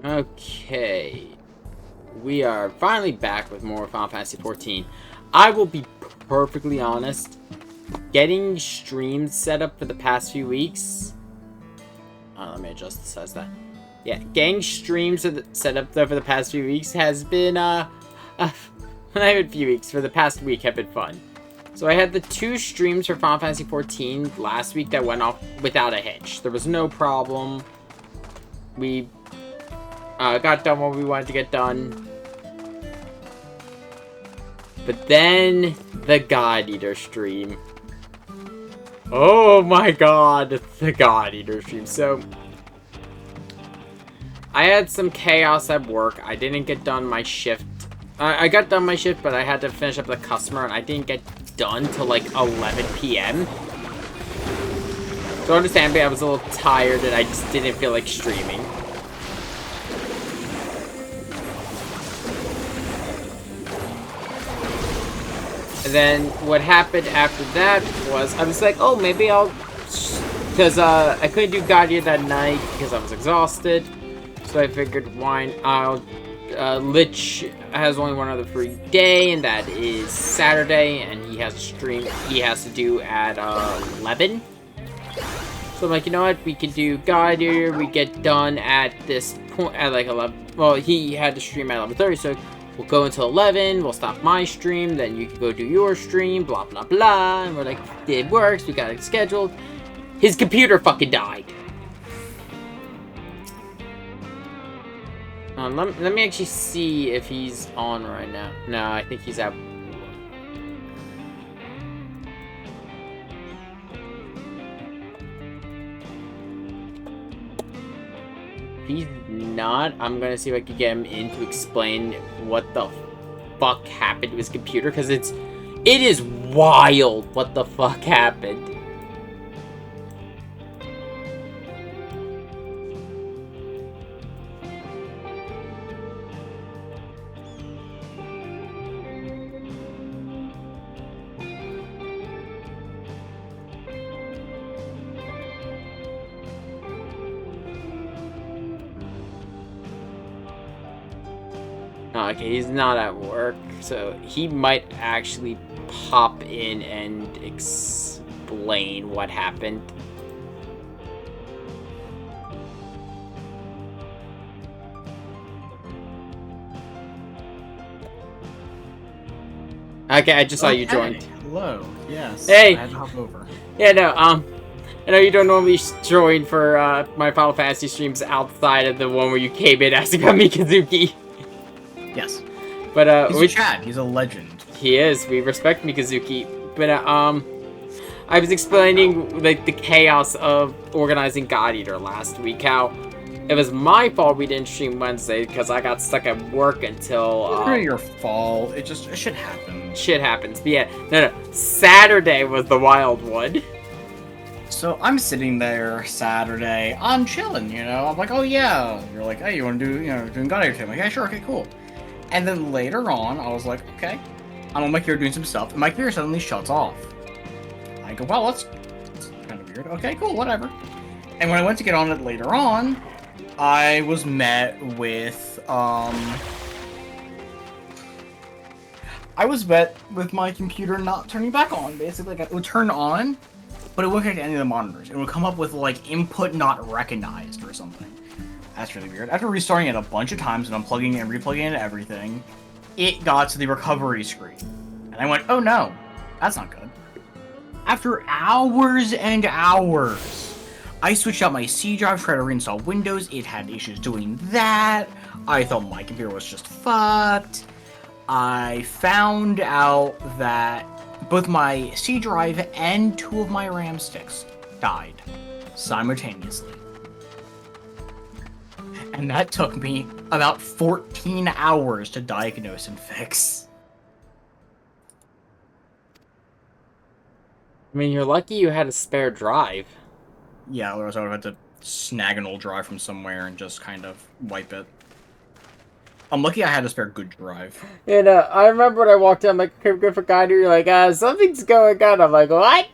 Okay. We are finally back with more Final Fantasy XIV. I will be perfectly honest. Getting streams set up for the past few weeks... let me adjust the size of that. Yeah, getting streams set up for the past few weeks has been, not even a few weeks, for the past week have been fun. So I had the 2 streams for Final Fantasy XIV last week that went off without a hitch. There was no problem. We got done what we wanted to get done. But then, the God Eater stream. Oh my god, the God Eater stream. So, I had some chaos at work. I didn't get done my shift. I got done my shift, but I had to finish up the customer, and I didn't get done till like 11 p.m. So understandably, I was a little tired, and I just didn't feel like streaming. And then what happened after that was I was like, oh, maybe I'll... Because I couldn't do God Eater that night because I was exhausted. So I figured, Lich has only one other free day, and that is Saturday, and he has a stream he has to do at 11. So I'm like, you know what, we can do God Eater, we get done at this point, at like 11, well, he had to stream at 11:30, so we'll go until 11, we'll stop my stream, then you can go do your stream, blah, blah, blah, and we're like, it works, we got it scheduled. His computer fucking died. Let me actually see if he's on right now. No, I think he's out. If he's not, I'm gonna see if I can get him in to explain what the fuck happened to his computer, because it is wild what the fuck happened. Okay, he's not at work, so he might actually pop in and explain what happened. Okay, I just saw you joined. Hello. Yes. Hey. I had to hop over. Yeah, no, I know you don't normally join for my Final Fantasy streams outside of the one where you came in asking about Mikazuki. Yes. But he's a Chad. He's a legend. He is. We respect Mikazuki. But I was explaining like the chaos of organizing God Eater last week. How it was my fault we didn't stream Wednesday because I got stuck at work until. It's not your fault. It shit happens. Shit happens. But yeah, no. Saturday was the wild one. So I'm sitting there Saturday, I'm chilling, you know. I'm like, oh yeah. You're like, hey, you want to do, doing God Eater? I'm like, yeah, sure, okay, cool. And then later on, I was like, okay, I'm on my computer doing some stuff, and my computer suddenly shuts off. I go, well, that's kind of weird. Okay, cool, whatever. And when I went to get on it later on, I was met with, my computer not turning back on, basically. Like, it would turn on, but it wouldn't connect to any of the monitors. It would come up with, like, input not recognized or something. That's really weird. After restarting it a bunch of times and unplugging and replugging and everything, it got to the recovery screen. And I went, oh no, that's not good. After hours and hours, I switched out my C drive, tried to reinstall Windows, it had issues doing that. I thought my computer was just fucked. I found out that both my C drive and 2 of my RAM sticks died simultaneously. And that took me about 14 hours to diagnose and fix. I mean, you're lucky you had a spare drive. Yeah, otherwise I would have had to snag an old drive from somewhere and just kind of wipe it. I'm lucky I had a spare good drive. And I remember when I walked in, I'm like, okay, good for God, you're like, something's going on. I'm like, what?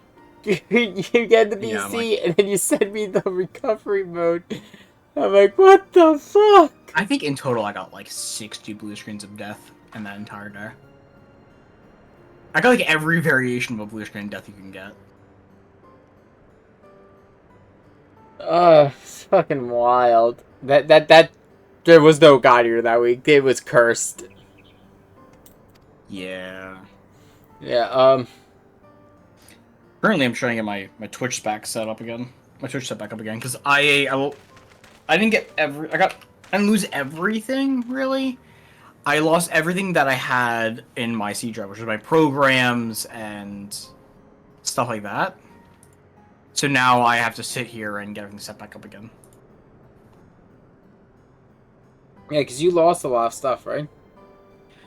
You get the PC, Yeah, like, and then you send me the recovery mode. I'm like, what the fuck? I think in total I got like 60 blue screens of death in that entire day. I got like every variation of a blue screen death you can get. It's fucking wild. That there was no God Eater that week. It was cursed. Yeah. Yeah, Currently, I'm trying to get my Twitch back set up again. My Twitch set back up again because I didn't get I didn't lose everything really. I lost everything that I had in my C drive, which was my programs and stuff like that. So now I have to sit here and get everything set back up again. yeah, because you lost a lot of stuff, right?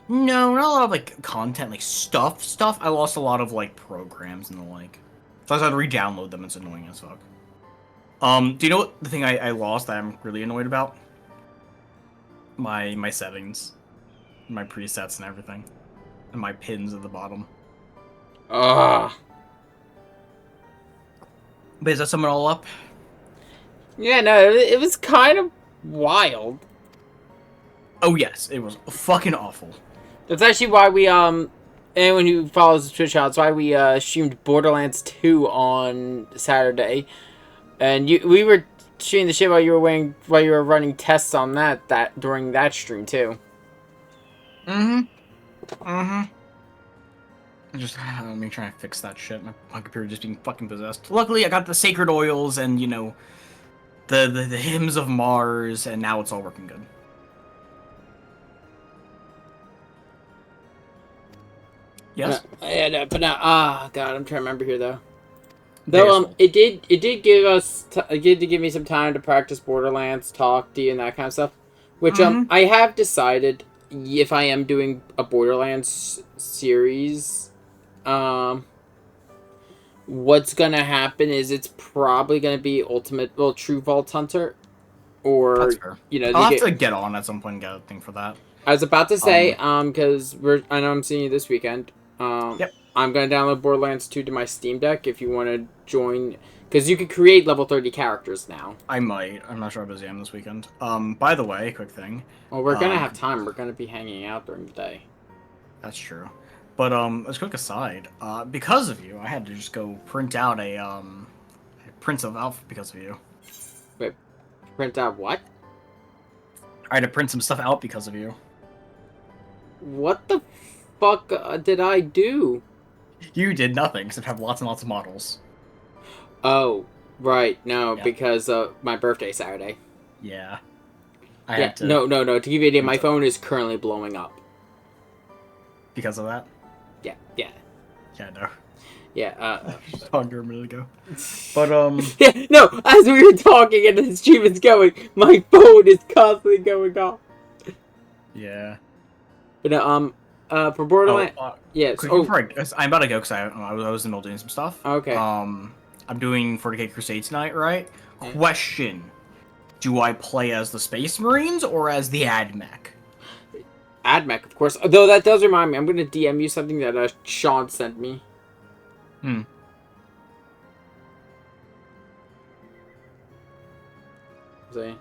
No, not a lot of like content, like stuff. I lost a lot of like programs and the like. So I had to re-download them. It's annoying as fuck. Do you know what the thing I lost that I'm really annoyed about? My settings, my presets and everything, and my pins at the bottom. Ugh. But is that summing all up? Yeah, no, it was kind of wild. Oh yes, it was fucking awful. That's actually why we, anyone who follows the Twitch channel, that's why we, streamed Borderlands 2 on Saturday. And we were shooting the shit while you were running tests on that during that stream, too. Just let me try and fix that shit. My computer just being fucking possessed. Luckily, I got the sacred oils and, you know, the hymns of Mars, and now it's all working good. Yes. No, but now, God, I'm trying to remember here though. Though, it did give me some time to practice Borderlands, talk to you, and that kind of stuff. Which I have decided if I am doing a Borderlands series, what's gonna happen is it's probably gonna be True Vault Hunter, or that's fair. You know, I'll have to get on at some point and get a thing for that. I was about to say, because I know I'm seeing you this weekend. Yep. I'm gonna download Borderlands 2 to my Steam Deck if you want to join, because you can create level 30 characters now. I might. I'm not sure how busy I am this weekend. By the way, quick thing. Well, we're gonna have time. We're gonna be hanging out during the day. That's true. But as a quick aside, because of you, I had to just go print out a Prince of Alpha because of you. Wait, print out what? I had to print some stuff out because of you. What the fuck did I do? You did nothing except have lots and lots of models. Oh, right. No, Yeah. because my birthday Saturday. Yeah. No. To give you an idea, my phone is currently blowing up. Because of that? Yeah. Yeah, no. Yeah, I was talking to her a minute ago. But, Yeah, no, as we were talking and the stream is going, my phone is constantly going off. Yeah. But, for Borderlands... yes. I'm about to go because I was in the middle doing some stuff. Okay. I'm doing 40K Crusade tonight, right? Yeah. Question. Do I play as the Space Marines or as the AdMech? AdMech, of course. Though that does remind me, I'm going to DM you something that Sean sent me. See?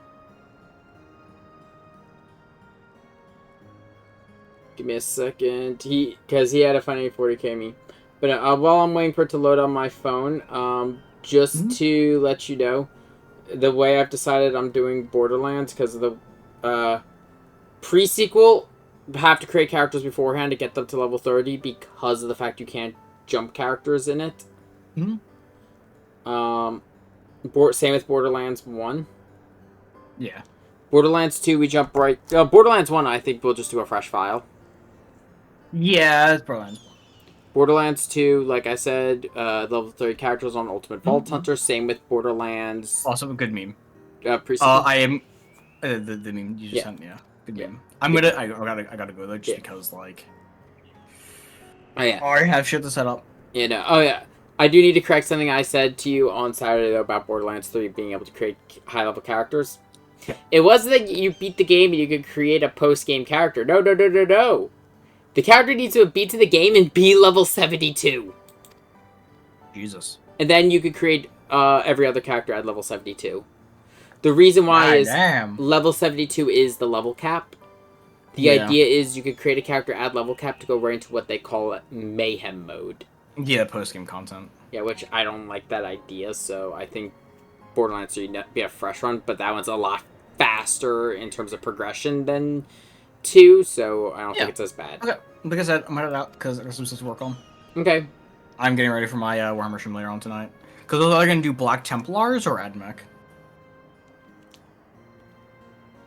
Give me a second. Because he had a funny 40k me. But while I'm waiting for it to load on my phone, just to let you know, the way I've decided I'm doing Borderlands, because of the pre-sequel, have to create characters beforehand to get them to level 30 because of the fact you can't jump characters in it. Same with Borderlands 1. Yeah. Borderlands 2, we jump right... Borderlands 1, I think we'll just do a fresh file. Yeah, it's Borderlands 1. Borderlands 2, like I said, level 30 characters on Ultimate Vault Hunter. Same with Borderlands... Also a good meme. I am... the meme you just sent, yeah. Good meme. I gotta go there just because, like... Oh, yeah. I have shit to set up. Yeah, no. Oh, yeah. I do need to correct something I said to you on Saturday, though, about Borderlands 3 being able to create high-level characters. Yeah. It wasn't that you beat the game and you could create a post-game character. No. The character needs to have beaten the game and be level 72. Jesus. And then you could create every other character at level 72. The reason why God is damn. level 72 is the level cap. The idea is you could create a character, add level cap to go right into what they call mayhem mode. Yeah, post-game content. Yeah, which I don't like that idea, so I think Borderlands 3 be a fresh run, but that one's a lot faster in terms of progression than 2, so I don't think it's as bad. Okay, like I said, I'm headed out because there's some stuff to work on. Okay. I'm getting ready for my Warhammer stream later on tonight. Because I was either going to do Black Templars or AdMech.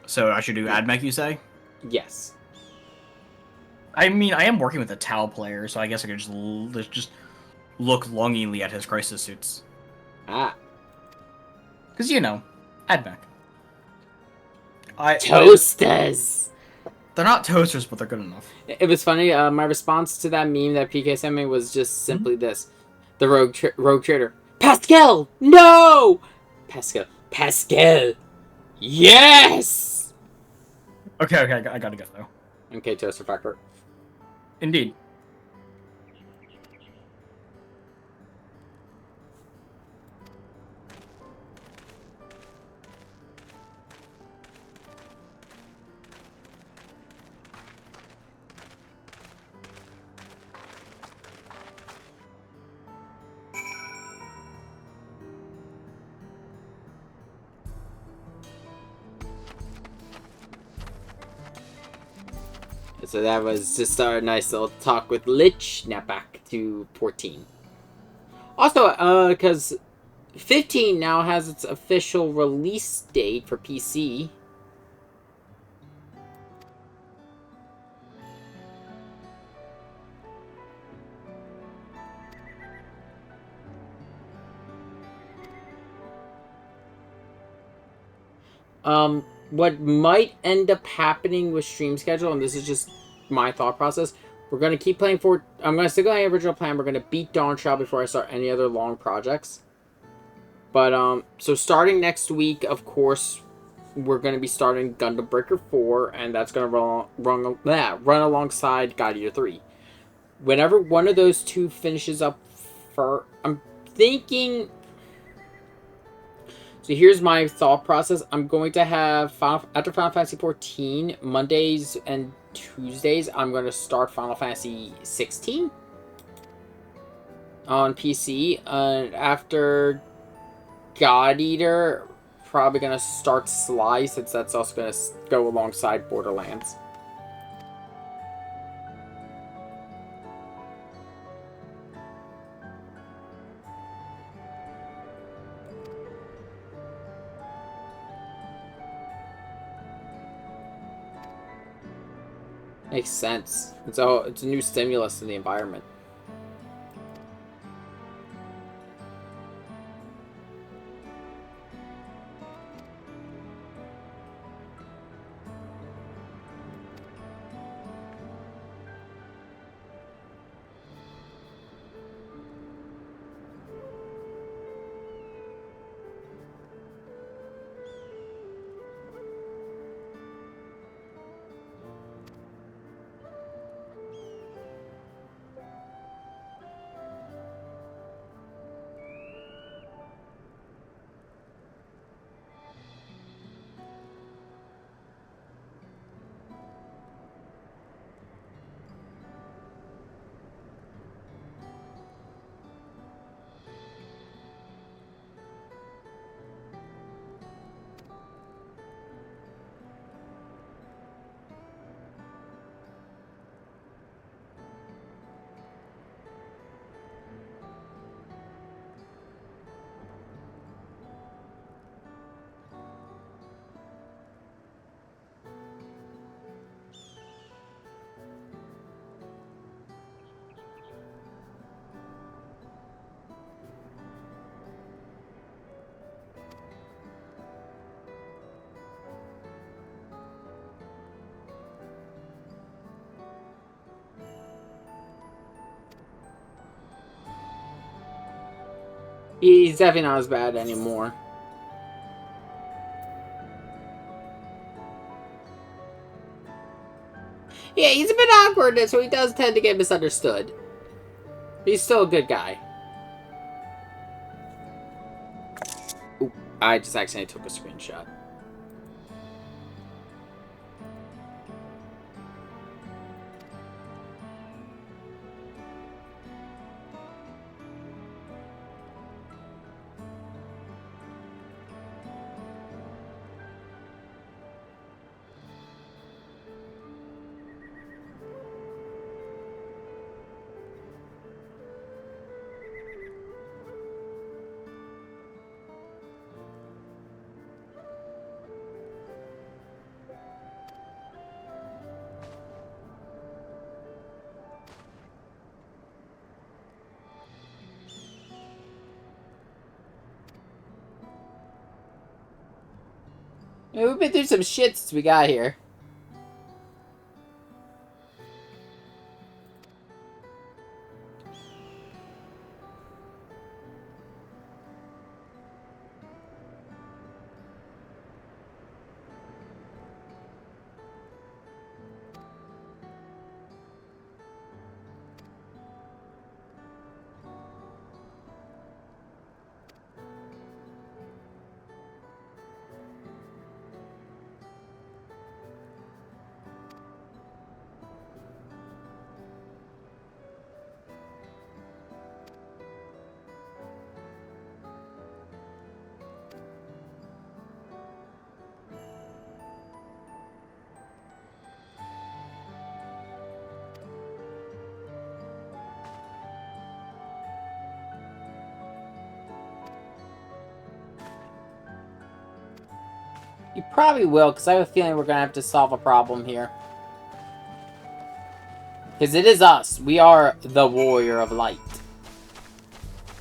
So I should do AdMech, you say? Yes. I mean, I am working with a Tau player, so I guess I could just look longingly at his crisis suits. Ah. Because, you know, AdMech. Toasters! They're not toasters, but they're good enough. It was funny, my response to that meme that PK sent me was just simply this. The rogue trader. Pascal! No! Pascal! Yes! Okay, I gotta go, though. Okay, Toaster Factor. Indeed. So that was just our nice little talk with Lich. Now back to 14. Also, because 15 now has its official release date for PC. What might end up happening with stream schedule, and this is just my thought process, we're going to keep playing for... I'm going to stick with my original plan. We're going to beat Dawntrail before I start any other long projects. But, so starting next week, of course, we're going to be starting Gundam Breaker 4, and that's going to run alongside God Eater 3. Whenever one of those two finishes up for... I'm thinking... So here's my thought process. I'm going to have, after Final Fantasy 14, Mondays and Tuesdays, I'm going to start Final Fantasy 16 on PC. And after God Eater, probably going to start Sly, since that's also going to go alongside Borderlands. Makes sense. It's a new stimulus to the environment. He's definitely not as bad anymore. Yeah, he's a bit awkward, so he does tend to get misunderstood. He's still a good guy. Ooh. I just accidentally took a screenshot. Yeah, we've been through some shit since we got here. You probably will, because I have a feeling we're going to have to solve a problem here. Because it is us. We are the warrior of light.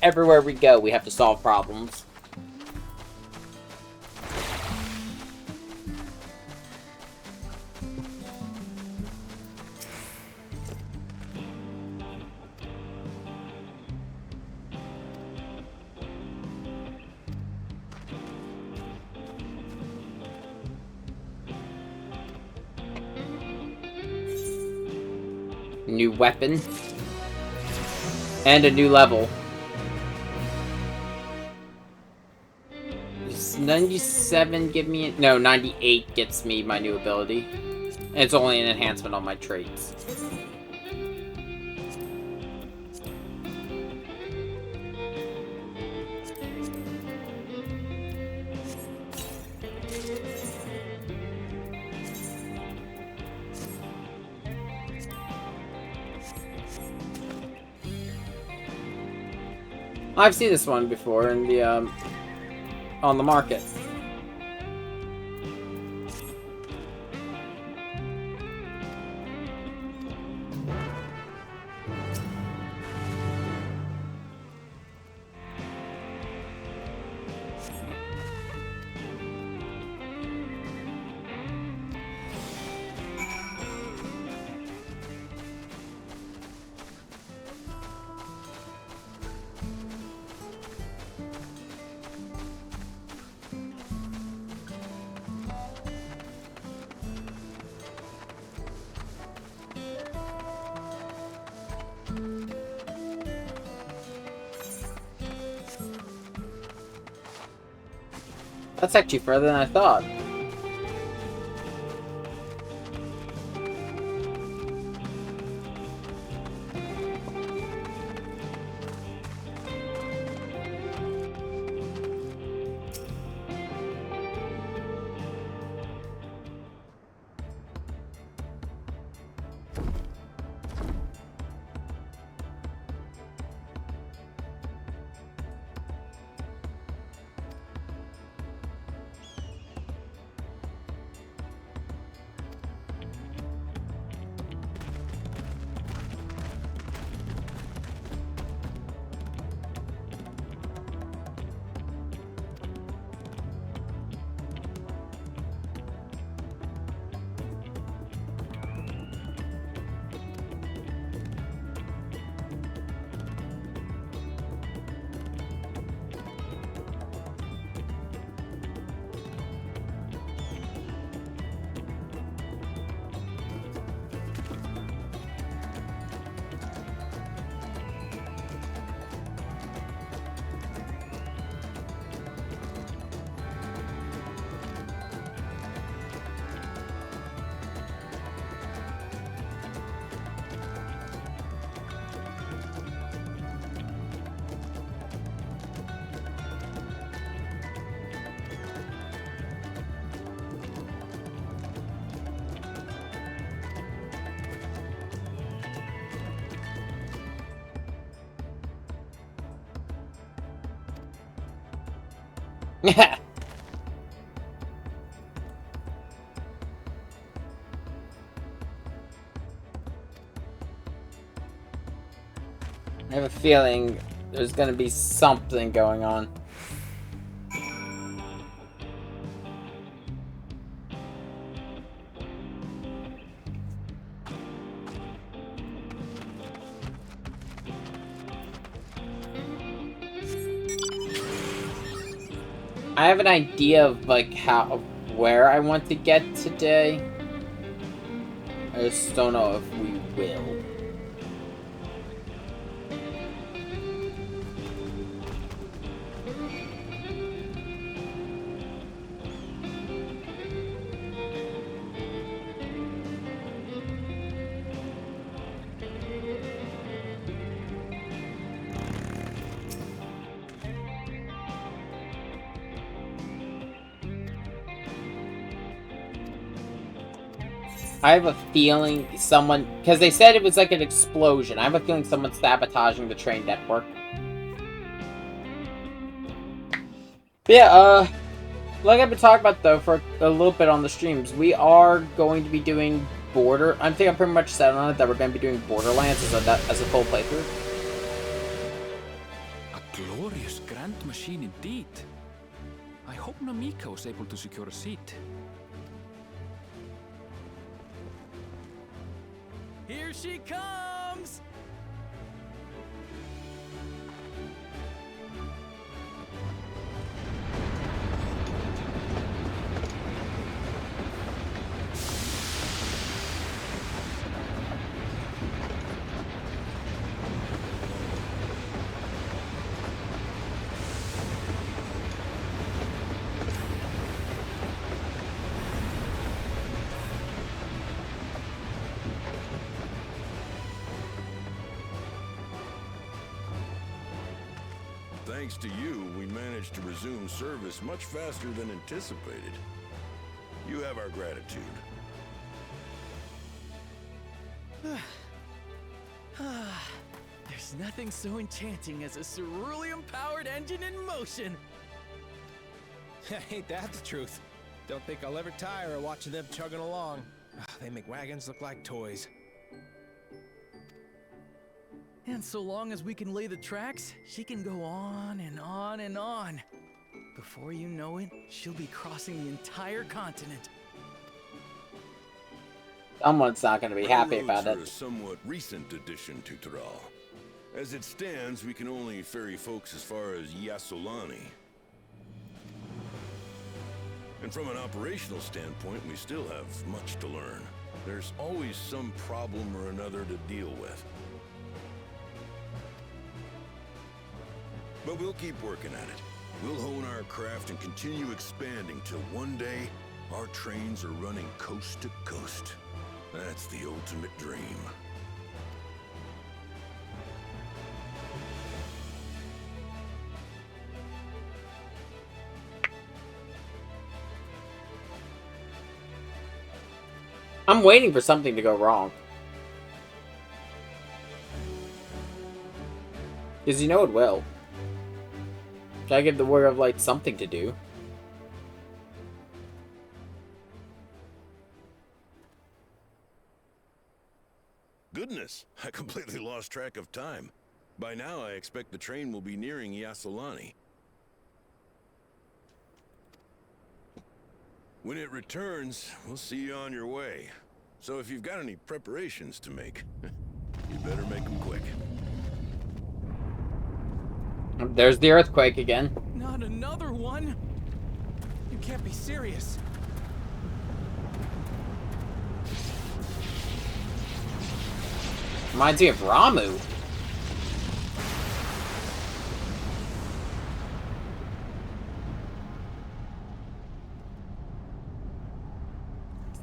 Everywhere we go, we have to solve problems. New weapon. And a new level. Does 97 give me... No, 98 gets me my new ability. And it's only an enhancement on my traits. I've seen this one before in the, on the market. That's actually further than I thought. I have a feeling there's gonna be something going on. I have an idea of like where I want to get today. I just don't know if we will. I have a feeling someone, because they said it was like an explosion. I have a feeling someone's sabotaging the train network. But yeah, like I've been talking about though for a little bit on the streams, we are going to be doing I think I'm pretty much set on it that we're going to be doing Borderlands as a full playthrough. A glorious grand machine indeed. I hope Namika was able to secure a seat. Here she comes! Thanks to you, we managed to resume service much faster than anticipated. You have our gratitude. There's nothing so enchanting as a cerulean-powered engine in motion. Ain't that the truth? Don't think I'll ever tire of watching them chugging along. They make wagons look like toys. And so long as we can lay the tracks, she can go on and on and on. Before you know it, she'll be crossing the entire continent. Someone's not going to be happy about Railroads it. are a somewhat recent addition to Tyrell. As it stands, we can only ferry folks as far as Yassolani. And from an operational standpoint, we still have much to learn. There's always some problem or another to deal with. But we'll keep working at it. We'll hone our craft and continue expanding till one day, our trains are running coast to coast. That's the ultimate dream. I'm waiting for something to go wrong. Because you know it will. I give the word of like something to do. Goodness, I completely lost track of time. By now, I expect the train will be nearing Yassolani. When it returns, we'll see you on your way. So if you've got any preparations to make, you better make them quick. There's the earthquake again. Not another one! You can't be serious. Reminds me of Ramu.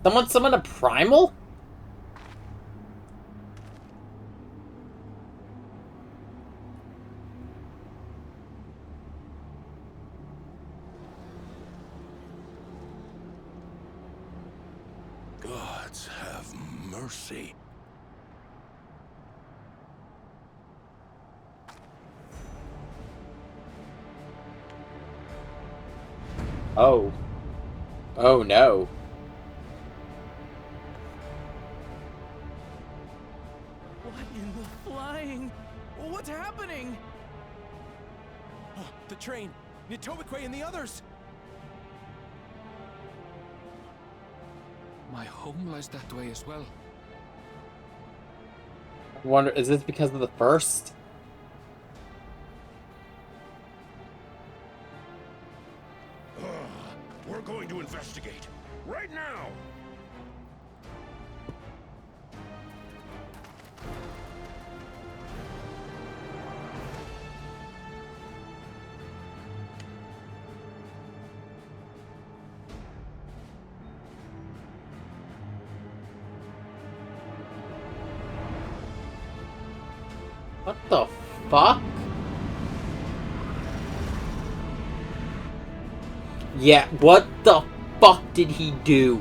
Someone summon a primal? Gods have mercy. Oh. Oh no. What in the flying? What's happening? Oh, the train! Nitobikwe and the others! My home lies that way as well. I wonder, is this because of the first? We're going to investigate. Right now! What the fuck? Yeah, what the fuck did he do?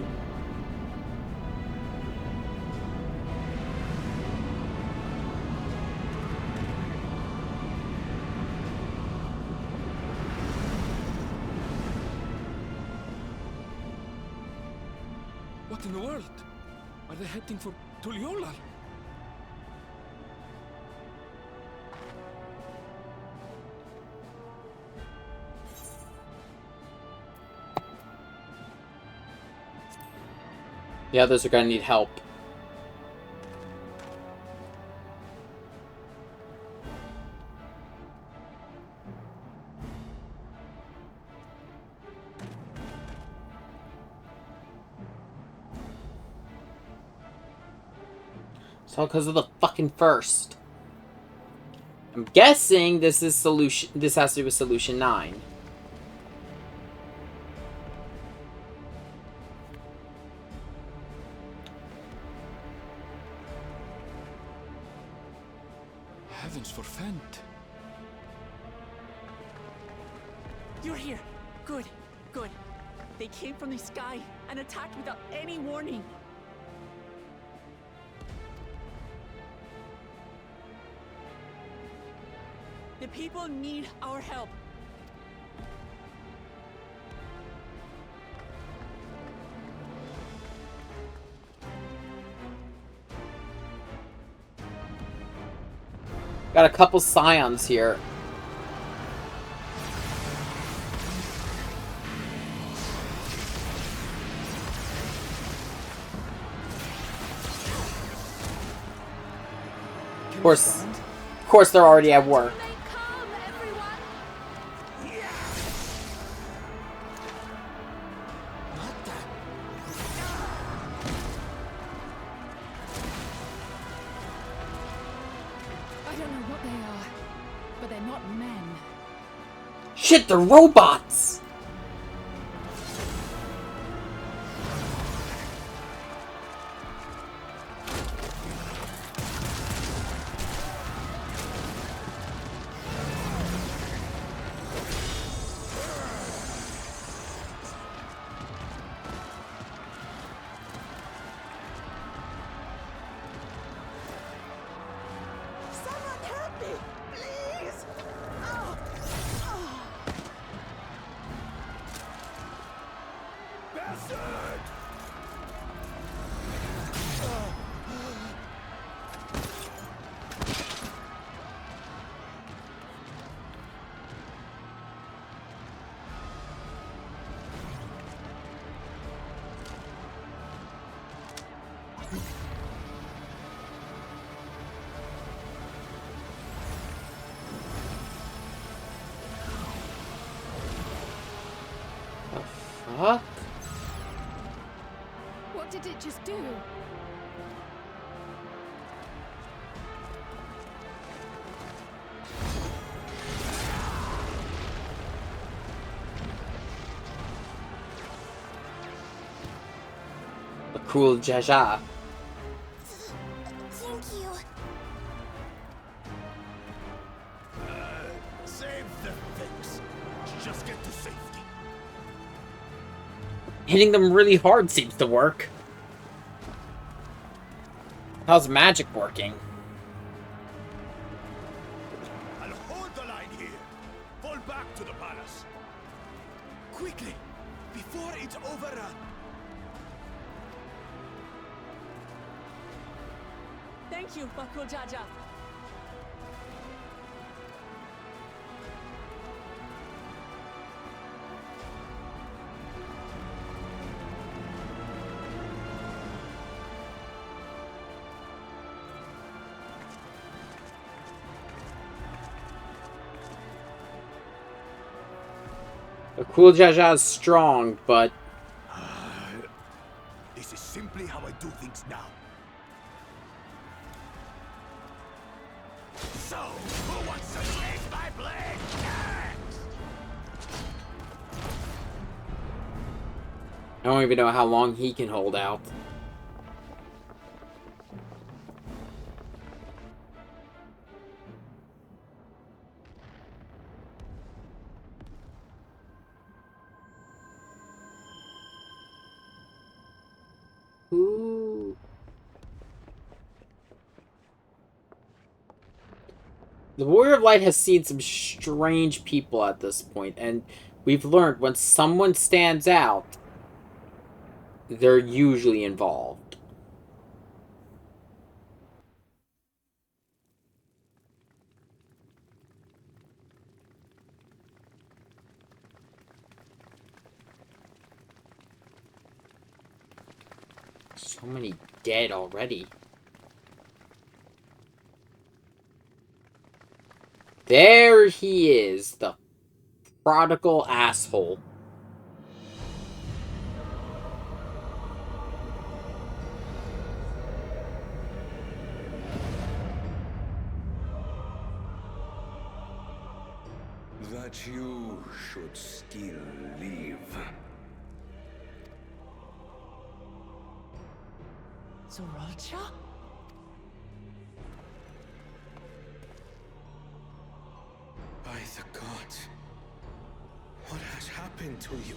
What in the world? Are they heading for Tuliolal? The others are gonna need help. It's all because of the fucking first. I'm guessing this is solution. This has to do with solution 9. Heavens forfend. You're here. Good, good. They came from the sky and attacked without any warning. The people need our help. Got a couple scions here. Of course, they're already at work. I don't know what they are, but they're not men. Shit, they're robots! Someone help me, please! Oh. Bastard! Fuck? What did it just do? The cruel Jaja. Thank you. Save the things. Just get to safety. Hitting them really hard seems to work. How's magic working? I'll hold the line here. Fall back to the palace. Quickly! Thank you, Bakul Jaja. A cool Jaja is strong, but This is simply how I do things now. So, who wants to taste my blade next? I don't even know how long he can hold out. Ooh. The Warrior of Light has seen some strange people at this point, and we've learned when someone stands out, they're usually involved. So many dead already. There he is, the prodigal asshole. That you should still live. Zoralcha? By the gods, what has happened to you?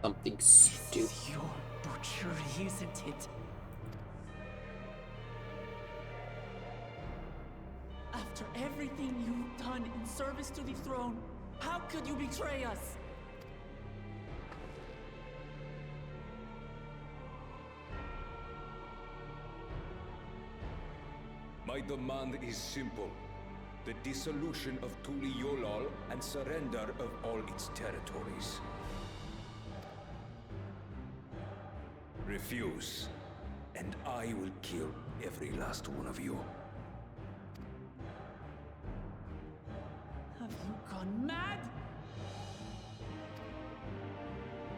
Something stupid. It's your butchery, isn't it? After everything you've done in service to the throne, how could you betray us? My demand is simple. The dissolution of Tuli Yolal and surrender of all its territories. Refuse, and I will kill every last one of you. Have you gone mad?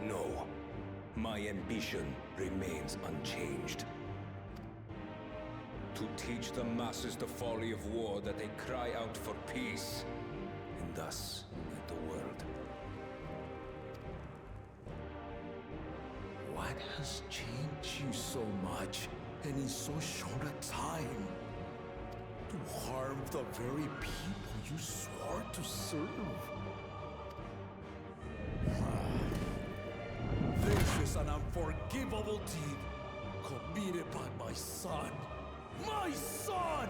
No. My ambition remains unchanged. To teach the masses the folly of war, that they cry out for peace, and thus unite the world. What has changed you so much, and in so short a time? To harm the very people you swore to serve. This is an unforgivable deed committed by my son. My son!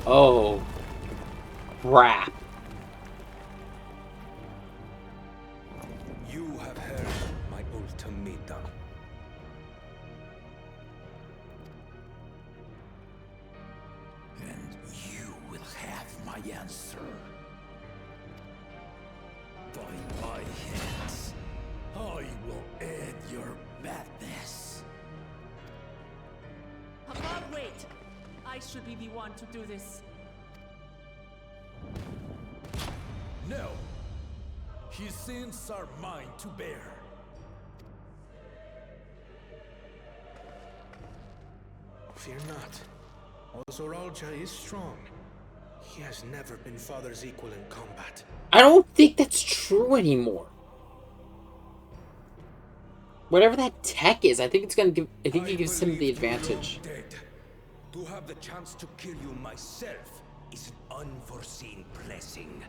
Oh, crap. You have heard my ultimatum. And you will have my answer. By my hands, I will end your madness. Papa, wait! I should be the one to do this. No. His sins are mine to bear. Fear not. Although Zoralcha is strong, he has never been Father's equal in combat. I don't think that's true anymore. Whatever that tech is, I think it's gonna give. I think it gives him the advantage. Dead. To have the chance to kill you myself is an unforeseen blessing.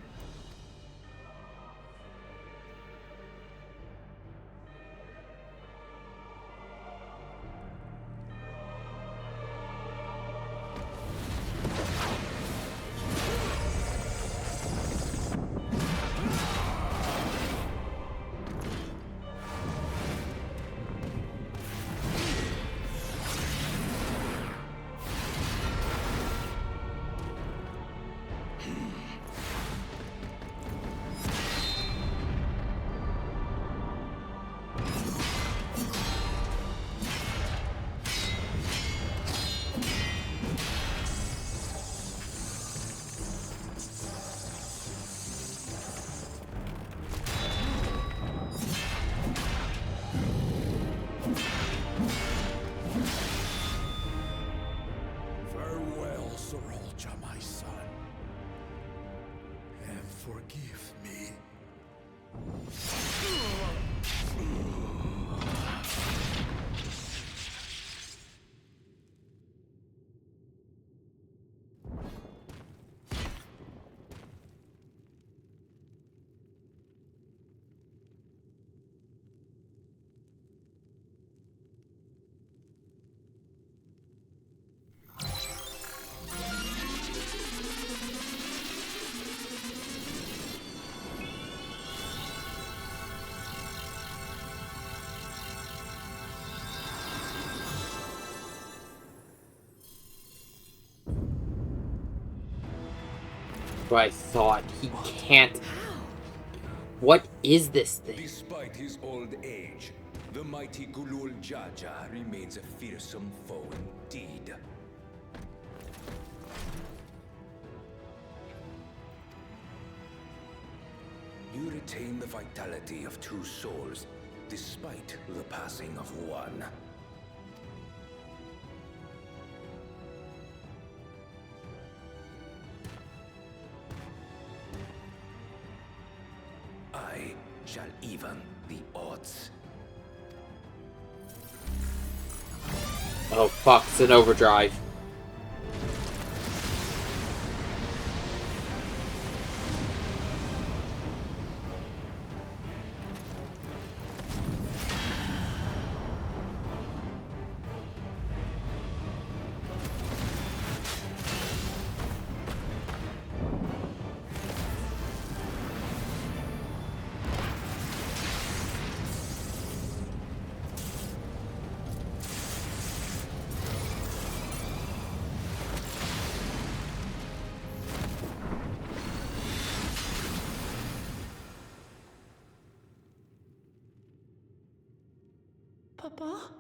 But I thought he can't. What is this thing? Despite his old age, the mighty Gulul Jaja remains a fearsome foe indeed. You retain the vitality of 2 souls, despite the passing of 1. I shall even the odds. Oh fuck, it's an overdrive. Papa?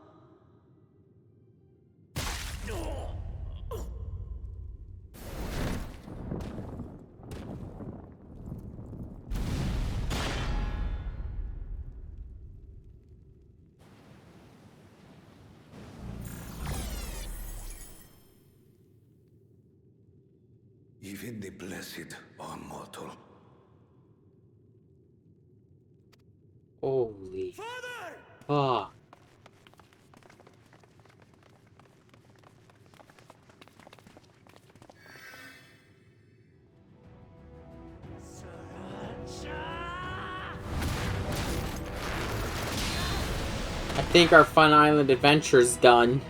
Even the blessed are mortal. Holy Father! fuck. I think our Fun Island adventure's done.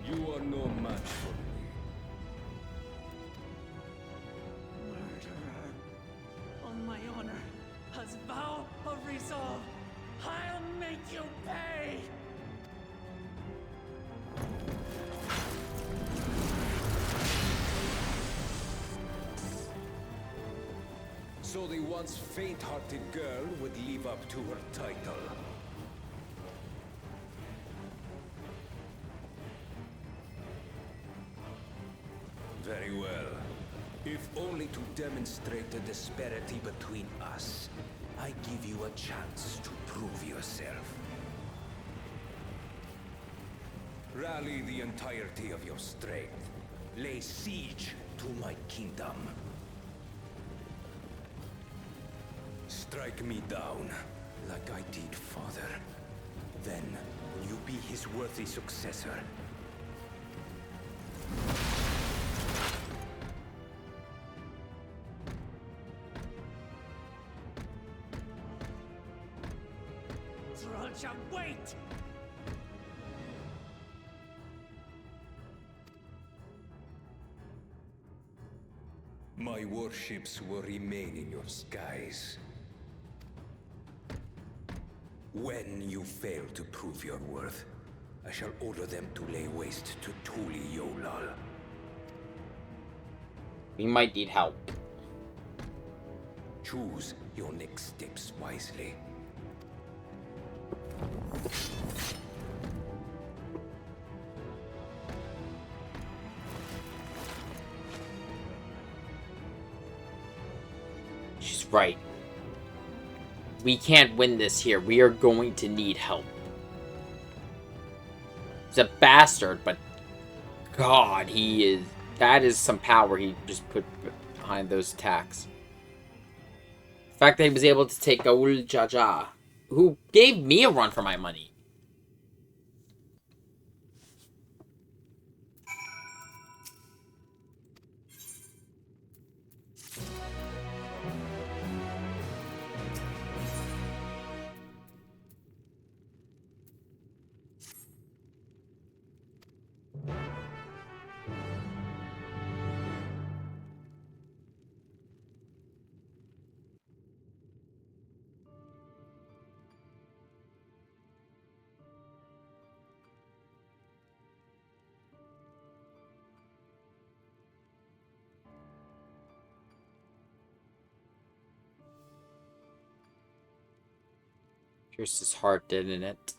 You are no match for me. Murderer. On my honor, as vow of resolve, I'll make you pay! So the once faint-hearted girl would live up to her title. Very well. If only to demonstrate the disparity between us, I give you a chance to prove yourself. Rally the entirety of your strength. Lay siege to my kingdom. Strike me down, like I did father. Then, you be his worthy successor. Trolcha, wait! My warships will remain in your skies. When you fail to prove your worth, I shall order them to lay waste to Tuli Yolal. We might need help. Choose your next steps wisely. She's right. We can't win this here. We are going to need help. He's a bastard, but God, he is. That is some power he just put behind those attacks. The fact that he was able to take Gaul Jaja, who gave me a run for my money. Pierced his heart, didn't it?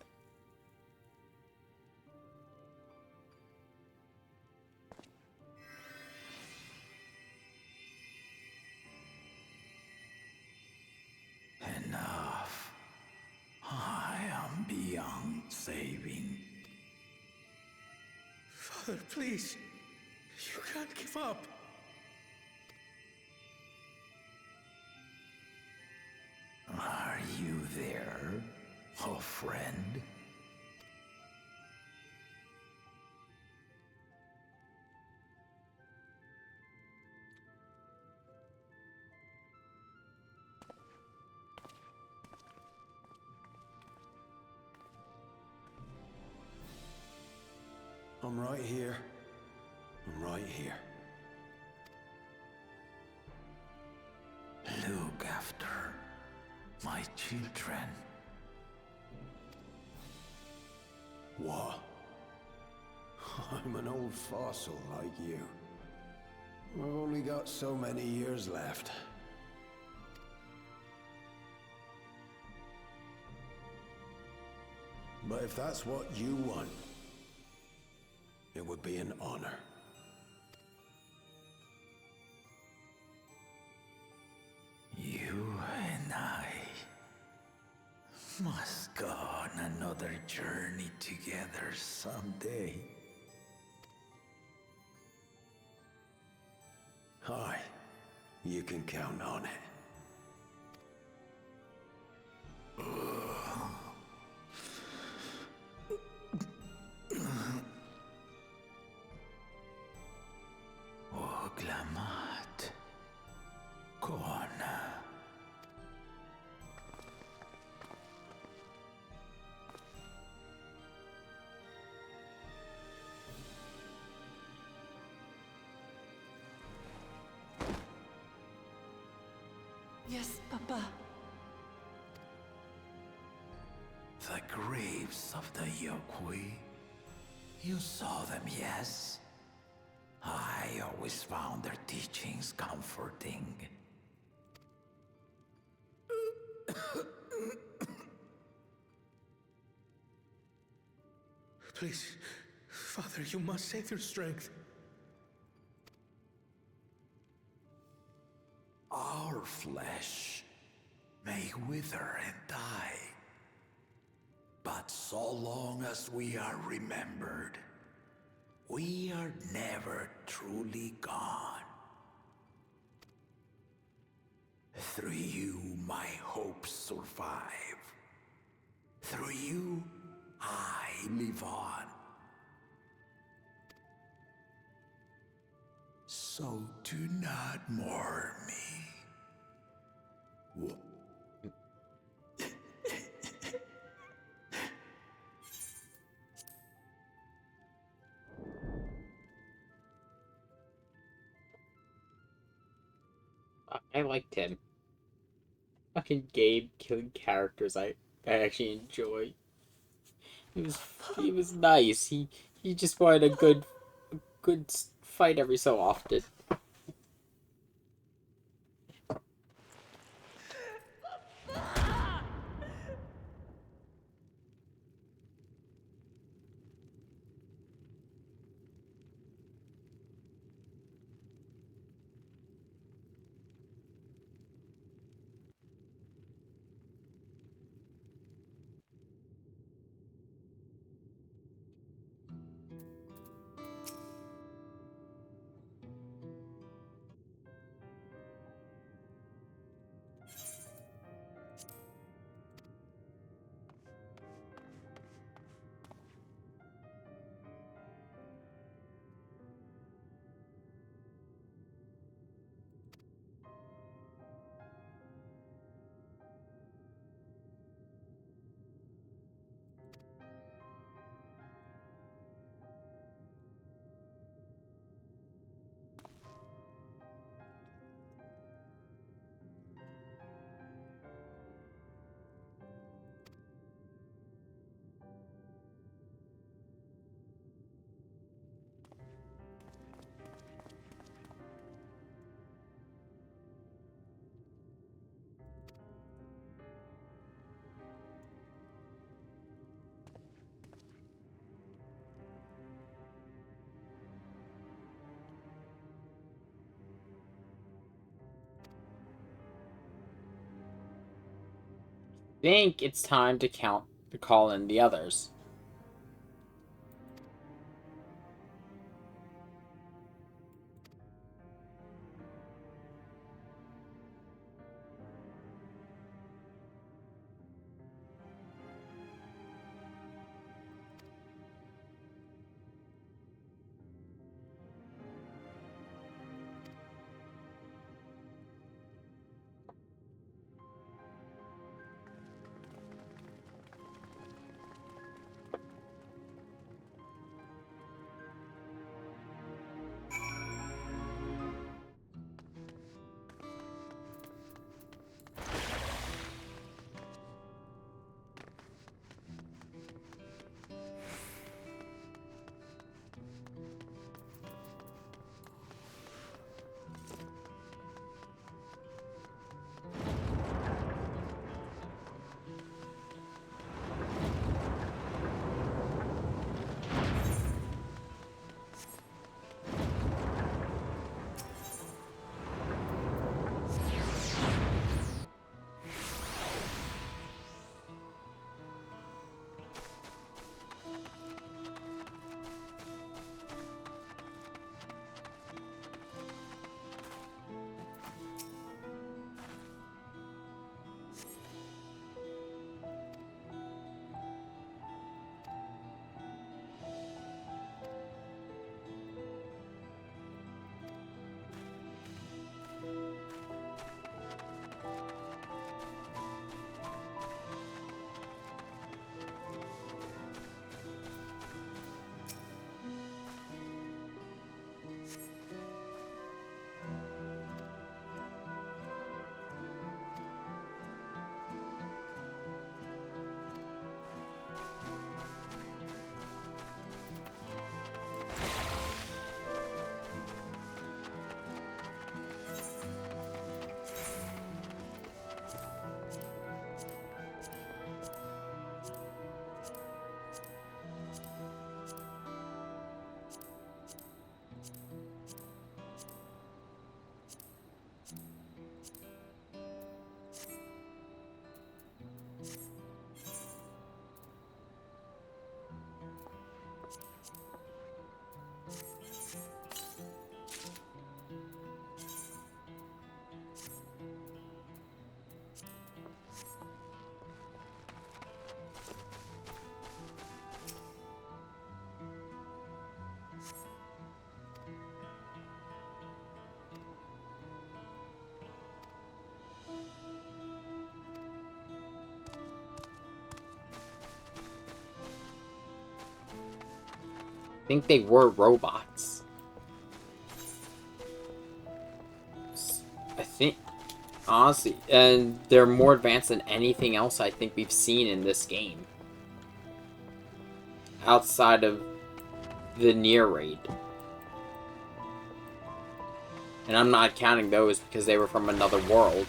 Enough. I am beyond saving. Father, please. You can't give up. Are you there, oh friend? I'm right here. I'm right here. Look after my children. What? I'm an old fossil like you. I've only got so many years left. But if that's what you want, it would be an honor. You and I must go on another journey together someday. Aye, you can count on it. Oglamat. Kona. Yes, Papa. The graves of the Yokui. You saw them, yes? I always found their teachings comforting. Please, Father, you must save your strength. Our flesh may wither and die, but so long as we are remembered, we are never truly gone. Through you, my hopes survive. Through you, I live on. So do not mourn me. I liked him. Fucking Gabe killing characters I actually enjoy. He was nice. He just wanted a good fight every so often. think it's time to call in the others. I think they were robots. I think, honestly, and they're more advanced than anything else I think we've seen in this game. Outside of the near raid. And I'm not counting those because they were from another world.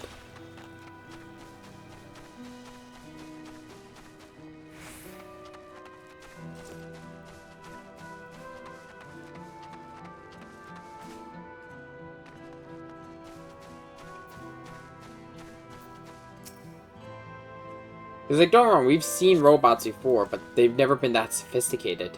Because, like, don't get me wrong, we've seen robots before, but they've never been that sophisticated.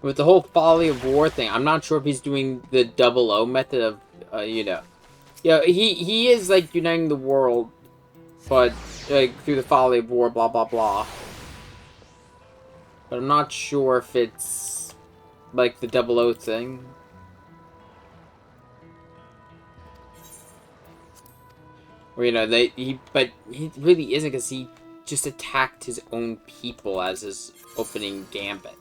With the whole folly of war thing, I'm not sure if he's doing the 00 method of, you know. Yeah, he is, like, uniting the world, but, like, through the folly of war, blah, blah, blah. But I'm not sure if it's, like, the 00 thing. Or, you know, but he really isn't, because he just attacked his own people as his opening gambit.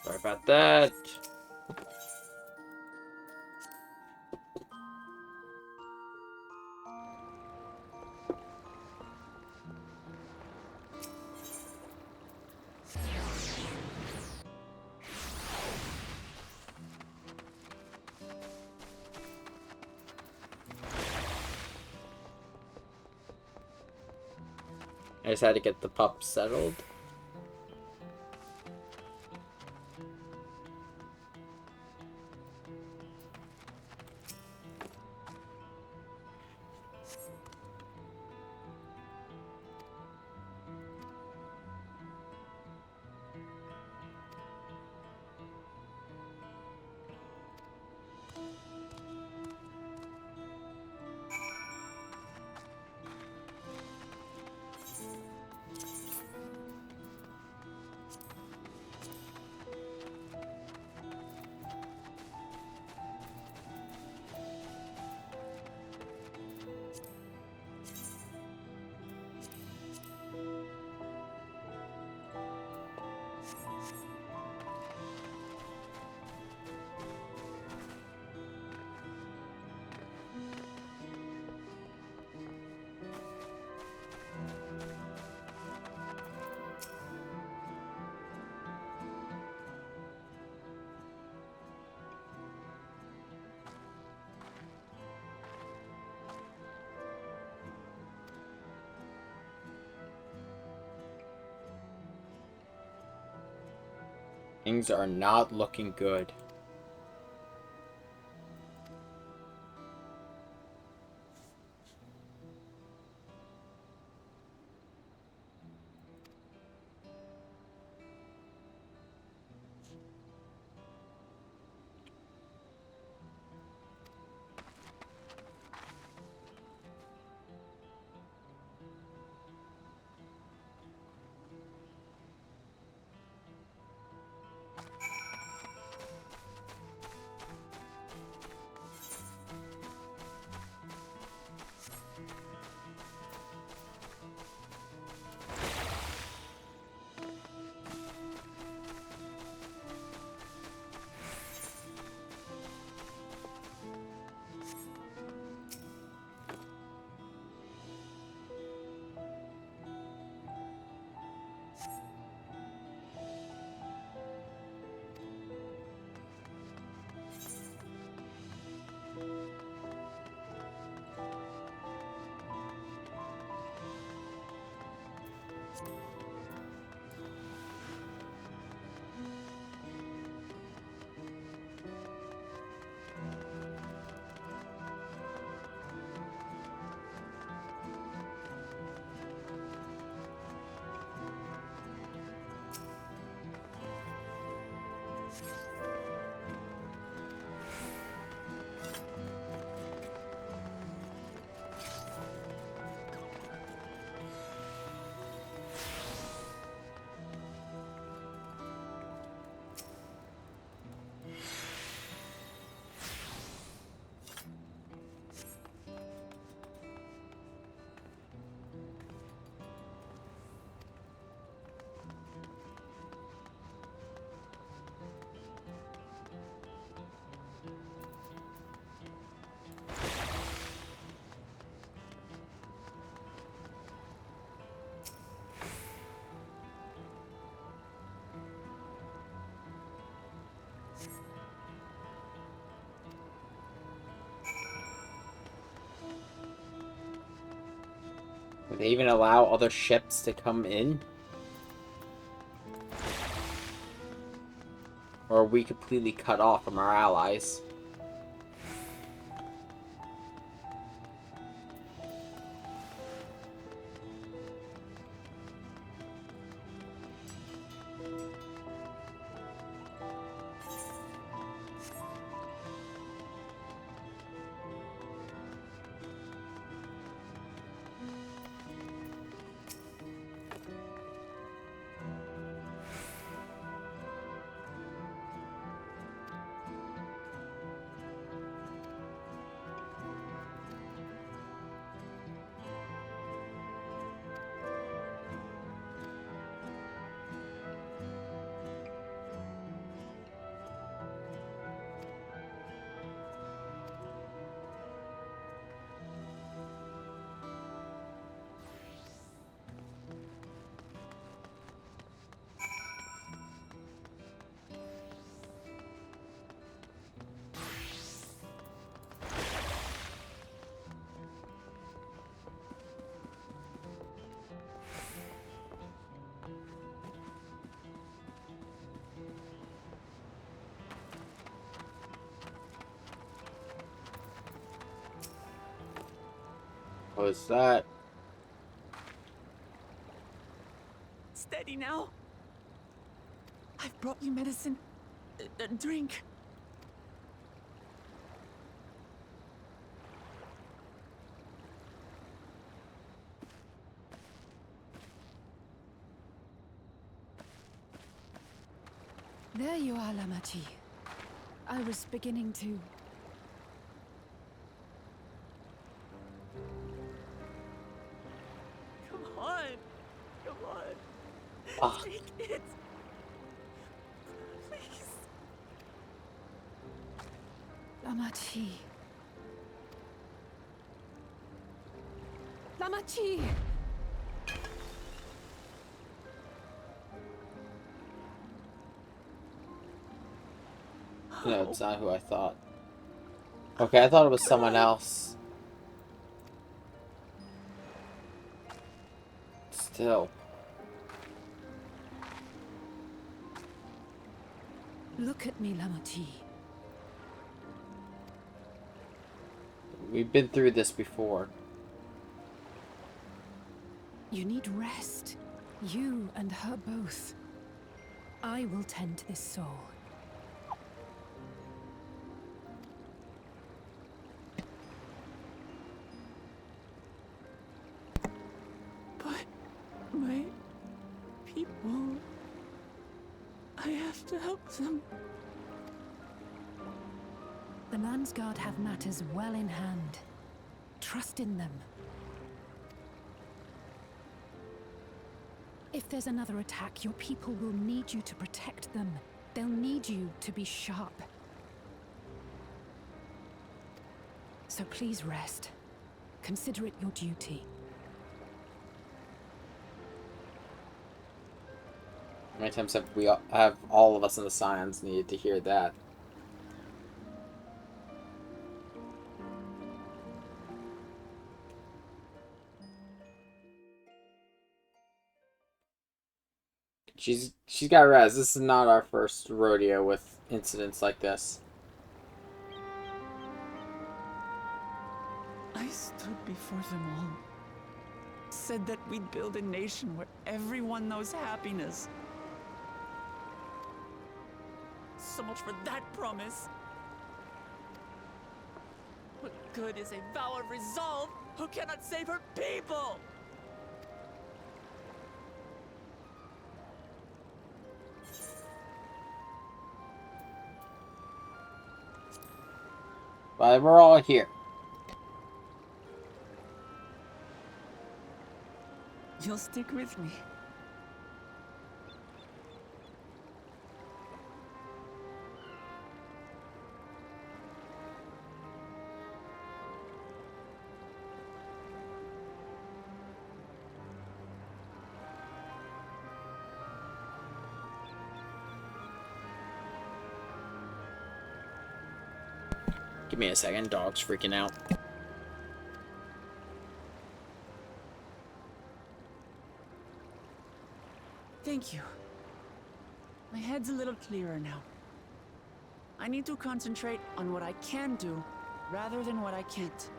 Sorry about that. I just had to get the pup settled. Things are not looking good. Would they even allow other ships to come in? Or are we completely cut off from our allies? was that? Steady now. I've brought you medicine. Drink. There you are, Lamachi. I was beginning to... Come on. Come on. Ah. Take it. Please. Lamachi. Lamachi! No, it's not who I thought. Okay, I thought it was someone else. Still. Look at me, Lamachi. We've been through this before. You need rest. You and her both. I will tend to this soul. But my people, I have to help them. The Landsguard have matters well in hand. Trust in them. If there's another attack, your people will need you to protect them. They'll need you to be sharp. So please rest. Consider it your duty. How many times have all of us in the Scions needed to hear that? She's got res. This is not our first rodeo with incidents like this. I stood before them all. Said that we'd build a nation where everyone knows happiness. So much for that promise. What good is a vow of resolve who cannot save her people? But we're all here. You'll stick with me. Give me a second, dog's freaking out. Thank you. My head's a little clearer now. I need to concentrate on what I can do, rather than what I can't.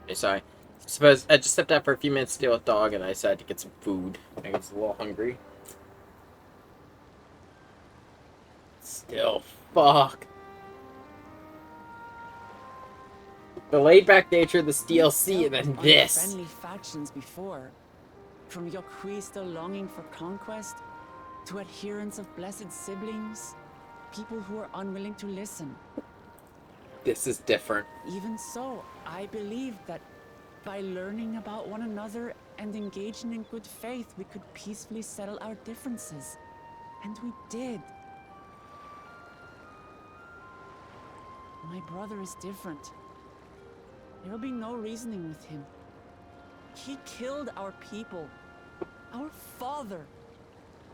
Okay, sorry. Suppose I just stepped out for a few minutes to deal with dog, and I decided to get some food. I was a little hungry. Still, fuck. The laid-back nature of this DLC, and then this. Friendly factions before, from Yokhui still longing for conquest, to adherents of blessed siblings, people who are unwilling to listen. This is different. Even so, I believe that by learning about one another and engaging in good faith, we could peacefully settle our differences. And we did. My brother is different. There will be no reasoning with him. He killed our people. Our father.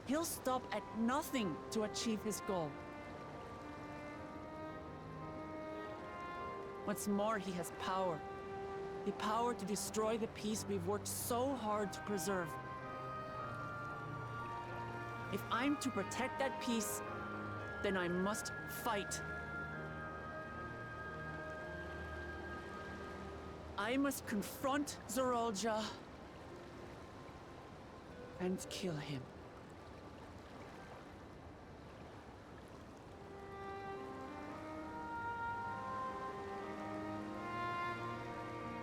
He'll stop at nothing to achieve his goal. What's more, he has power. The power to destroy the peace we've worked so hard to preserve. If I'm to protect that peace, then I must fight. I must confront Zorolja and kill him.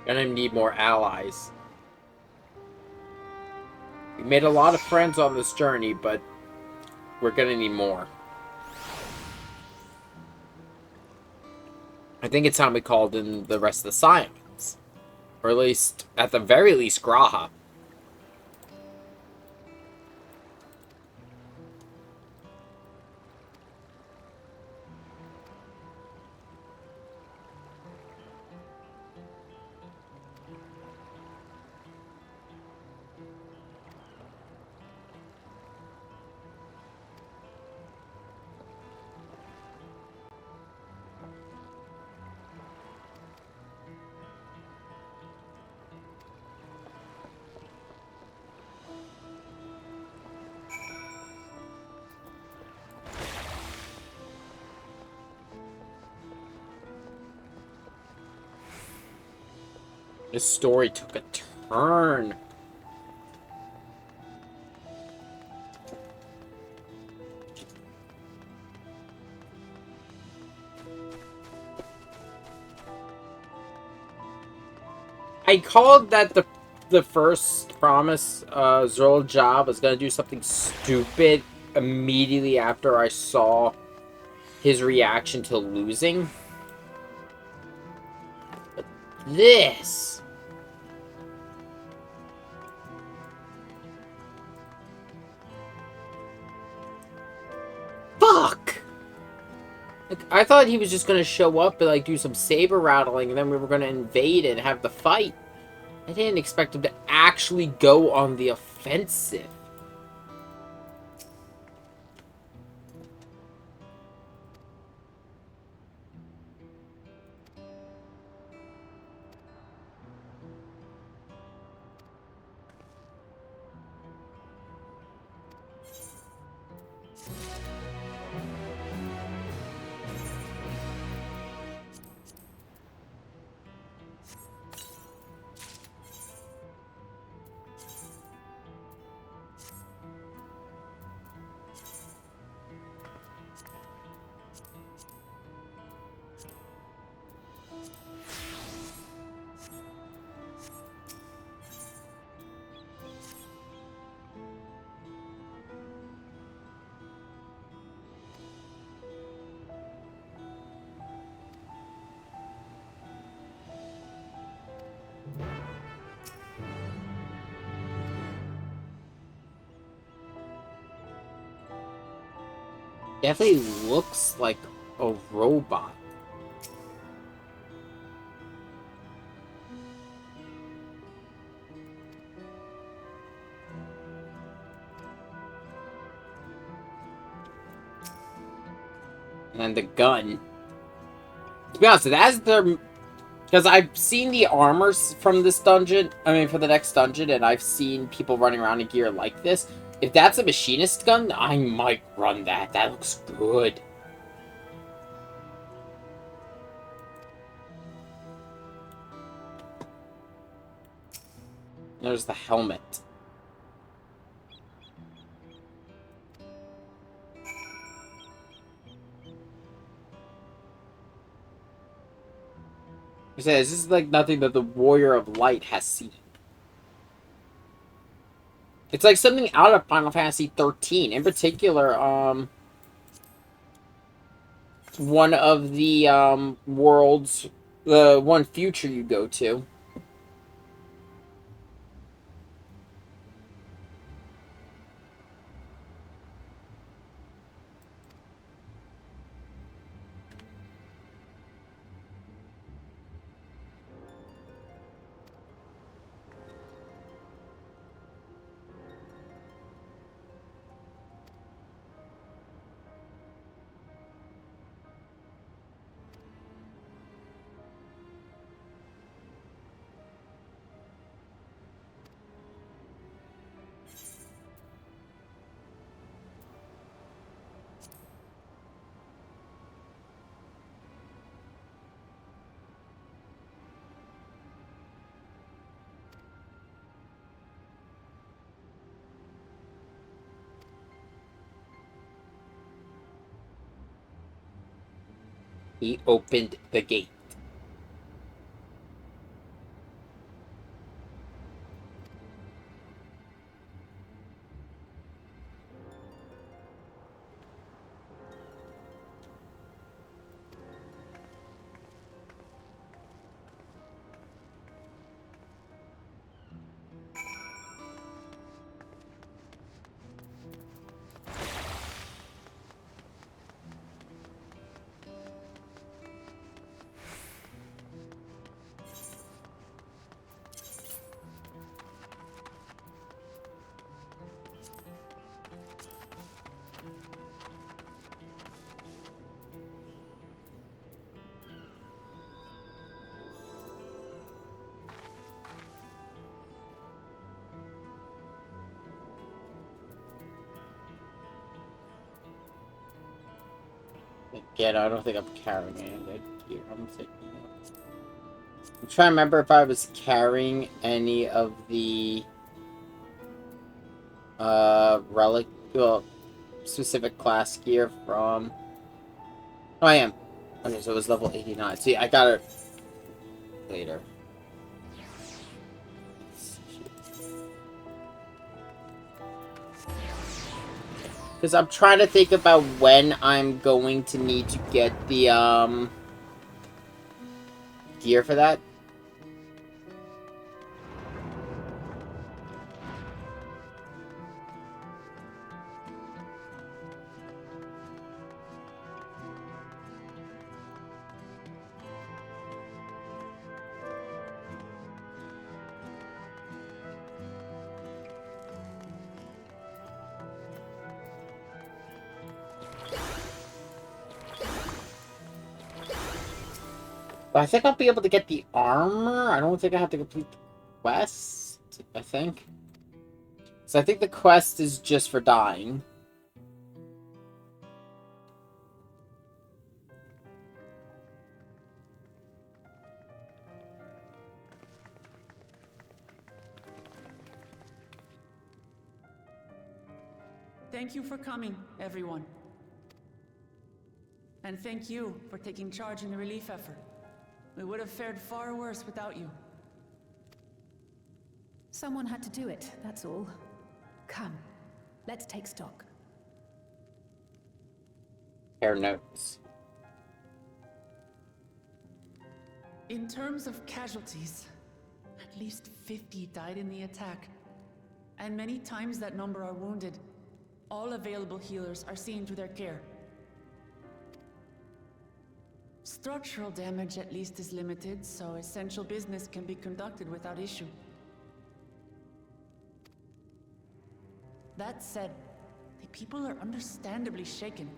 Gonna need more allies. We made a lot of friends on this journey, but we're gonna need more. I think it's time we called in the rest of the Scions. Or at least, at the very least, Graha. This story took a turn. I called that the first promise Zorolja was gonna do something stupid immediately after I saw his reaction to losing. But this... Fuck! Like, I thought he was just gonna show up and like do some saber rattling and then we were gonna invade and have the fight. I didn't expect him to actually go on the offensive. Definitely looks like a robot. And the gun. To be honest, that's the... Because I've seen the armors from this dungeon, for the next dungeon, and I've seen people running around in gear like this. If that's a machinist gun, I might run that. That looks good. There's the helmet. It says, this is like nothing that the Warrior of Light has seen. It's like something out of Final Fantasy 13. In particular, one of the worlds, the one future you go to. He opened the gate. Again, I don't think I'm carrying any of that gear. I'm trying to remember if I was carrying any of the relic, well, specific class gear from. Oh, I am. Okay, so it was level 89. See, I got it later. Because I'm trying to think about when I'm going to need to get the, gear for that. But I think I'll be able to get the armor. I don't think I have to complete the quest, I think. So I think the quest is just for dying. Thank you for coming, everyone. And thank you for taking charge in the relief effort. We would have fared far worse without you. Someone had to do it, that's all. Come, let's take stock. Compare notes. In terms of casualties, at least 50 died in the attack. And many times that number are wounded. All available healers are seen to their care. Structural damage at least is limited, so essential business can be conducted without issue. That said, the people are understandably shaken.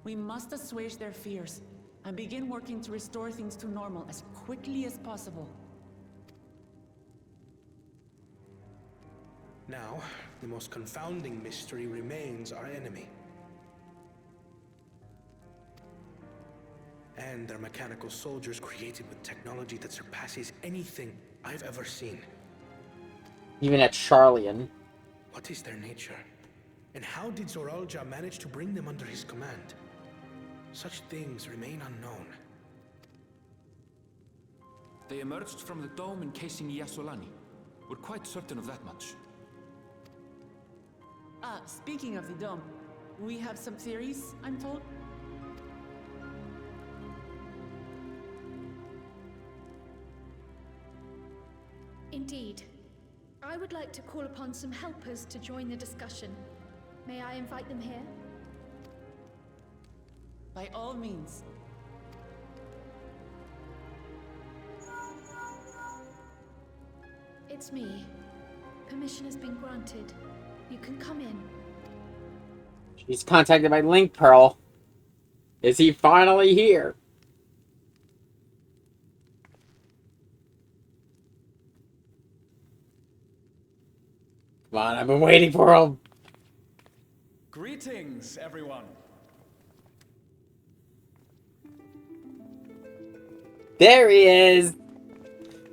We must assuage their fears and begin working to restore things to normal as quickly as possible. Now, the most confounding mystery remains our enemy. And their mechanical soldiers created with technology that surpasses anything I've ever seen. Even at Charlian. What is their nature? And how did Zoralja manage to bring them under his command? Such things remain unknown. They emerged from the dome encasing Yasolani. We're quite certain of that much. Speaking of the dome, we have some theories, I'm told. Indeed. I would like to call upon some helpers to join the discussion. May I invite them here? By all means. It's me. Permission has been granted. You can come in. She's contacted by Link Pearl. Is he finally here? Come on, I've been waiting for him. Greetings, everyone. There he is.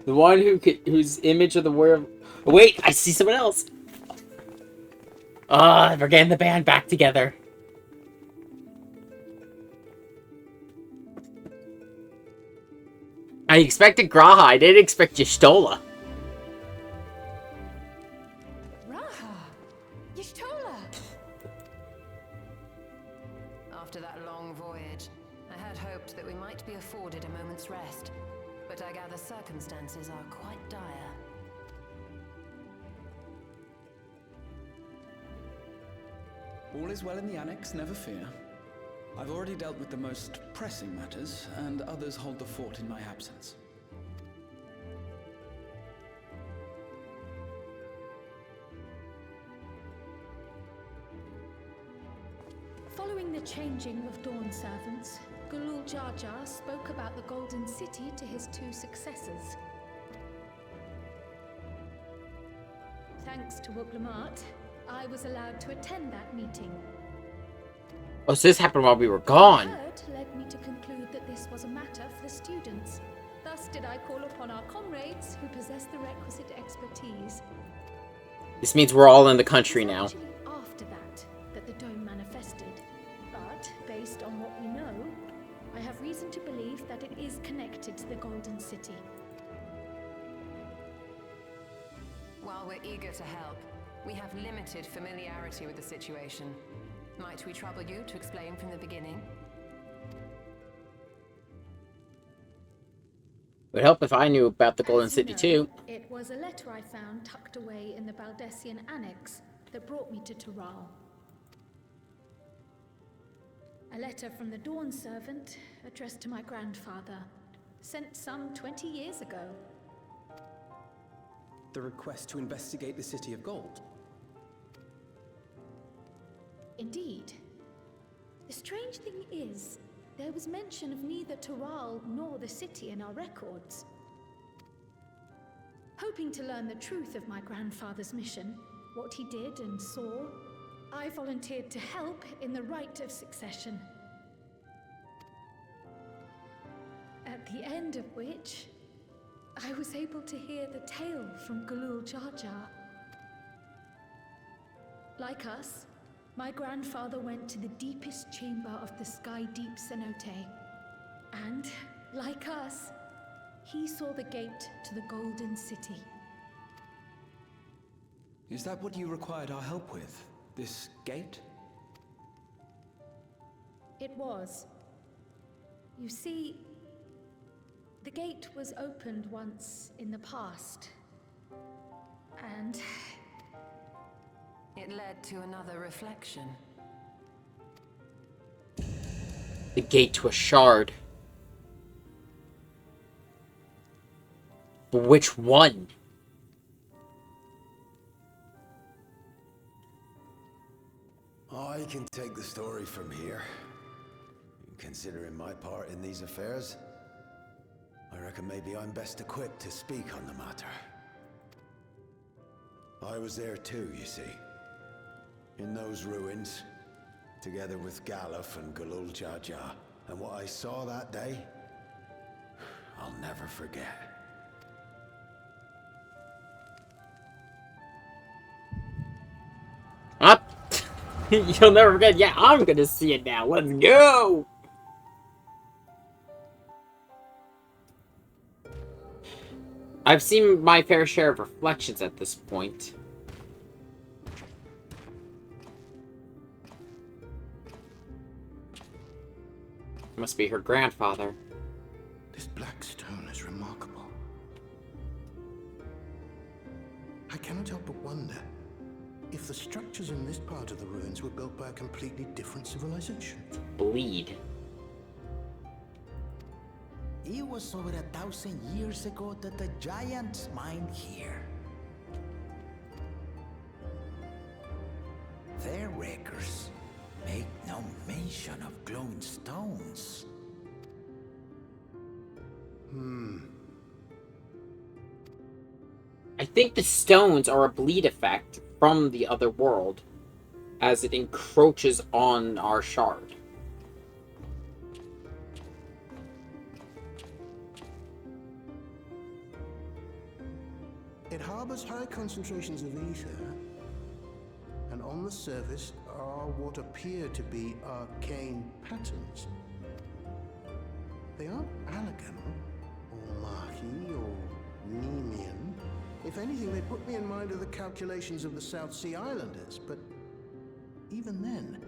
The one whose image of the warrior. Oh, wait, I see someone else. Ah, we're getting the band back together. I expected Graha. I didn't expect Y'shtola. Raha! Y'shtola! After that long voyage, I had hoped that we might be afforded a moment's rest, but I gather circumstances are quite dire. All is well in the Annex, never fear. I've already dealt with the most pressing matters, and others hold the fort in my absence. Following the changing of Dawn servants, Gulul Jar Jar spoke about the Golden City to his two successors. Thanks to Wuklamart, I was allowed to attend that meeting. Oh, so this happened while we were gone. Word led me to conclude that this was a matter for the students. Thus did I call upon our comrades who possess the requisite expertise. This means we're all in the country now. It was actually after that the dome manifested. But, based on what we know, I have reason to believe that it is connected to the Golden City. While we're eager to help, we have limited familiarity with the situation. Might we trouble you to explain from the beginning? It would help if I knew about the Golden City too. It was a letter I found tucked away in the Baldessian Annex that brought me to Tural. A letter from the Dawn servant addressed to my grandfather, sent some 20 years ago. The request to investigate the City of Gold. Indeed. The strange thing is, there was mention of neither Tural nor the city in our records. Hoping to learn the truth of my grandfather's mission, what he did and saw, I volunteered to help in the rite of succession. At the end of which, I was able to hear the tale from Gulul Jar Jar. Like us, my grandfather went to the deepest chamber of the sky deep cenote. And, like us, he saw the gate to the Golden City. Is that what you required our help with? This gate? It was. You see, the gate was opened once in the past. And it led to another reflection. The gate to a shard. But which one? I can take the story from here. Considering my part in these affairs, I reckon maybe I'm best equipped to speak on the matter. I was there too, you see. In those ruins, together with Galuf and Gulul Jar Jar. And what I saw that day, I'll never forget. Up. You'll never forget. Yeah, I'm gonna see it now. Let's go! I've seen my fair share of reflections at this point. Must be her grandfather. This black stone is remarkable. I cannot help but wonder if the structures in this part of the ruins were built by a completely different civilization. Bleed. It was over 1,000 years ago that the giants mined here. Their records make no mention of glowing stones. I think the stones are a bleed effect from the other world as it encroaches on our shard. It harbors high concentrations of ether, and on the surface are what appear to be arcane patterns. They aren't amalgam or If anything, they put me in mind of the calculations of the South Sea Islanders, but even then...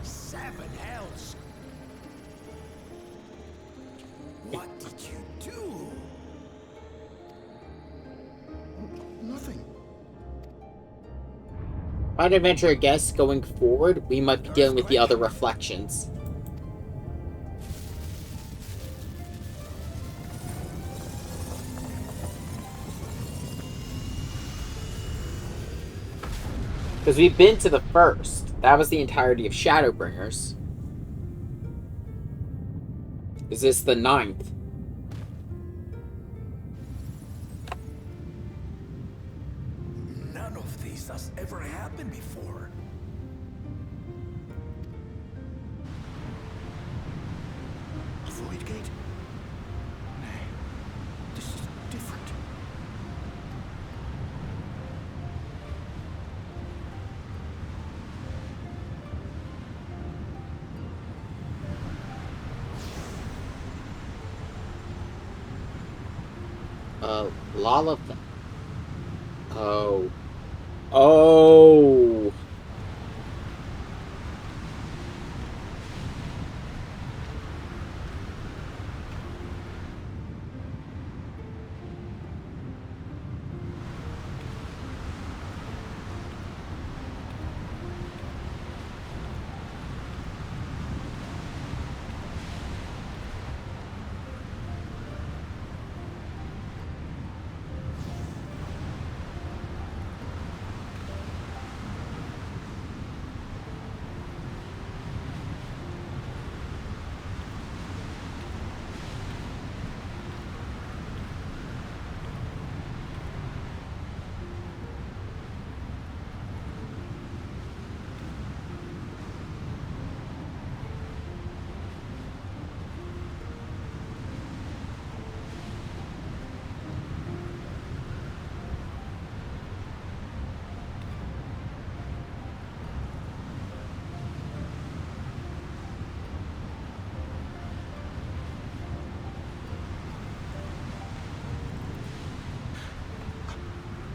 Seven hells! What did you do? Nothing. I'd venture a guess going forward, we might be dealing with the other reflections. Because we've been to the first. That was the entirety of Shadowbringers. Is this the 9th? None of this has ever happened before. A void gate? Nay, this is different. Lala... Oh. Oh!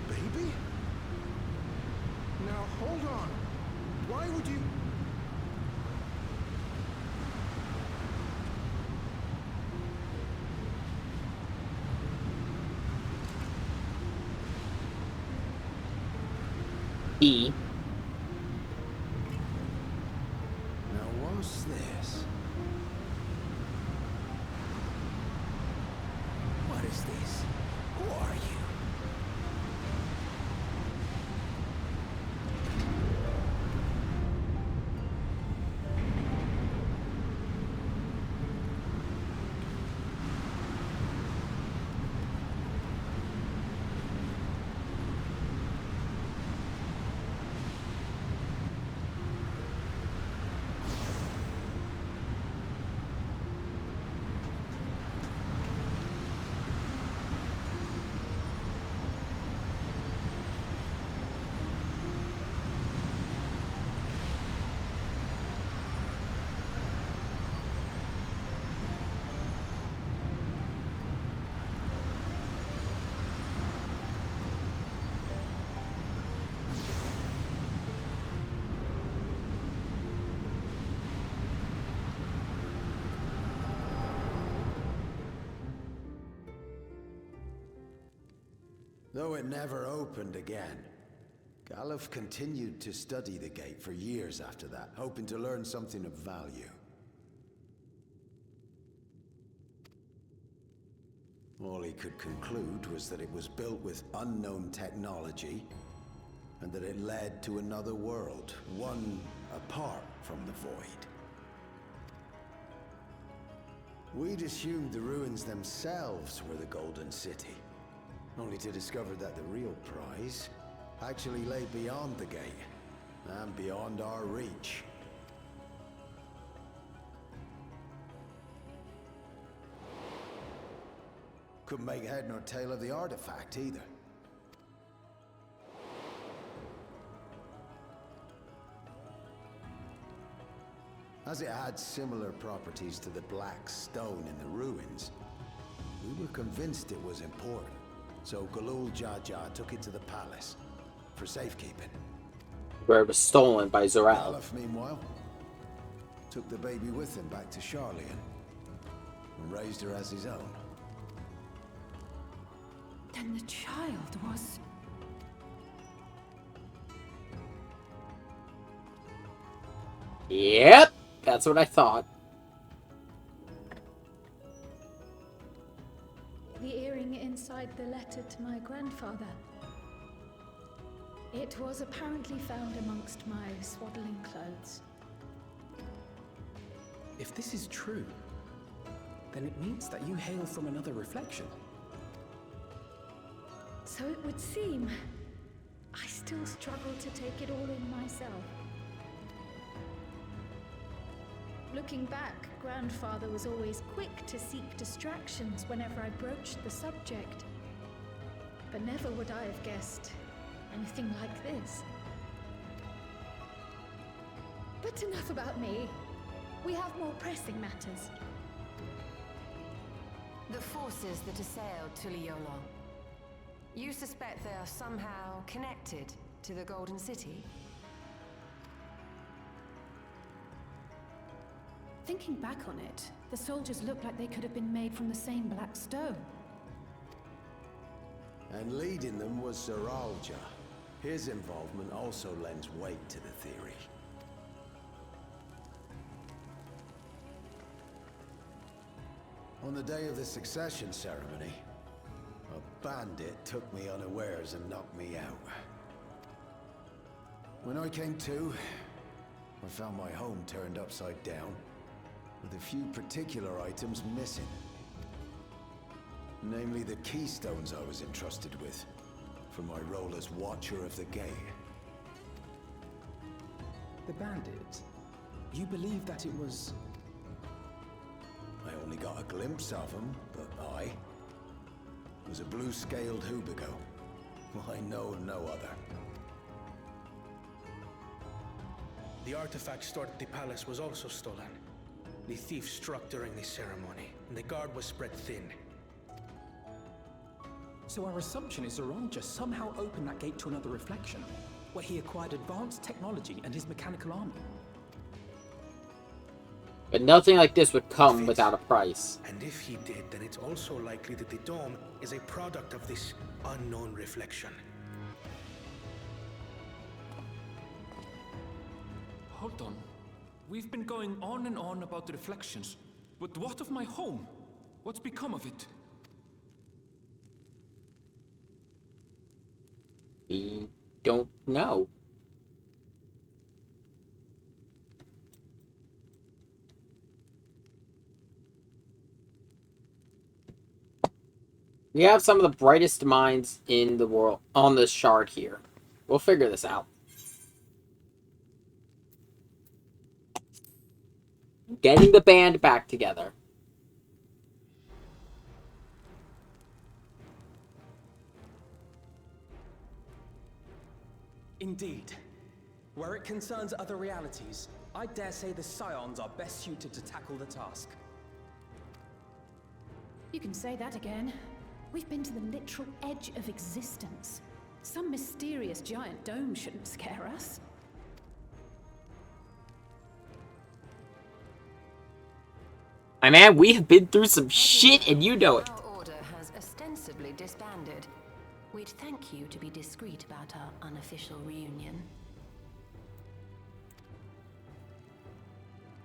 Baby? Now hold on. Why would you... E. Now what's this? What is this? Who are you? Though it never opened again, Galuf continued to study the gate for years after that, hoping to learn something of value. All he could conclude was that it was built with unknown technology, and that it led to another world, one apart from the Void. We'd assumed the ruins themselves were the Golden City, only to discover that the real prize actually lay beyond the gate, and beyond our reach. Couldn't make head nor tail of the artifact either. As it had similar properties to the black stone in the ruins, we were convinced it was important. So Galul Jar took it to the palace for safekeeping. Where it was stolen by Zoral. Galuf, meanwhile, took the baby with him back to Charlian and raised her as his own. Then the child was... Yep, that's what I thought. The earring inside the letter to my grandfather. It was apparently found amongst my swaddling clothes. If this is true, then it means that you hail from another reflection. So it would seem. I still struggle to take it all in myself. Looking back, Grandfather was always quick to seek distractions whenever I broached the subject. But never would I have guessed anything like this. But enough about me. We have more pressing matters. The forces that assailed Tuliyola. You suspect they are somehow connected to the Golden City? Thinking back on it, the soldiers looked like they could have been made from the same black stone. And leading them was Zoralja. His involvement also lends weight to the theory. On the day of the succession ceremony, a bandit took me unawares and knocked me out. When I came to, I found my home turned upside down, with a few particular items missing. Namely the keystones I was entrusted with, for my role as Watcher of the Gate. The bandit? You believe that it was... I only got a glimpse of him, but I was a blue-scaled Hubigo. I know no other. The artifact stored at the palace was also stolen. The thief struck during the ceremony, and the guard was spread thin. So our assumption is Zoralja somehow opened that gate to another reflection, where he acquired advanced technology and his mechanical army. But nothing like this would come without a price. And if he did, then it's also likely that the dome is a product of this unknown reflection. Hold on. We've been going on and on about the reflections, but what of my home? What's become of it? We don't know. We have some of the brightest minds in the world on this shard here. We'll figure this out. Getting the band back together. Indeed. Where it concerns other realities, I dare say the Scions are best suited to tackle the task. You can say that again. We've been to the literal edge of existence. Some mysterious giant dome shouldn't scare us. My man, we have been through some shit and you know it. Our order has ostensibly disbanded. We'd thank you to be discreet about our unofficial reunion.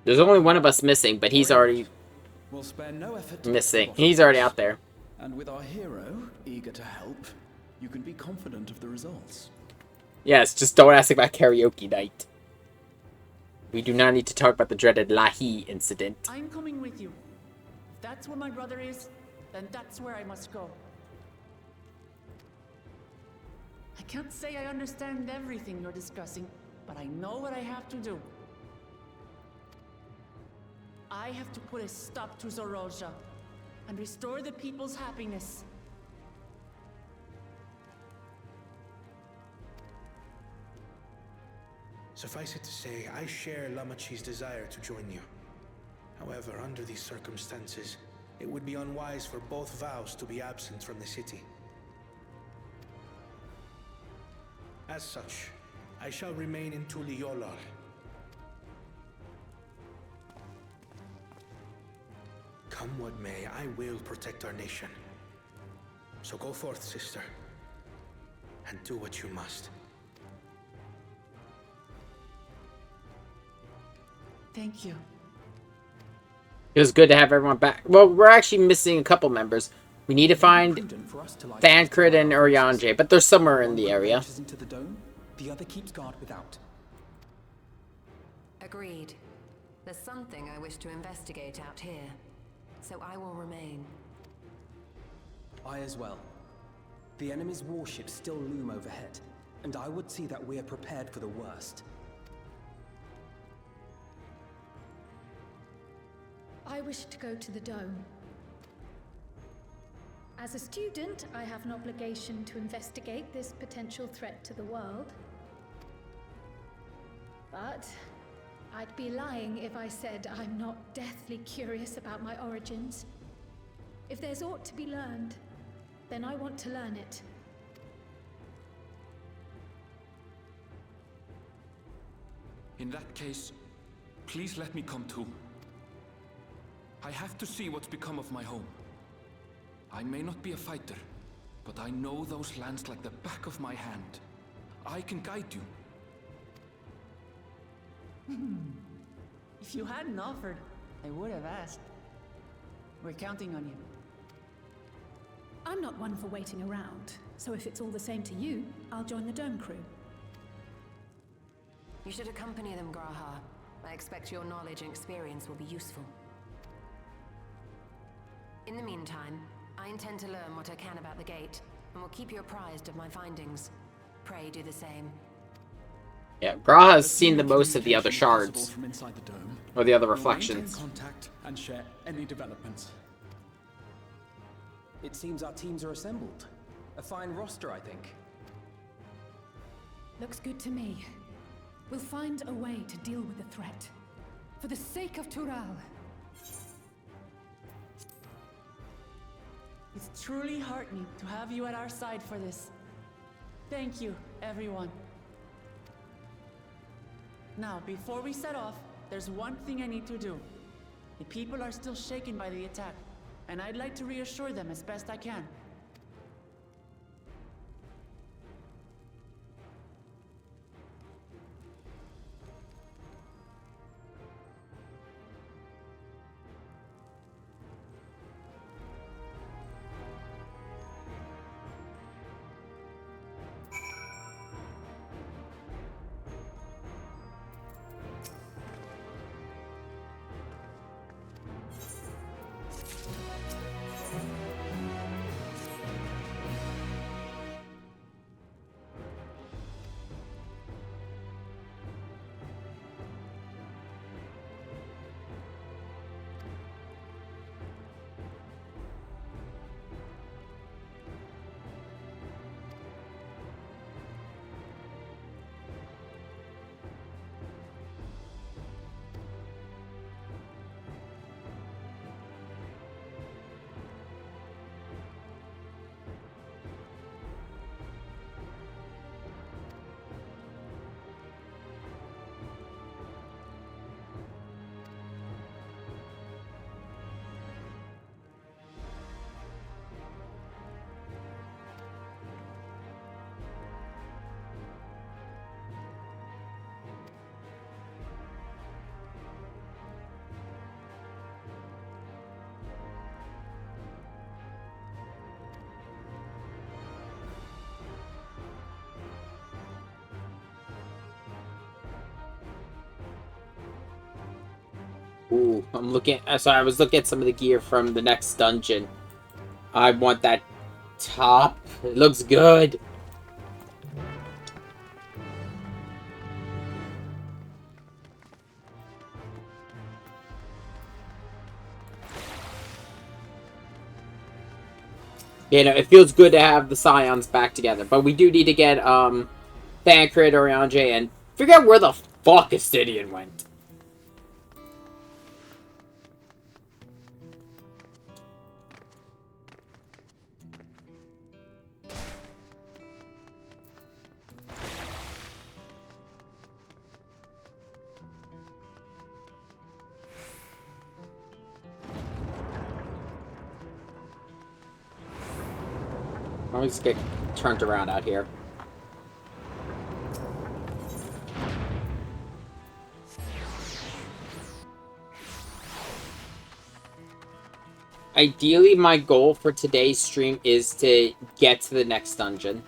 There's only one of us missing, but he's already We'll spare no effort to missing. He's already out there. And with our hero eager to help, you can be confident of the results. Yes, just don't ask about karaoke night. We do not need to talk about the dreaded Lahi incident. I'm coming with you. If that's where my brother is, then that's where I must go. I can't say I understand everything you're discussing, but I know what I have to do. I have to put a stop to Zoralja and restore the people's happiness. Suffice it to say, I share Lamachi's desire to join you. However, under these circumstances, it would be unwise for both vows to be absent from the city. As such, I shall remain in Tuliolal. Come what may, I will protect our nation. So go forth, sister, and do what you must. Thank you. It was good to have everyone back. Well, we're actually missing a couple members. We need to find Thancred and Urianger, but they're somewhere in the area. Into the dome, the other keeps guard without. Agreed. There's something I wish to investigate out here, so I will remain. I as well. The enemy's warships still loom overhead, and I would see that we are prepared for the worst. I wish to go to the dome. As a student, I have an obligation to investigate this potential threat to the world. But I'd be lying if I said I'm not deathly curious about my origins. If there's aught to be learned, then I want to learn it. In that case, please let me come too. I have to see what's become of my home. I may not be a fighter, but I know those lands like the back of my hand. I can guide you. If you hadn't offered, I would have asked. We're counting on you. I'm not one for waiting around, so if it's all the same to you, I'll join the Dome crew. You should accompany them, Graha. I expect your knowledge and experience will be useful. In the meantime, I intend to learn what I can about the gate, and will keep you apprised of my findings. Pray do the same. Yeah, Graha has seen the most of the other shards. From inside the dome. Or the other We'll reflections. maintain contact and share any developments. It seems our teams are assembled. A fine roster, I think. Looks good to me. We'll find a way to deal with the threat. For the sake of Tural. It's truly heartening to have you at our side for this. Thank you, everyone. Now, before we set off, there's one thing I need to do. The people are still shaken by the attack, and I'd like to reassure them as best I can. Ooh, I'm looking. Sorry, I was looking at some of the gear from the next dungeon. I want that top. It looks good. You know, it feels good to have the Scions back together, but we do need to get Thancred, Urianger, and Figure out where the fuck Astidian went. I'll just get turned around out here. Ideally, my goal for today's stream is to get to the next dungeon.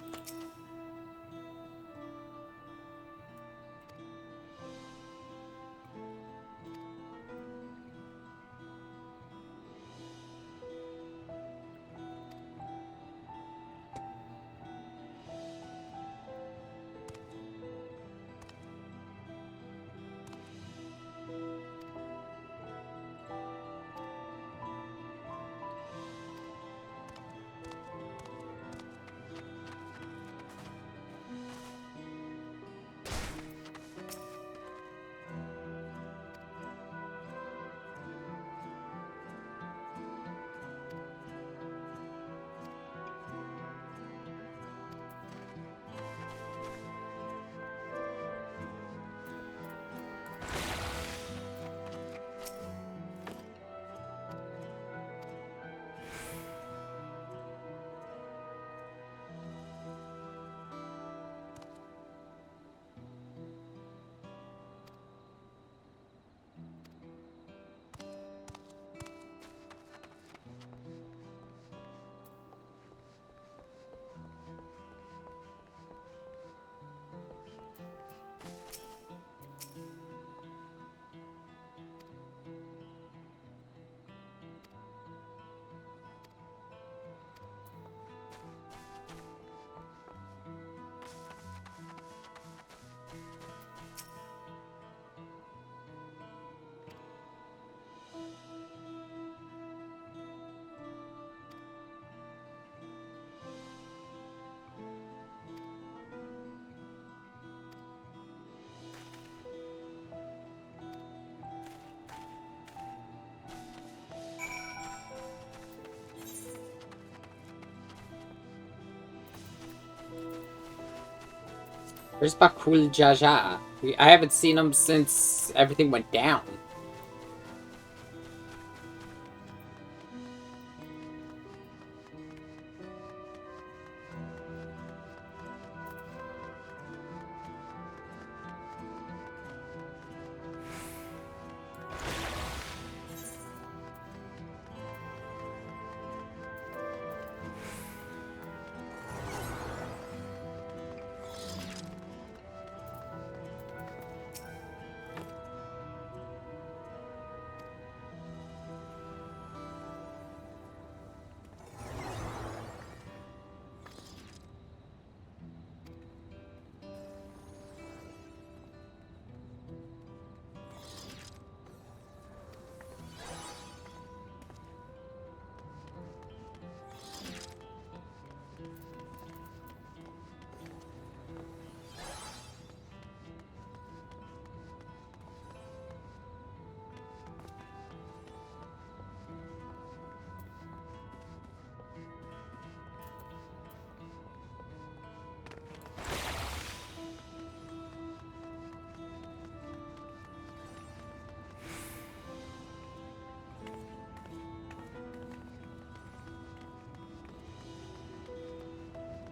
Where's Bakul Jaja? I haven't seen him since everything went down.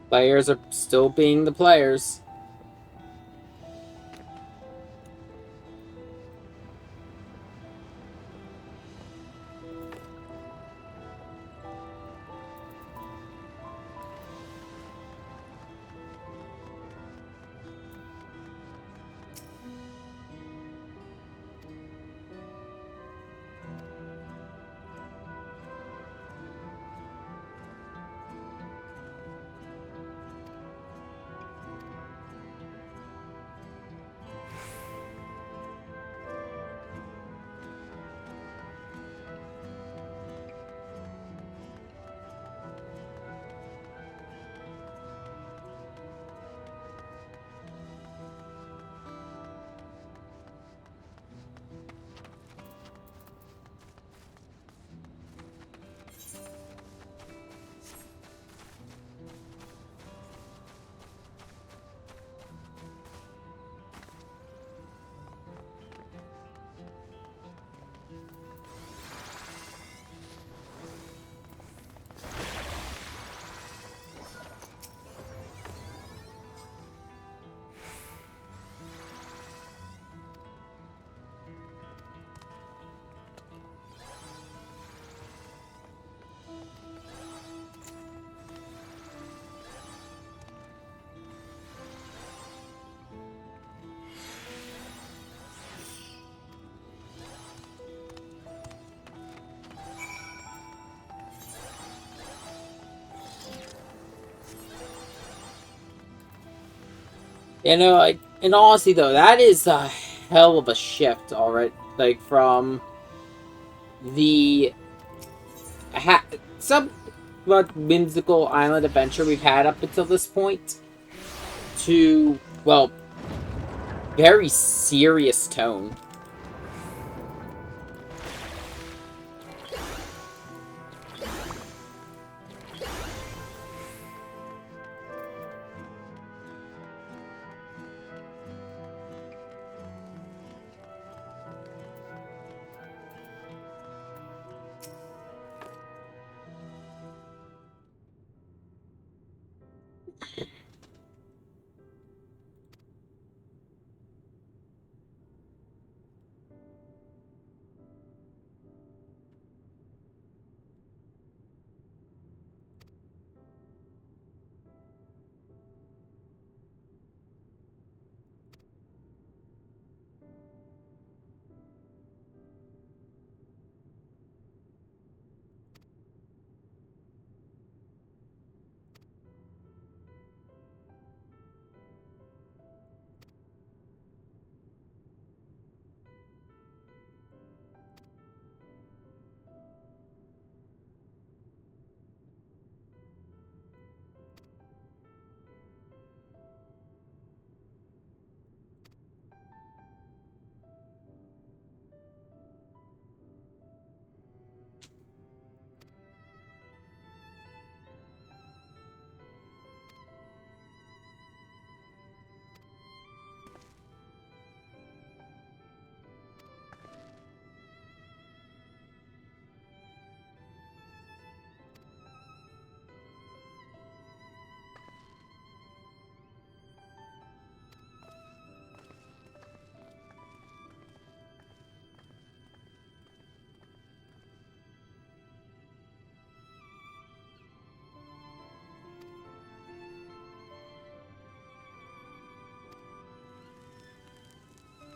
Players are still being the players. You know, like, in all honesty though, that is a hell of a shift already. Like, from the somewhat whimsical island adventure we've had up until this point to, well, very serious tone.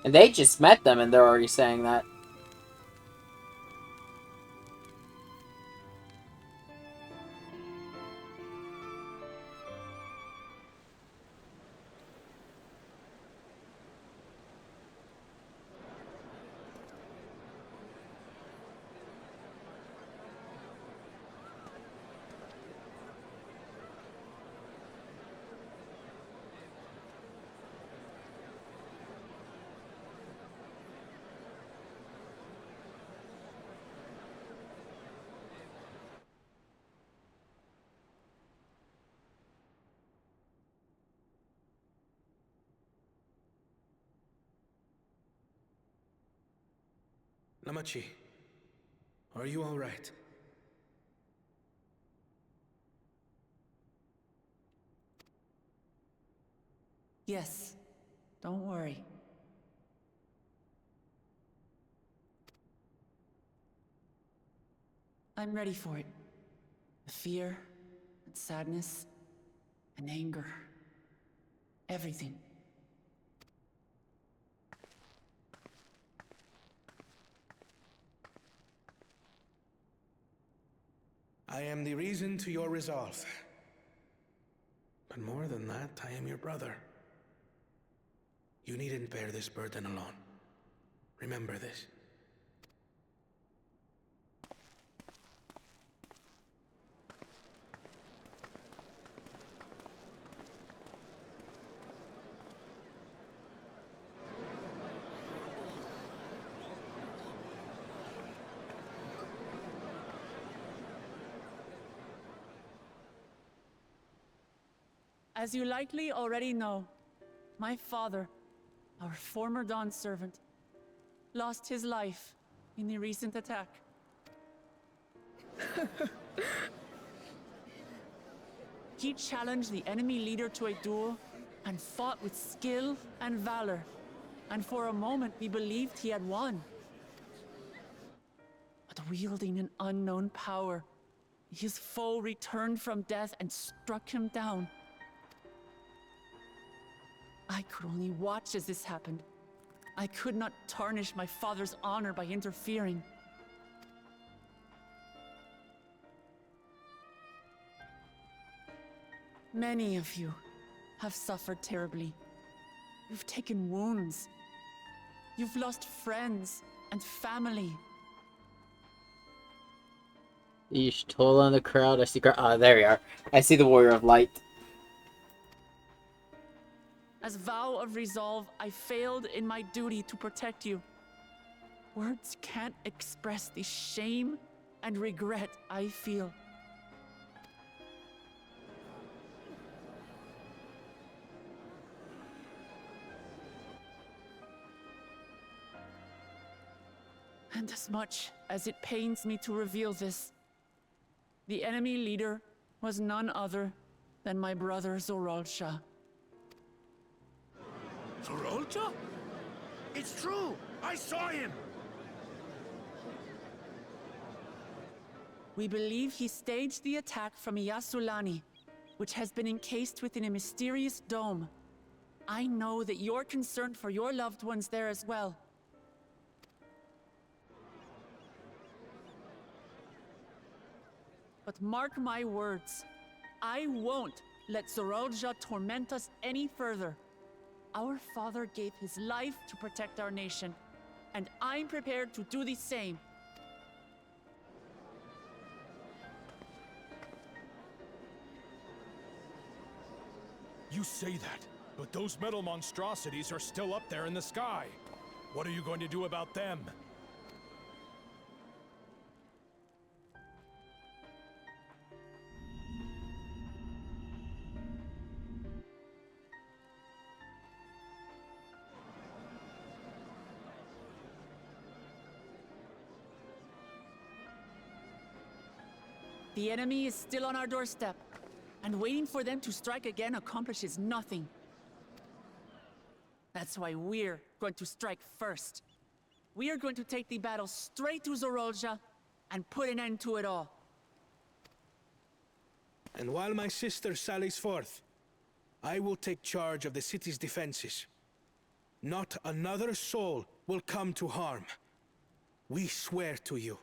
And they just met them and they're already saying that. Namachi, are you all right? Yes. Don't worry. I'm ready for it. The fear, and sadness, and anger. Everything. I am the reason to your resolve. But more than that, I am your brother. You needn't bear this burden alone. Remember this. As you likely already know, my father, our former Dawn servant, lost his life in the recent attack. He challenged the enemy leader to a duel and fought with skill and valor, and for a moment we believed he had won. But wielding an unknown power, his foe returned from death and struck him down. I could only watch as this happened. I could not tarnish my father's honor by interfering. Many of you have suffered terribly, You've taken wounds. You've lost friends and family. Yeesh, total on the crowd. I see. There we are. I see the Warrior of Light. As vow of resolve, I failed in my duty to protect you. Words can't express the shame and regret I feel. And as much as it pains me to reveal this, the enemy leader was none other than my brother Zoralsha. Zoralsha? It's true! I saw him! We believe he staged the attack from Yasulani, which has been encased within a mysterious dome. I know that you're concerned for your loved ones there as well. But mark my words, I won't let Zoralsha torment us any further. Our father gave his life to protect our nation, and I'm prepared to do the same. You say that, but those metal monstrosities are still up there in the sky. What are you going to do about them? The enemy is still on our doorstep, and waiting for them to strike again accomplishes nothing. That's why we're going to strike first. We are going to take the battle straight to Zoralsha and put an end to it all. And while my sister sallies forth, I will take charge of the city's defenses. Not another soul will come to harm. We swear to you.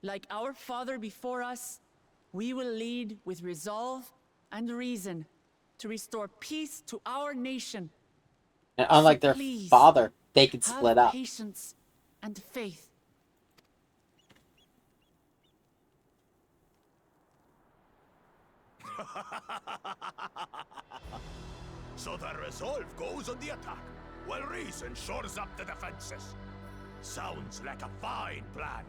Like our father before us, we will lead with resolve and reason to restore peace to our nation. And unlike their father, they can split up. Have patience and faith. So the resolve goes on the attack, while reason shores up the defenses. Sounds like a fine plan.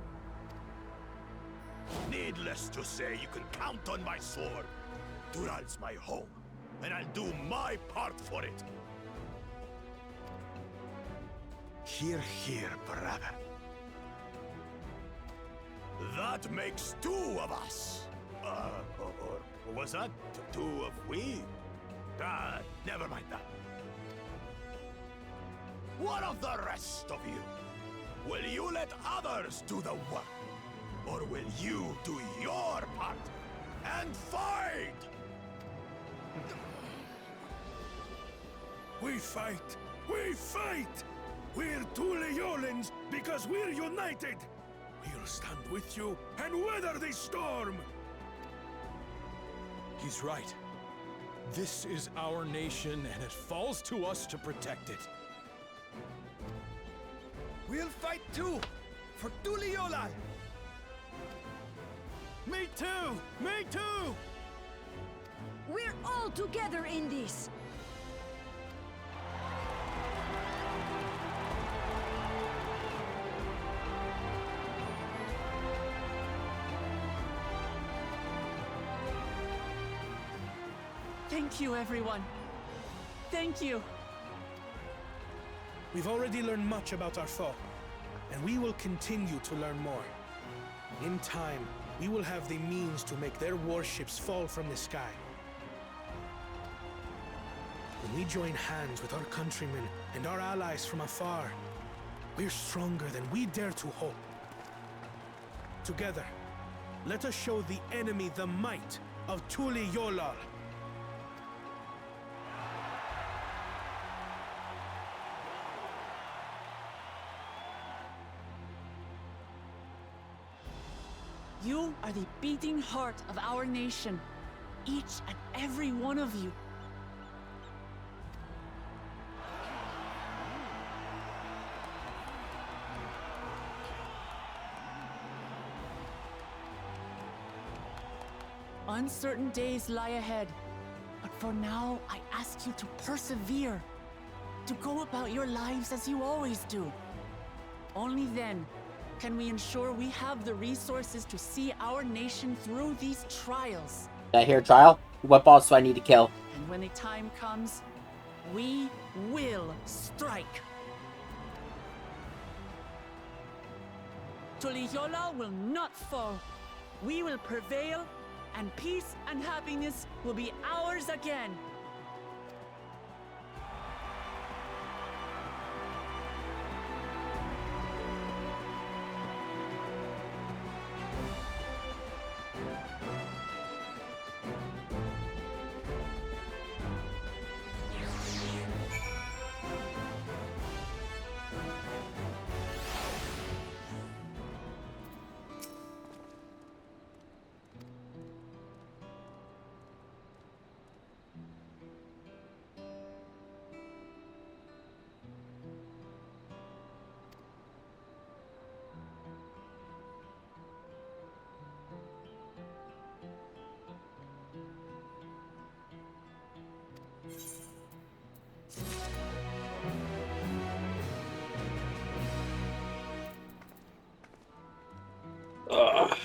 Needless to say, you can count on my sword. Dural's my home, and I'll do my part for it. Hear, hear, brother. That makes two of us. Or was that two of we? Never mind that. What of the rest of you? Will you let others do the work? Or will you do your part and fight? We fight! We fight! We're two Leolans because we're united! We'll stand with you and weather this storm! He's right. This is our nation, and it falls to us to protect it. We'll fight too! For Tuliola! Me too! Me too! We're all together in this! Thank you, everyone. Thank you. We've already learned much about our foe, and we will continue to learn more. In time, we will have the means to make their warships fall from the sky. When we join hands with our countrymen and our allies from afar, we're stronger than we dare to hope. Together, let us show the enemy the might of Tuli Yolal. You are the beating heart of our nation, each and every one of you. Uncertain days lie ahead. But for now, I ask you to persevere. To go about your lives as you always do. Only then can we ensure we have the resources to see our nation through these trials. Did I hear a trial? What boss do I need to kill? And when the time comes, we will strike. Tuliyola will not fall. We will prevail, and peace and happiness will be ours again. Ugh.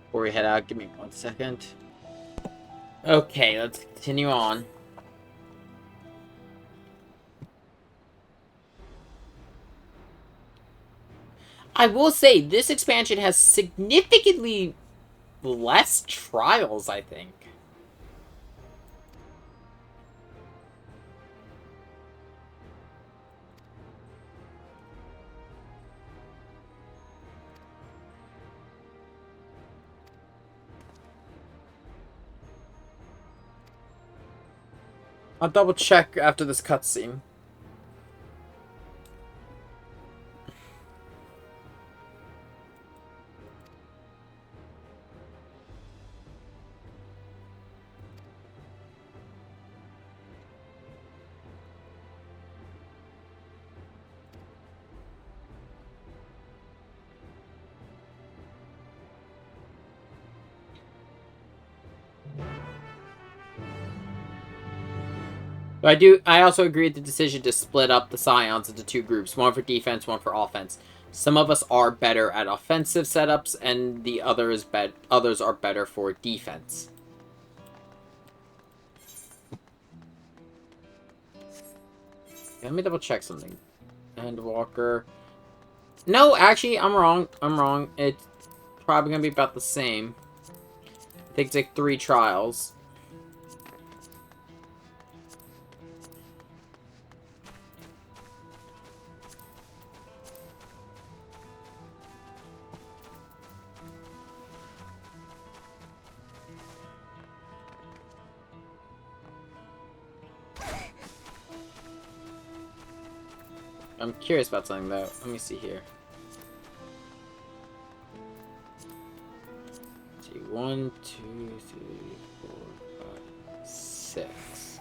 Before we head out, give me 1 second. Okay, let's continue on. I will say, this expansion has significantly less trials, I think. I'll double check after this cutscene. I also agree with the decision to split up the Scions into 2 groups, one for defense, one for offense. Some of us are better at offensive setups, and the others are better for defense. Let me double check something. Endwalker. No, actually, I'm wrong. It's probably gonna be about the same. I think it's like 3 trials. I'm curious about something, though. Let me see here. Let's see, 1, 2, 3, 4, 5, 6.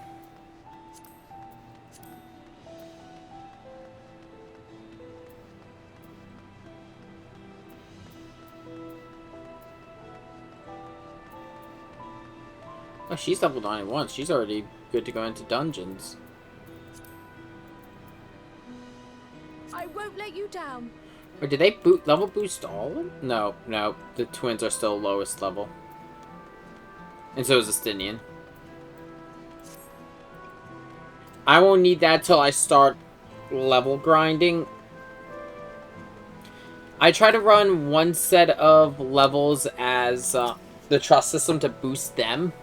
Oh, she's level 91. She's already good to go into dungeons. I won't let you down. Or did they level boost all of them? No. The twins are still lowest level. And so is Estinian. I won't need that till I start level grinding. I try to run 1 set of levels as the trust system to boost them.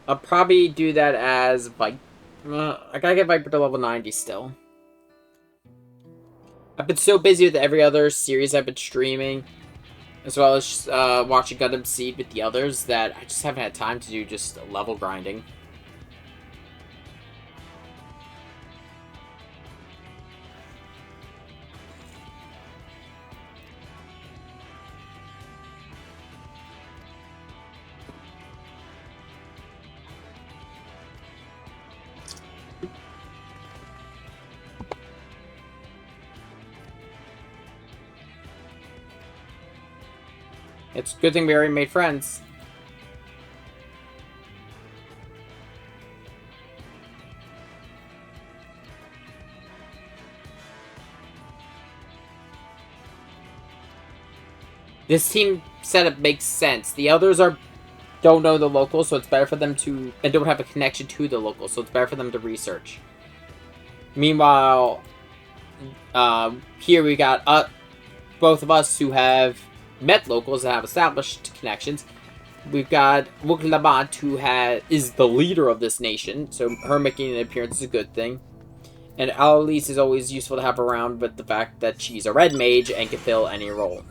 I'll probably do that as Viper. I gotta get Viper to level 90 still. I've been so busy with every other series I've been streaming as well as watching Gundam Seed with the others, that I just haven't had time to do just level grinding. It's a good thing we already made friends. This team setup makes sense. The others don't know the locals, so it's better for them to, and don't have a connection to the locals, so it's better for them to research. Meanwhile, here we got both of us who have met locals and have established connections. We've got Wuklabat, who is the leader of this nation, so her making an appearance is a good thing. And Annalise is always useful to have around with the fact that she's a red mage and can fill any role.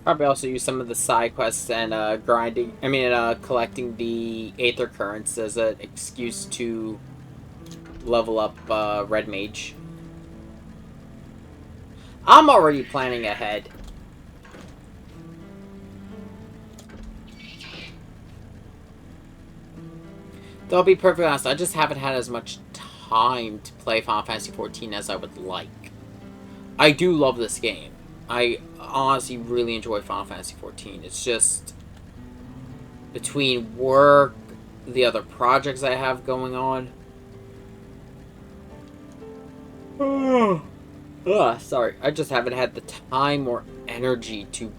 Probably also use some of the side quests and collecting the Aether Currents as an excuse to level up Red Mage. I'm already planning ahead. Though I'll be perfectly honest, I just haven't had as much time to play Final Fantasy XIV as I would like. I do love this game. I honestly really enjoy Final Fantasy XIV. It's just between work, the other projects I have going on. Sorry. I just haven't had the time or energy to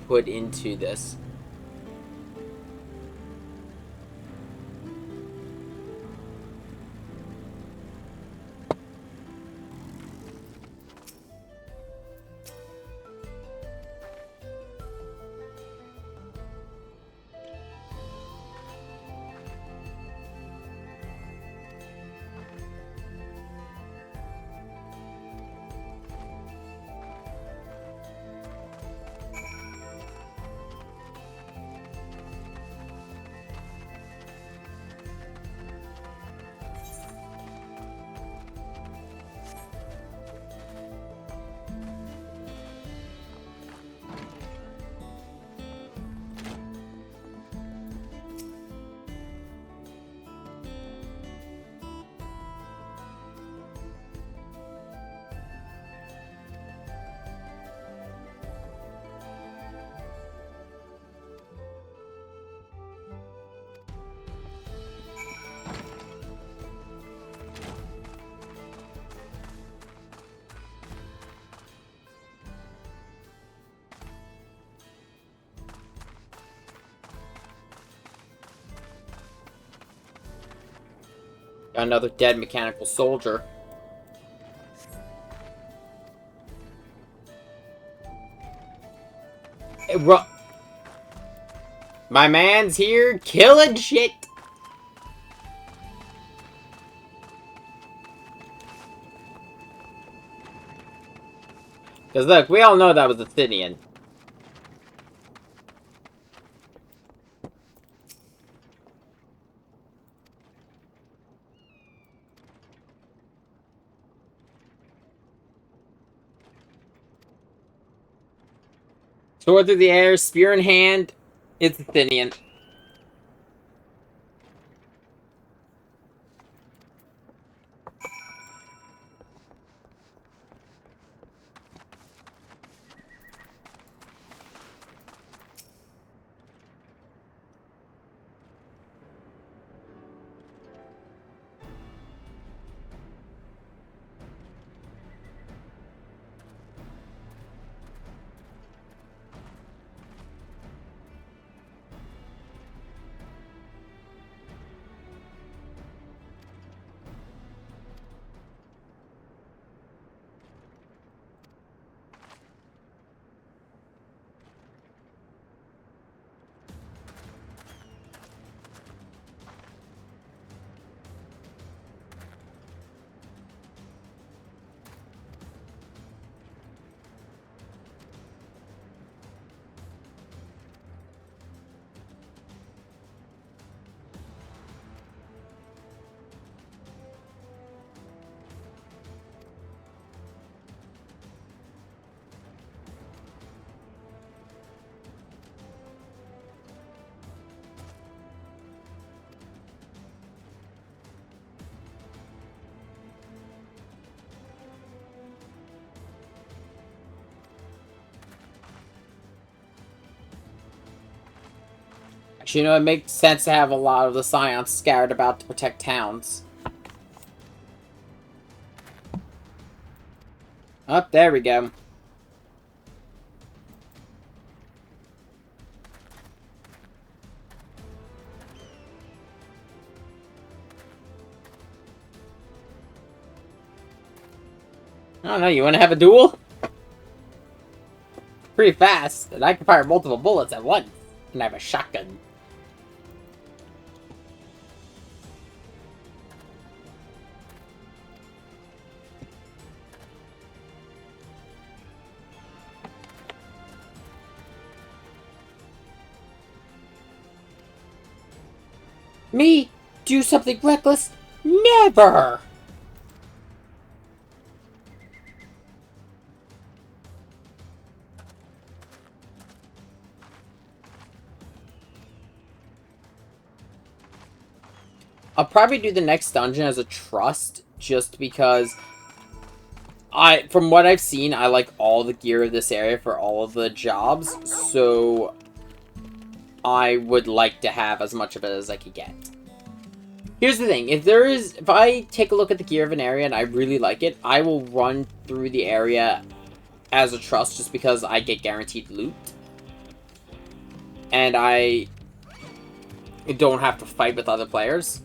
put into this. Another dead mechanical soldier. Hey, my man's here killing shit. Because look, we all know that was Athenian. Sword through the air, spear in hand. It's Athenian. Actually, you know, it makes sense to have a lot of the Scions scattered about to protect towns. Oh, there we go. I don't know, you want to have a duel? Pretty fast, and I can fire multiple bullets at once. And I have a shotgun. Me? Do something reckless? Never! I'll probably do the next dungeon as a trust, just because from what I've seen, I like all the gear of this area for all of the jobs, so I would like to have as much of it as I could get. Here's the thing, if I take a look at the gear of an area and I really like it, I will run through the area as a trust just because I get guaranteed loot. And I don't have to fight with other players.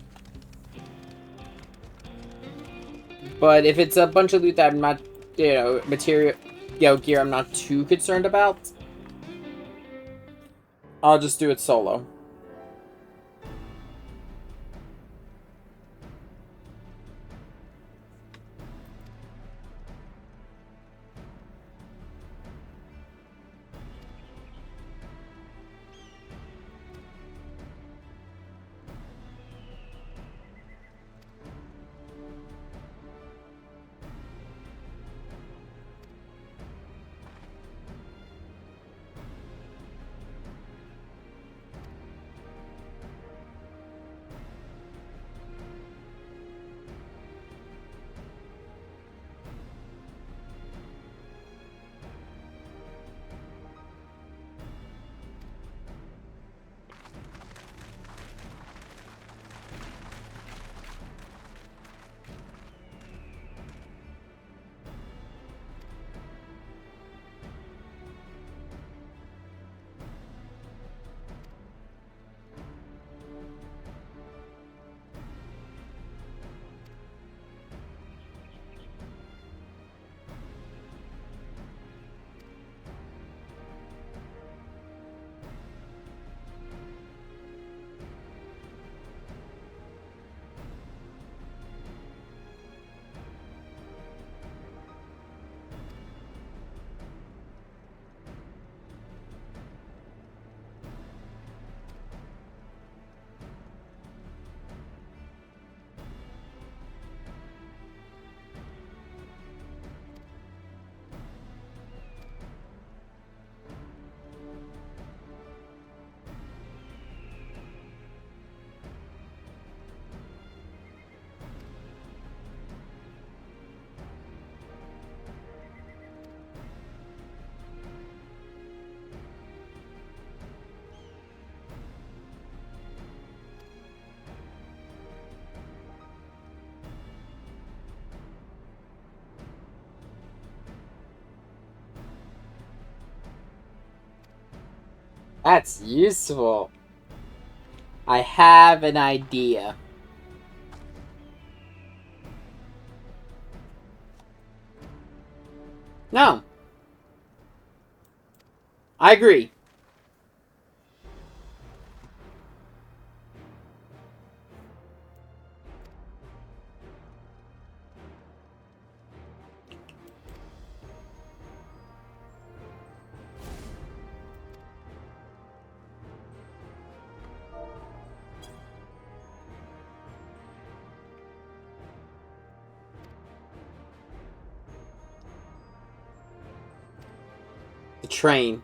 But if it's a bunch of loot that I'm not, you know, gear I'm not too concerned about, I'll just do it solo. That's useful. I have an idea. No. I agree. The train.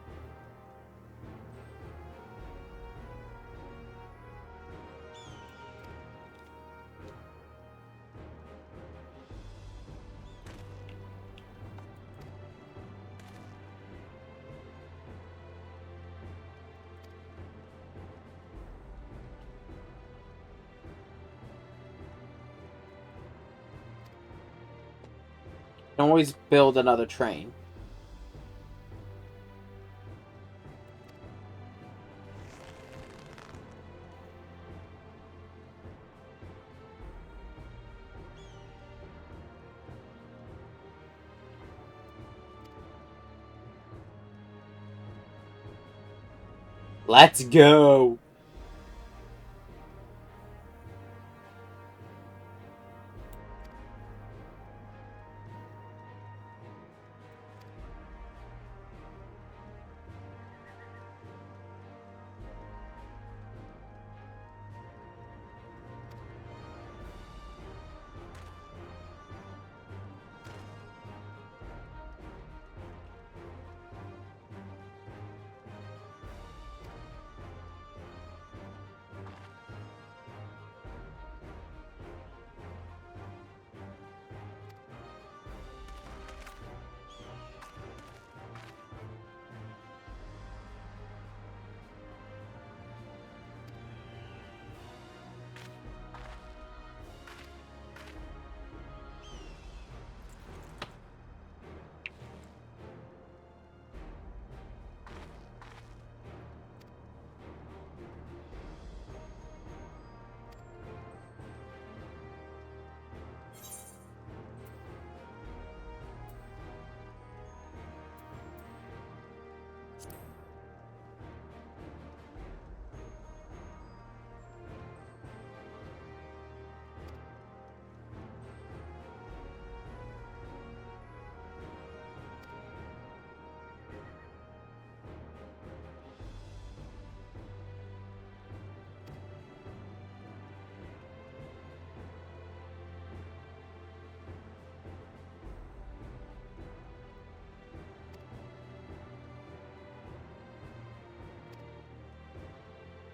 Can always build another train. Let's go.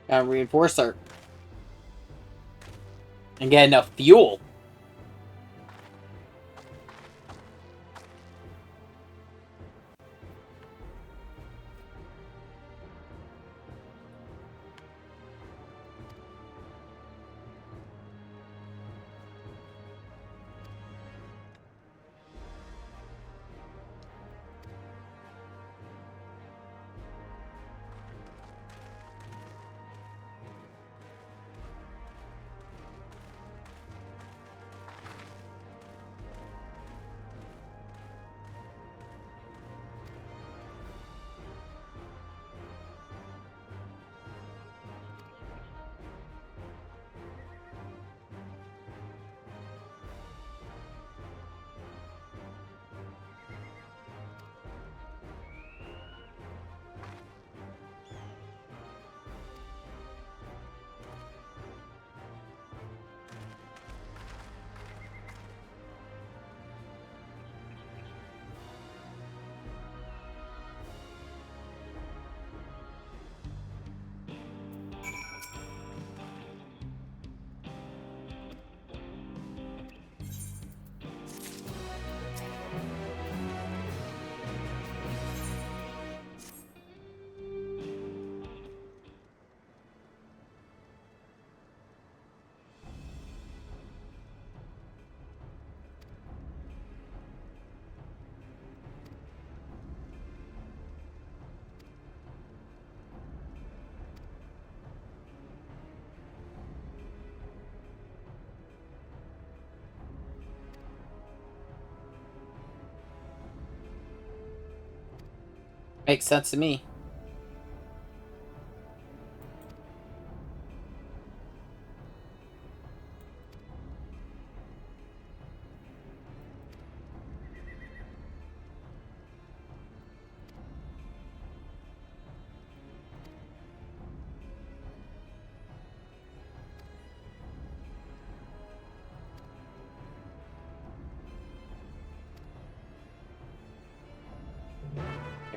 Gotta reinforce her. And get enough fuel. Makes sense to me.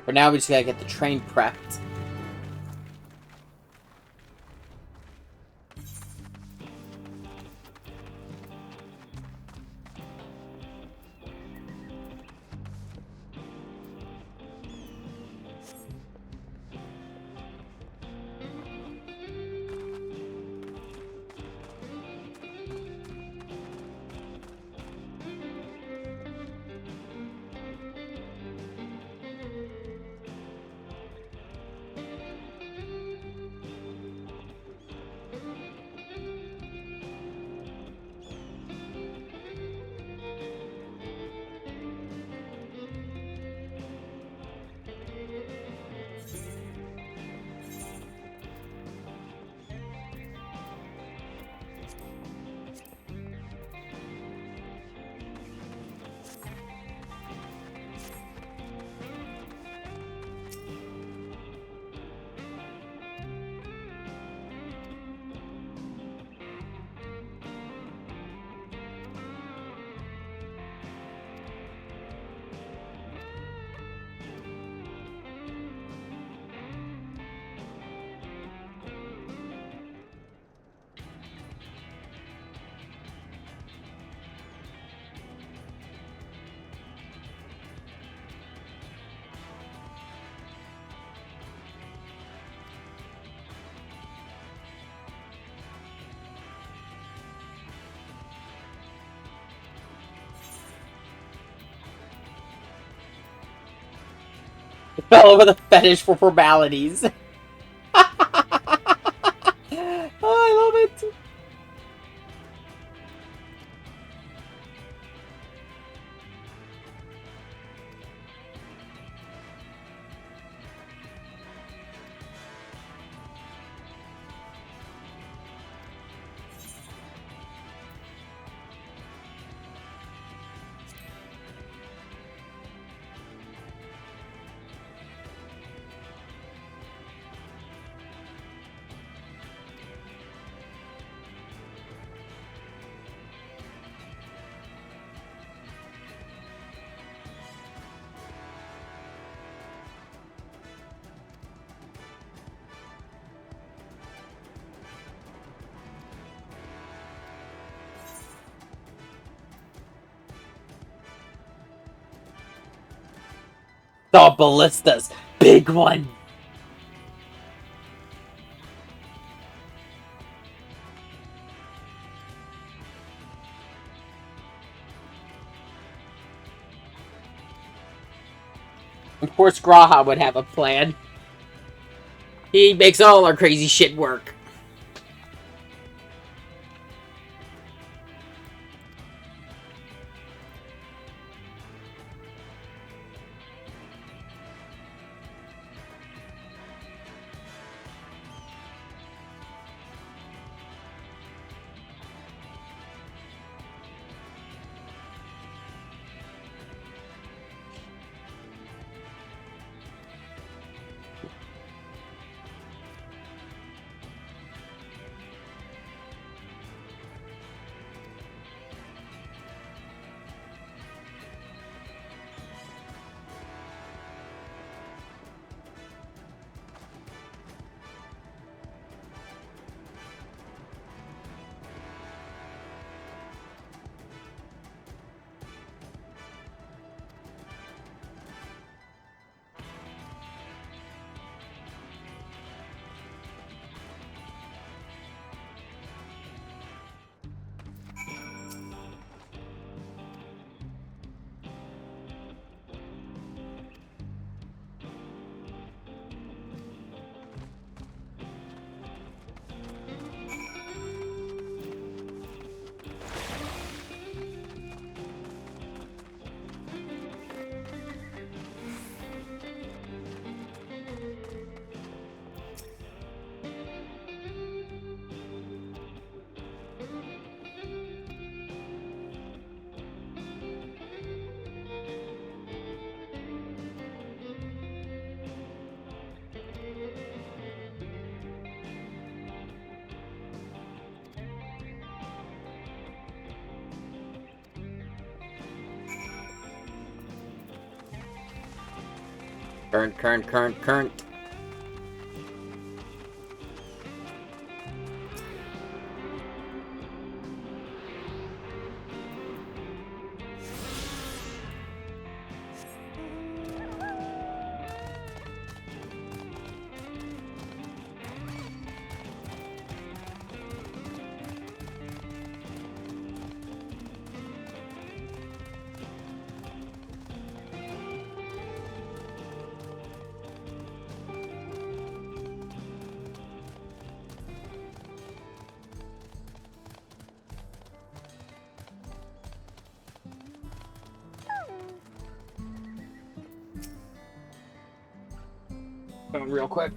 For now, we just gotta get the train prepped. Fellow with a fetish for formalities. Oh, I love it. The ballistas. Big one. Of course, Graha would have a plan. He makes all our crazy shit work. Current. Real quick.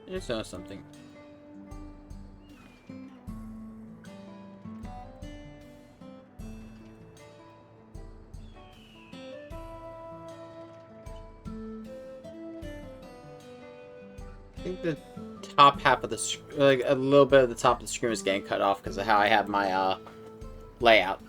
Just know something. I think the top half of the like a little bit of the top of the screen is getting cut off because of how I have my layout.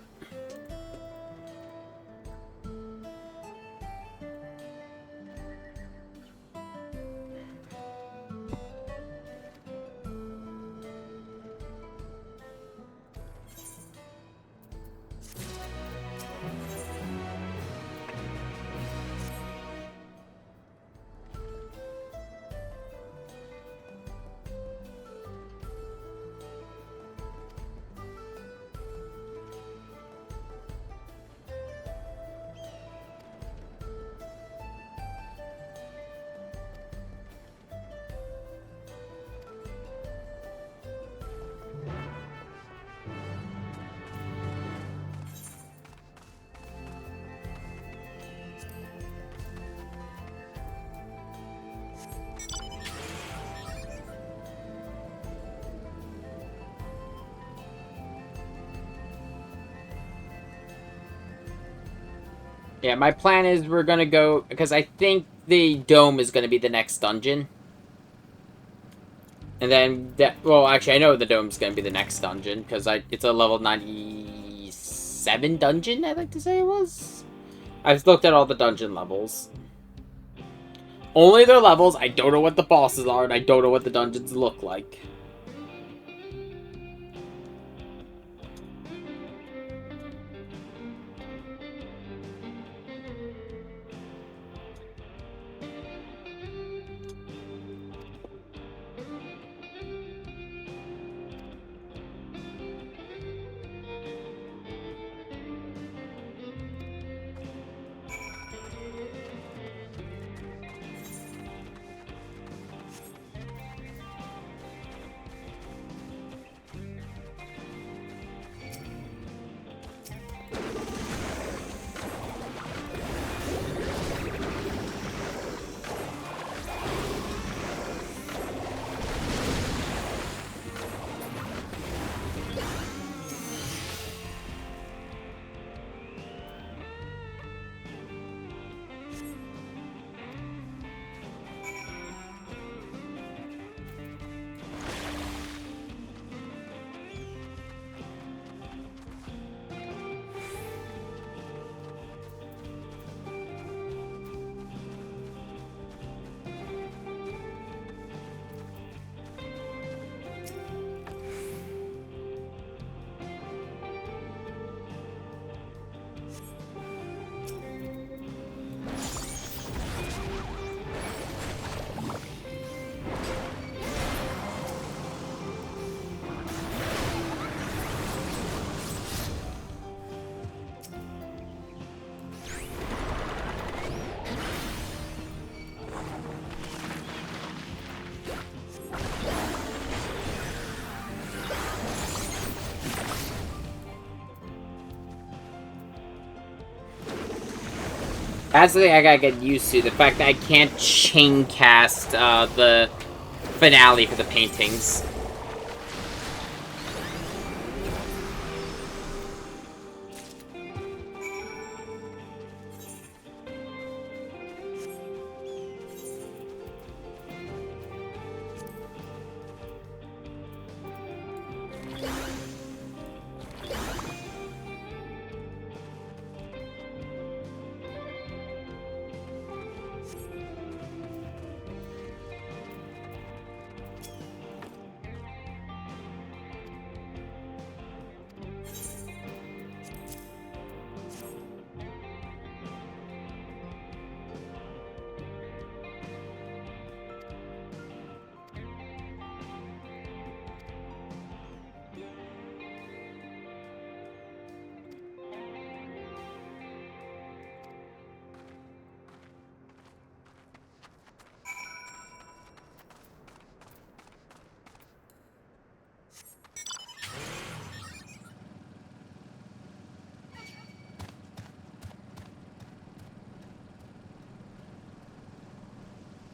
Yeah, my plan is we're gonna go, because I think the dome is gonna be the next dungeon. And then, well, actually, I know the dome's gonna be the next dungeon, because it's a level 97 dungeon, I'd like to say it was. I've looked at all the dungeon levels. Only their levels, I don't know what the bosses are, and I don't know what the dungeons look like. That's the thing I gotta get used to, the fact that I can't chain cast the finale for the paintings.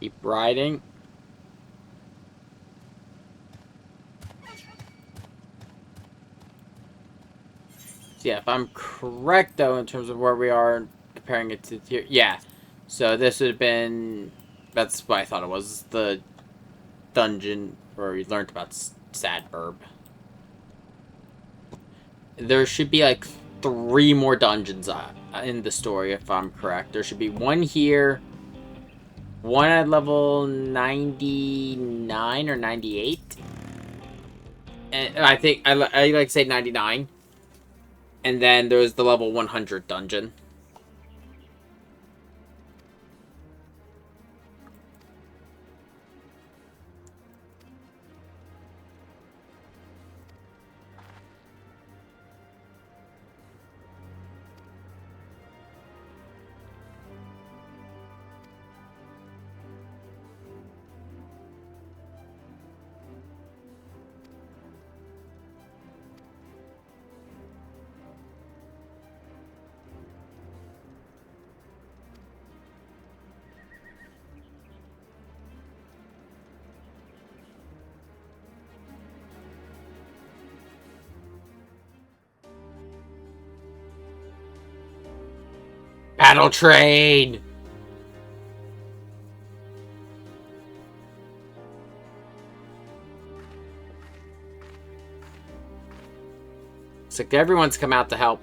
Keep riding. So yeah, if I'm correct though in terms of where we are comparing it to here, yeah. So this would have been, that's what I thought it was, the dungeon where we learned about Sadburb. There should be like 3 more dungeons in the story if I'm correct. There should be one here, one at level 99 or 98. And I think I like to say 99. And then there's the level 100 dungeon. Battle train! It's like everyone's come out to help.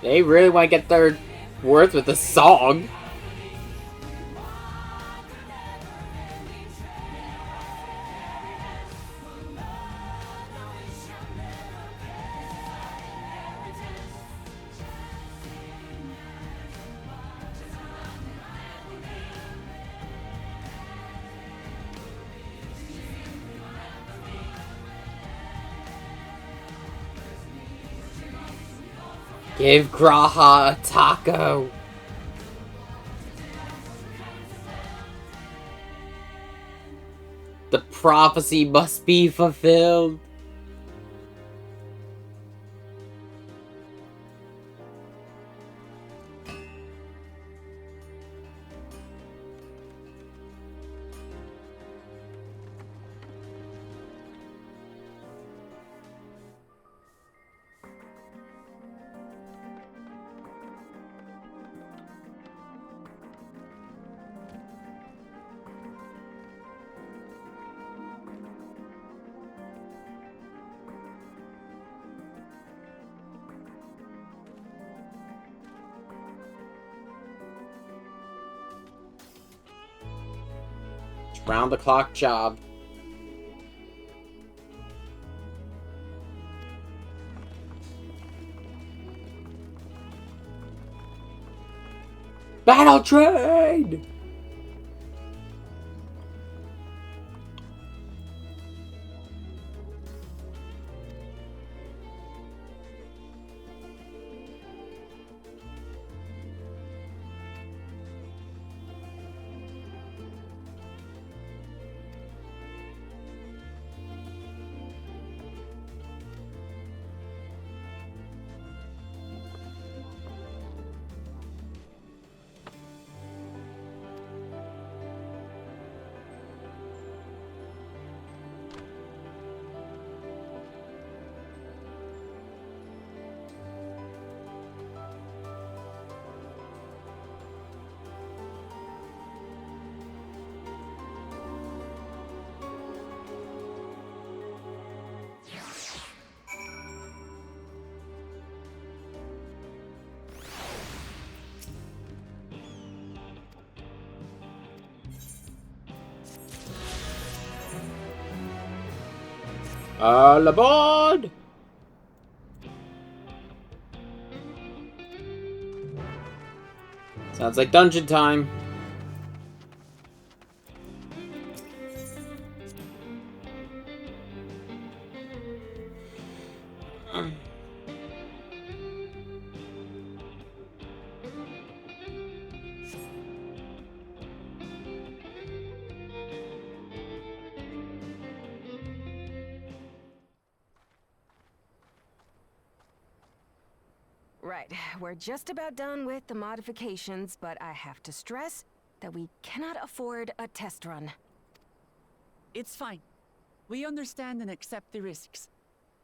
They really want to get their worth with the song. Give Graha a taco. The prophecy must be fulfilled. Round the clock job. Battle train! All aboard! Sounds like dungeon time. Right, we're just about done with the modifications, but I have to stress that we cannot afford a test run. It's fine. We understand and accept the risks.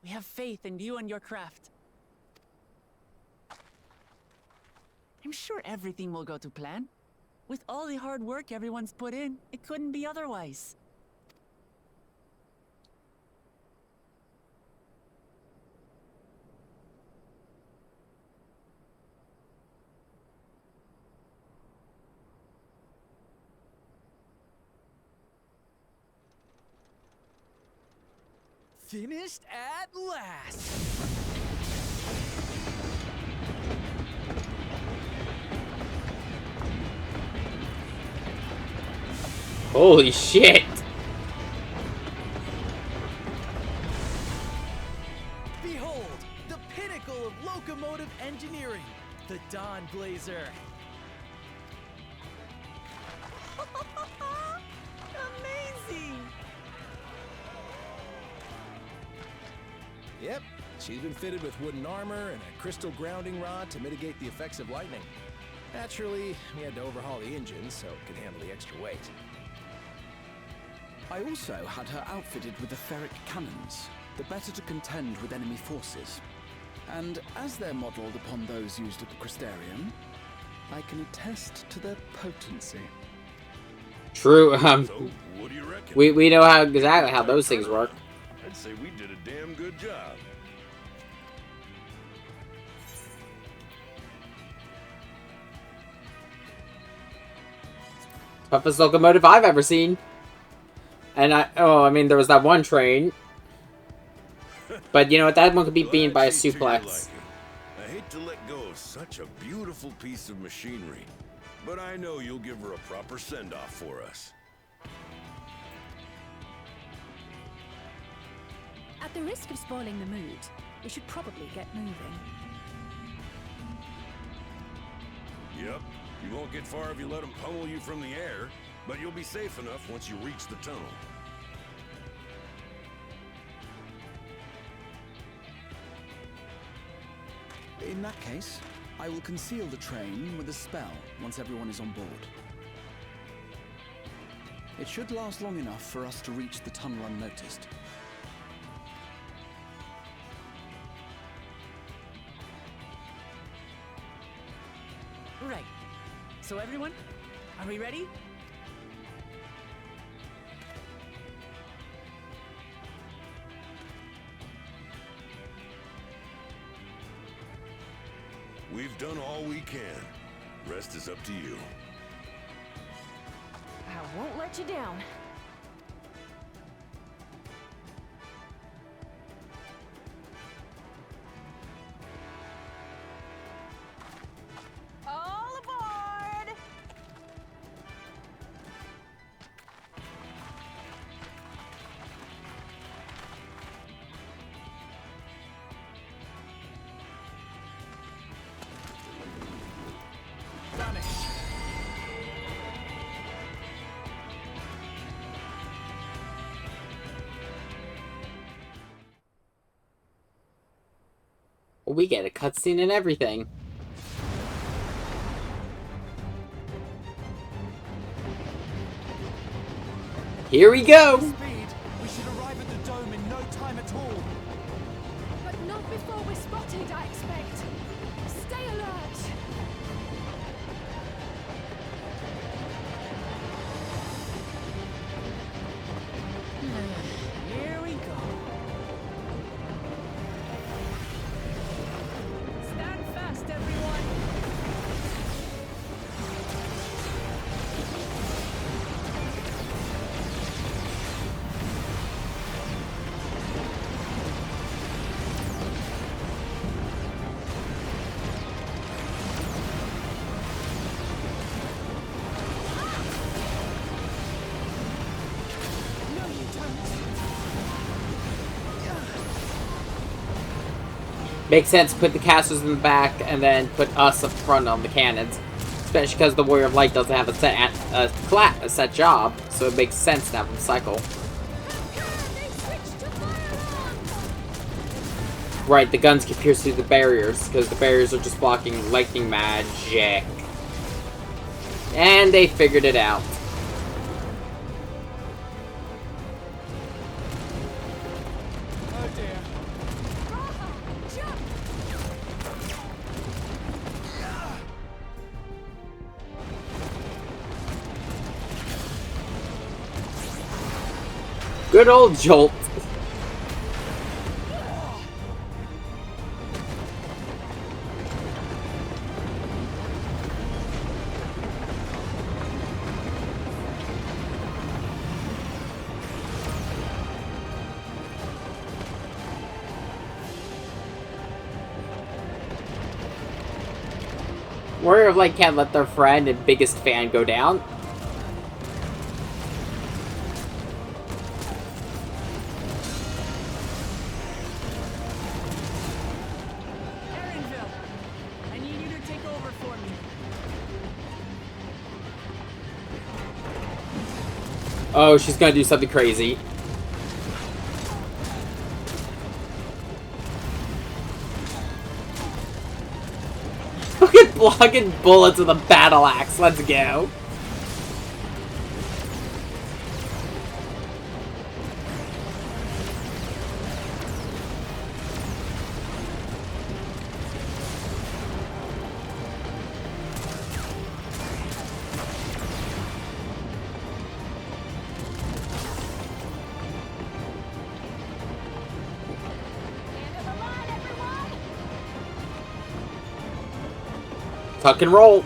We have faith in you and your craft. I'm sure everything will go to plan. With all the hard work everyone's put in, it couldn't be otherwise. Finished at last! Holy shit! Behold, the pinnacle of locomotive engineering, the Dawn Blazer. Amazing! Yep, she's been fitted with wooden armor and a crystal grounding rod to mitigate the effects of lightning. Naturally, we had to overhaul the engine so it could handle the extra weight. I also had her outfitted with the ferric cannons, the better to contend with enemy forces. And as they're modeled upon those used at the Crystarium, I can attest to their potency. True, So, what do you reckon? we know how exactly how those things work. I'd say we did a damn good job. Toughest locomotive I've ever seen. And I mean, there was that one train. But you know what, that one could be beaten by a suplex. I hate to let go of such a beautiful piece of machinery, but I know you'll give her a proper send-off for us. At the risk of spoiling the mood, we should probably get moving. Yep, you won't get far if you let them pummel you from the air, but you'll be safe enough once you reach the tunnel. In that case, I will conceal the train with a spell once everyone is on board. It should last long enough for us to reach the tunnel unnoticed. Right. So everyone, are we ready? We've done all we can. Rest is up to you. I won't let you down. All aboard! Vanish. We get a cutscene and everything. Here we go! Speed. We should arrive at the dome in no time at all. But not before we're spotted, I expect. Stay alert! Here we go. Stand fast, everyone. Makes sense, put the casters in the back, and then put us up front on the cannons. Especially because the Warrior of Light doesn't have a set job, so it makes sense to have them cycle. Right, the guns can pierce through the barriers, because the barriers are just blocking lightning magic. And they figured it out. Good old jolt. Warrior of Light can't let their friend and biggest fan go down. Oh, she's gonna do something crazy. Fucking blocking bullets with a battle axe. Let's go. Tuck and roll.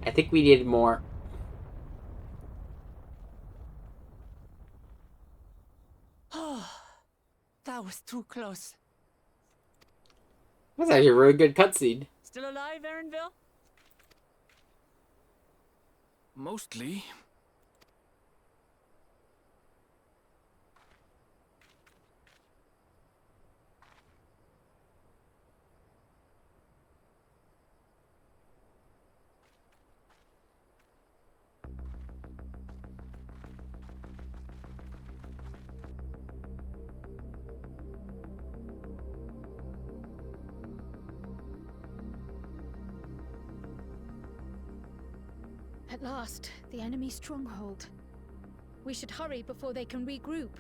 I think we needed more. Oh, that was too close. That's actually a really good cutscene. Still alive, Erinville? Mostly. At last, the enemy stronghold. We should hurry before they can regroup.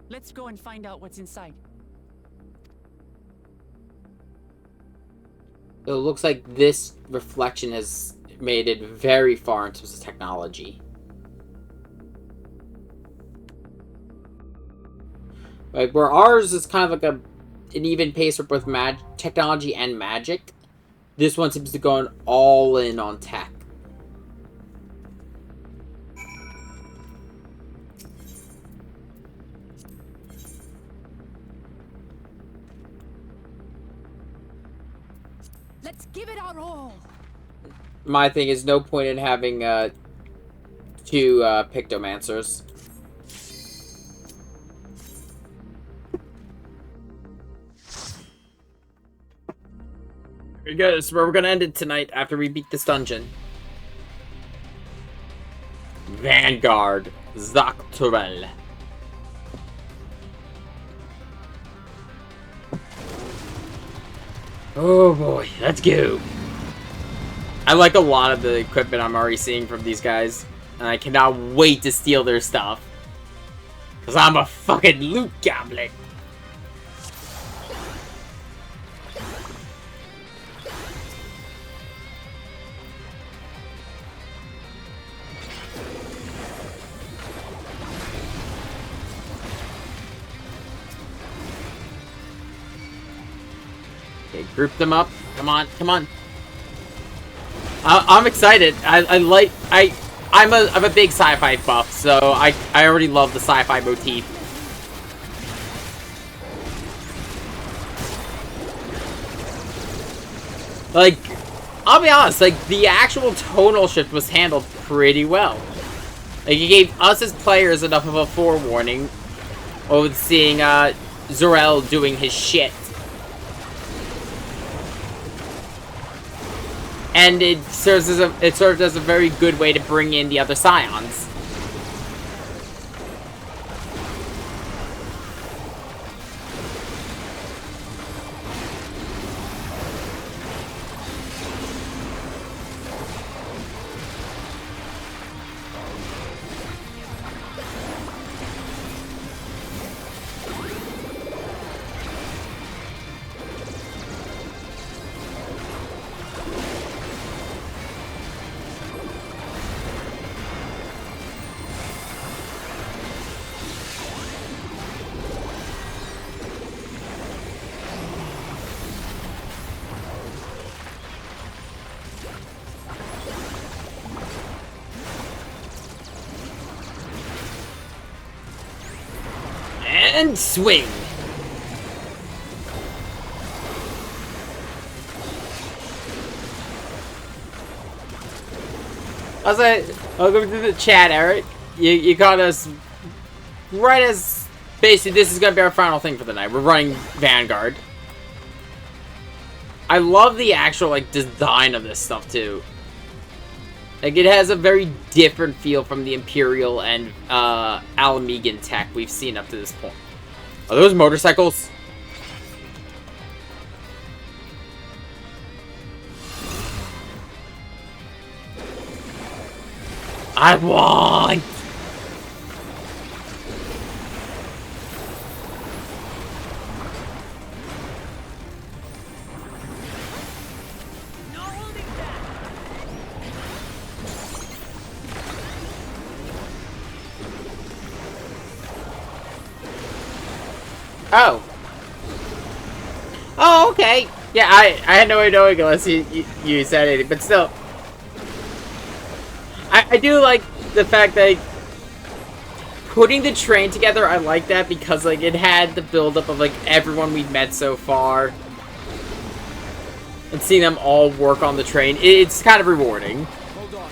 Let's go and find out what's inside. It looks like this reflection has made it very far in terms of technology. Like, where ours is kind of like an even pace for both technology and magic, this one seems to go all in on tech. Let's give it our all. My thing is no point in having two Pictomancers. Here we go. This is where we're gonna end it tonight after we beat this dungeon. Vanguard Dawntrail. Oh boy, let's go. I like a lot of the equipment I'm already seeing from these guys, and I cannot wait to steal their stuff. Cause I'm a fucking loot goblin. Okay, group them up. Come on, come on. I'm excited. I'm a big sci-fi buff, so I already love the sci-fi motif. Like, I'll be honest, like, the actual tonal shift was handled pretty well. Like, it gave us as players enough of a forewarning of seeing, Zor-El doing his shit. And it served as a very good way to bring in the other Scions. And swing! Welcome to the chat, Eric. You caught us right as... Basically, this is going to be our final thing for the night. We're running Vanguard. I love the actual, like, design of this stuff, too. Like, it has a very different feel from the Imperial and Alamegan tech we've seen up to this point. Are those motorcycles? I want! Oh. Oh, okay. Yeah, I had no way of knowing unless you said it, but still. I do like the fact that putting the train together, I like that because, like, it had the buildup of, like, everyone we've met so far. And seeing them all work on the train, it's kind of rewarding. Hold on.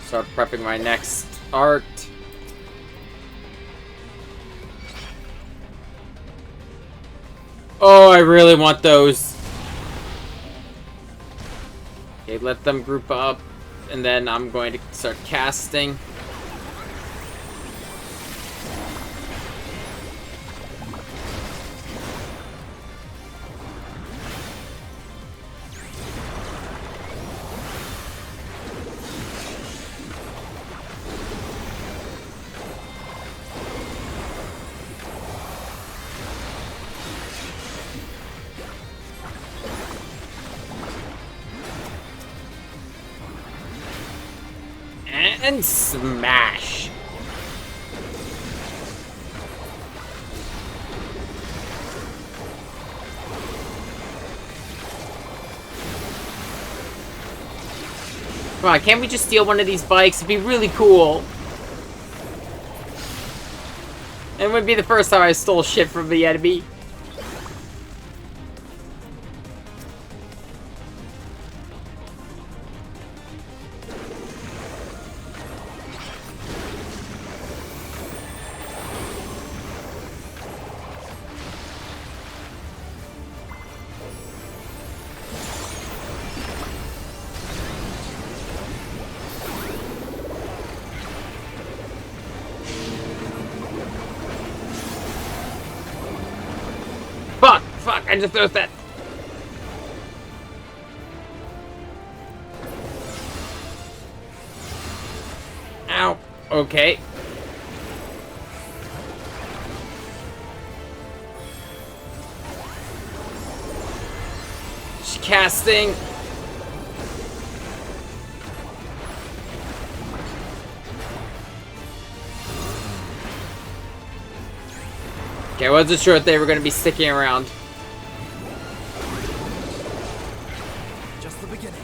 Start prepping my next art. Oh, I really want those. Okay, let them group up, and then I'm going to start casting. And smash. Come on, can't we just steal one of these bikes? It'd be really cool. It would be the first time I stole shit from the enemy. Fuck, I just noticed that. Ow. Okay. She's casting. Okay, I wasn't sure if they were going to be sticking around. Just the beginning.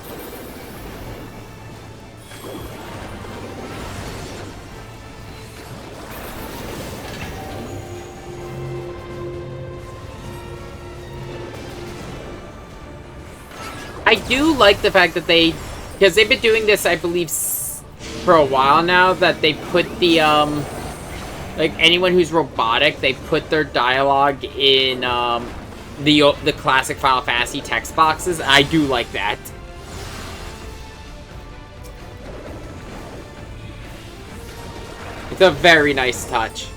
I do like the fact that they, because they've been doing this, I believe, for a while now, that they put the, like, anyone who's robotic, they put their dialogue in, the classic Final Fantasy text boxes. I do like that. It's a very nice touch.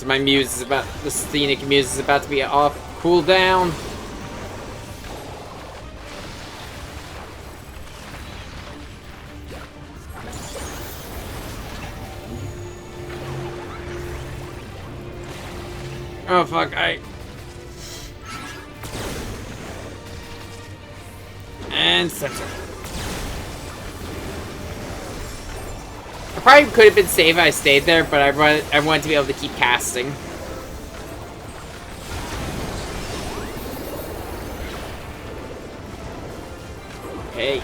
My muse is about, the scenic muse is about to be off cooldown. Oh fuck, and center. I probably could have been safe if I stayed there, but I wanted to be able to keep casting. Okay.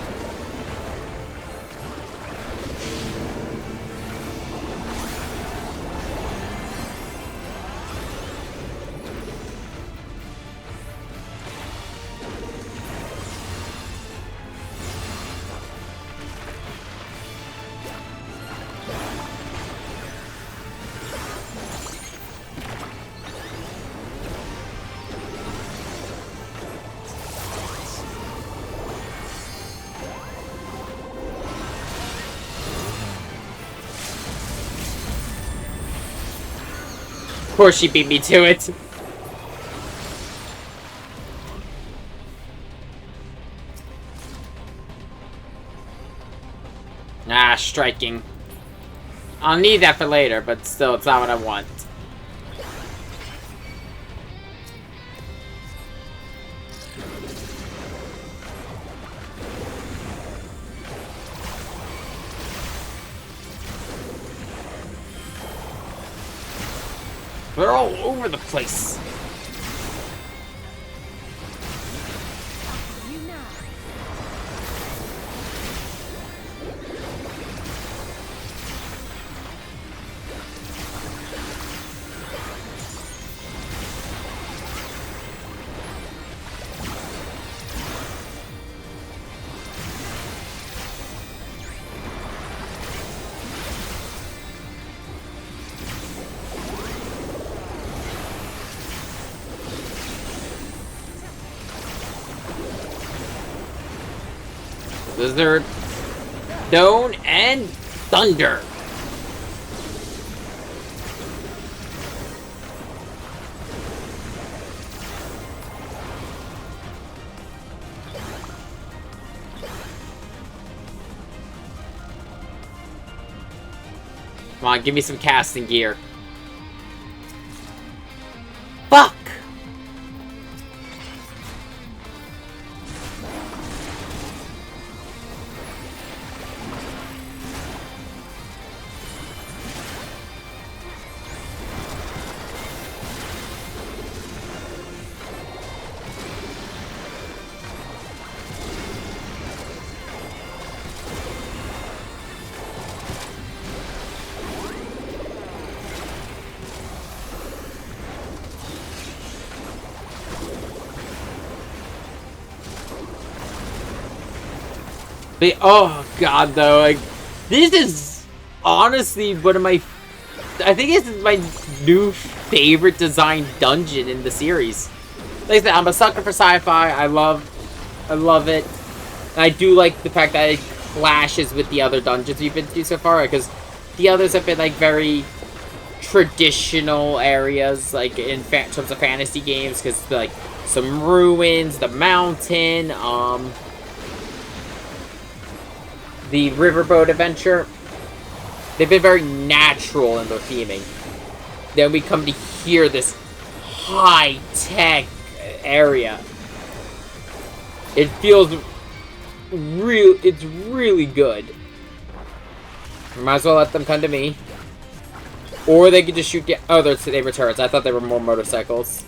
Of course she beat me to it. Ah, striking. I'll need that for later, but still, it's not what I want. They're all over the place. Blizzard, Stone, and Thunder. Come on, give me some casting gear. Fuck! Oh god, though, like, this is honestly one of my, I think this is my new favorite design dungeon in the series. Like I said, I'm a sucker for sci-fi. I love it. And I do like the fact that it clashes with the other dungeons we've been through so far, because the others have been like very traditional areas, like in terms of fantasy games, because like some ruins, the mountain, the riverboat adventure, they've been very natural in their theming. Then we come to here, this high-tech area. It feels real. It's really good. Might as well let them come to me. Or they could just shoot the... Oh, they were turrets. I thought they were more motorcycles.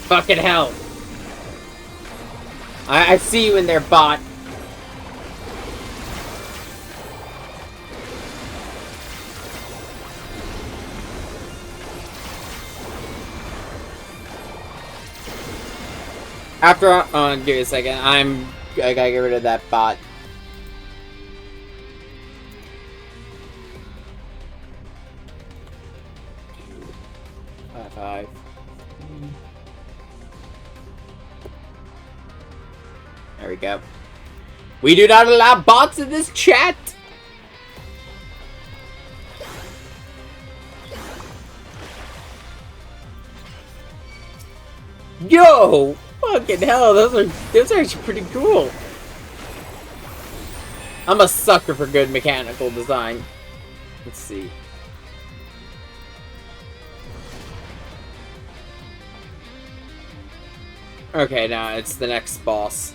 Fucking hell. I see you in there, bot. After, give me a second. I gotta get rid of that bot. Five. There we go. We do not allow bots in this chat! Yo! Fucking hell, those are actually pretty cool. I'm a sucker for good mechanical design. Let's see. Okay, now it's the next boss.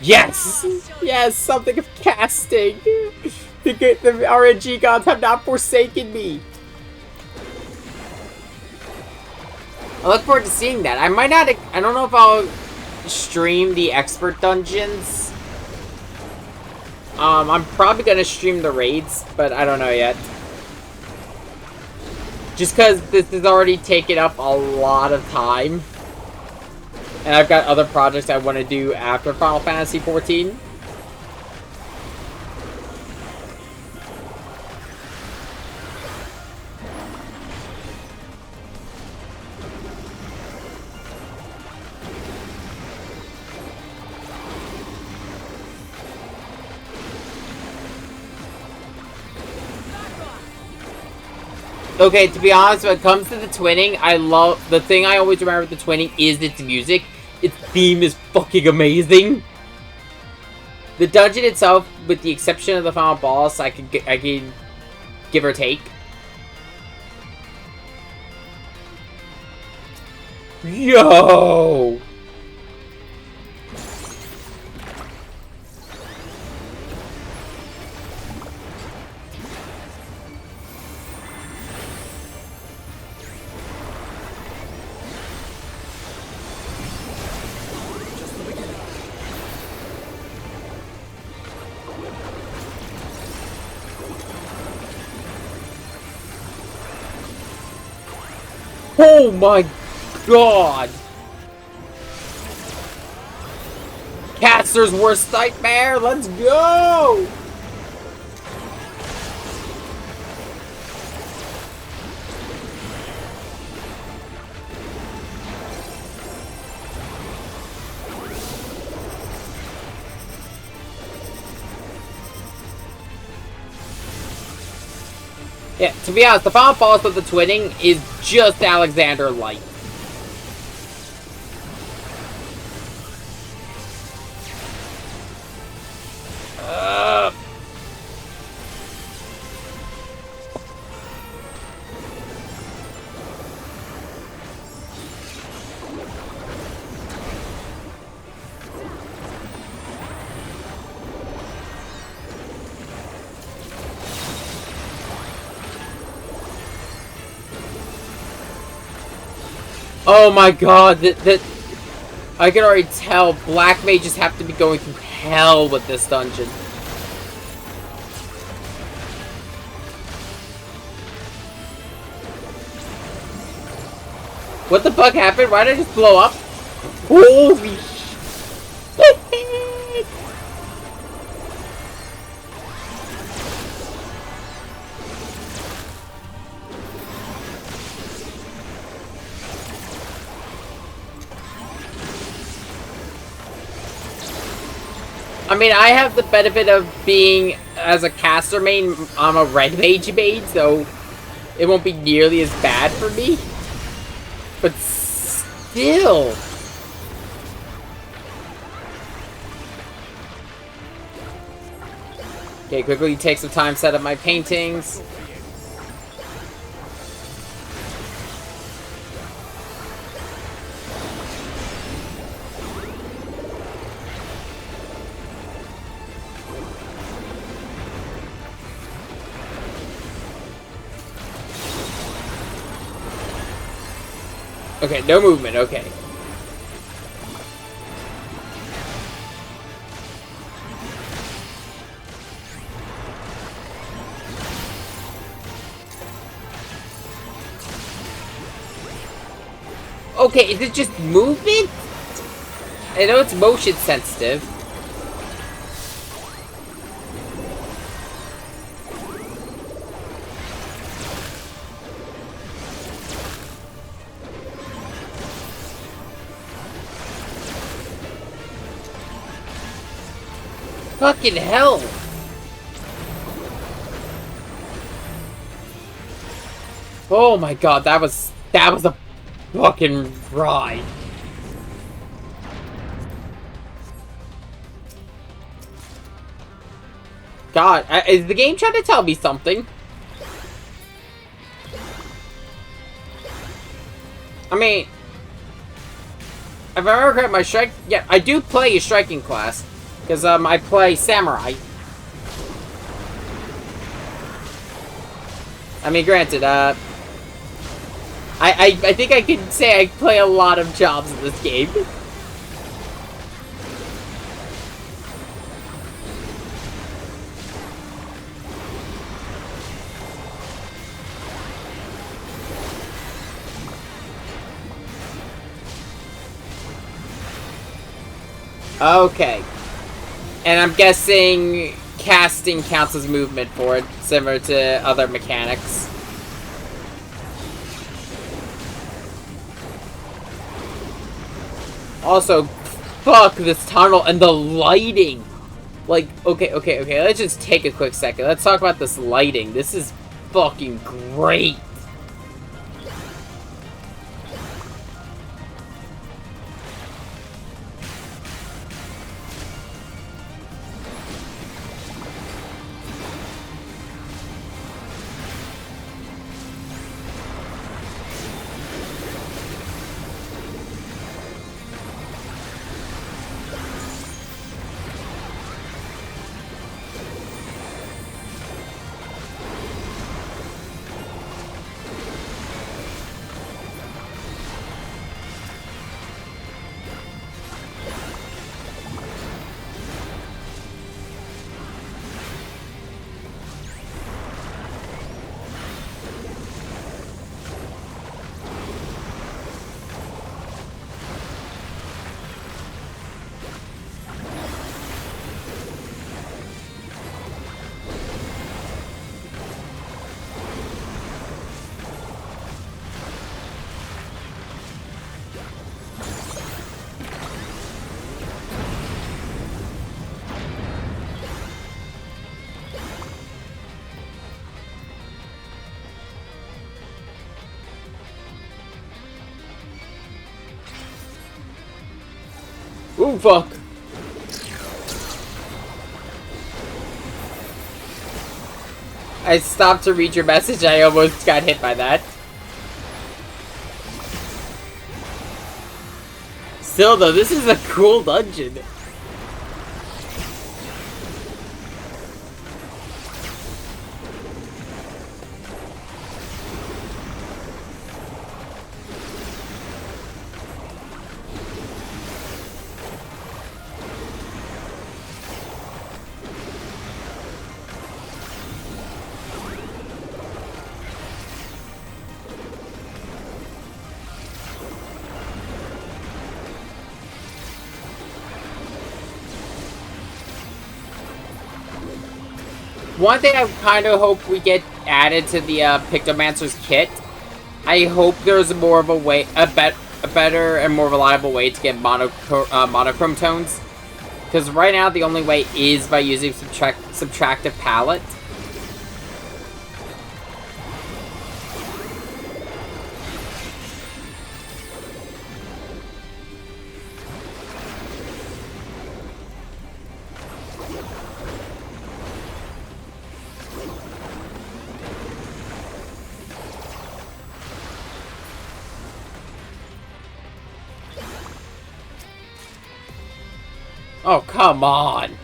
Yes! Yes, something of casting! The RNG gods have not forsaken me! I look forward to seeing that. I might not... I don't know if I'll stream the expert dungeons. I'm probably gonna stream the raids, but I don't know yet. Just because this has already taken up a lot of time. And I've got other projects I want to do after Final Fantasy XIV. Okay, to be honest, when it comes to the twinning, I love... The thing I always remember with the twinning is its music. Its theme is fucking amazing. The dungeon itself, with the exception of the final boss, I can give or take. Yo! Oh my god! Caster's worst nightmare, let's go! Yeah, to be honest, the final boss of the twinning is just Alexander Light. Oh my god, that I can already tell black mages have to be going through hell with this dungeon. What the fuck happened? Why did I just blow up? Holy shit! I mean, I have the benefit of being, as a caster main, I'm a red mage main, so it won't be nearly as bad for me. But still. Okay, quickly take some time, set up my paintings. Okay, no movement, okay. Okay, is it just movement? I know it's motion sensitive. Fucking hell! Oh my god, that was a fucking ride. God, is the game trying to tell me something? I mean, if I remember correct, my strike, yeah, I do play a striking class. Because, I play Samurai. I mean, granted, I think I can say I play a lot of jobs in this game. Okay. And I'm guessing casting counts as movement for it, similar to other mechanics. Also, fuck this tunnel and the lighting! Like, okay, let's just take a quick second. Let's talk about this lighting. This is fucking great! Ooh, fuck. I stopped to read your message. I almost got hit by that. Still, though, this is a cool dungeon. One thing I kind of hope we get added to the Pictomancer's kit, I hope there's more of a way, a better and more reliable way to get monochrome tones. Because right now the only way is by using subtractive palette. Oh, come on!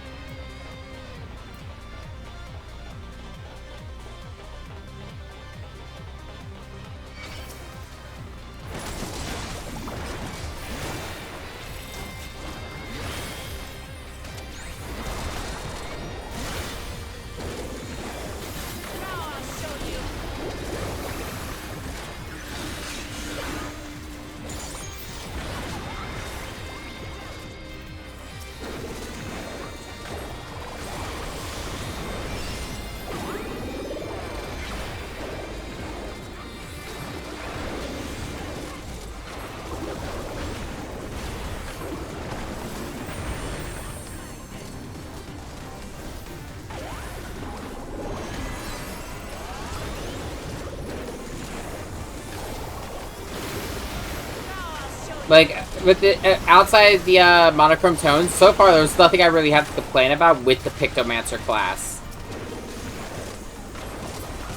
Like, with the outside the monochrome tones, so far there's nothing I really have to complain about with the Pictomancer class.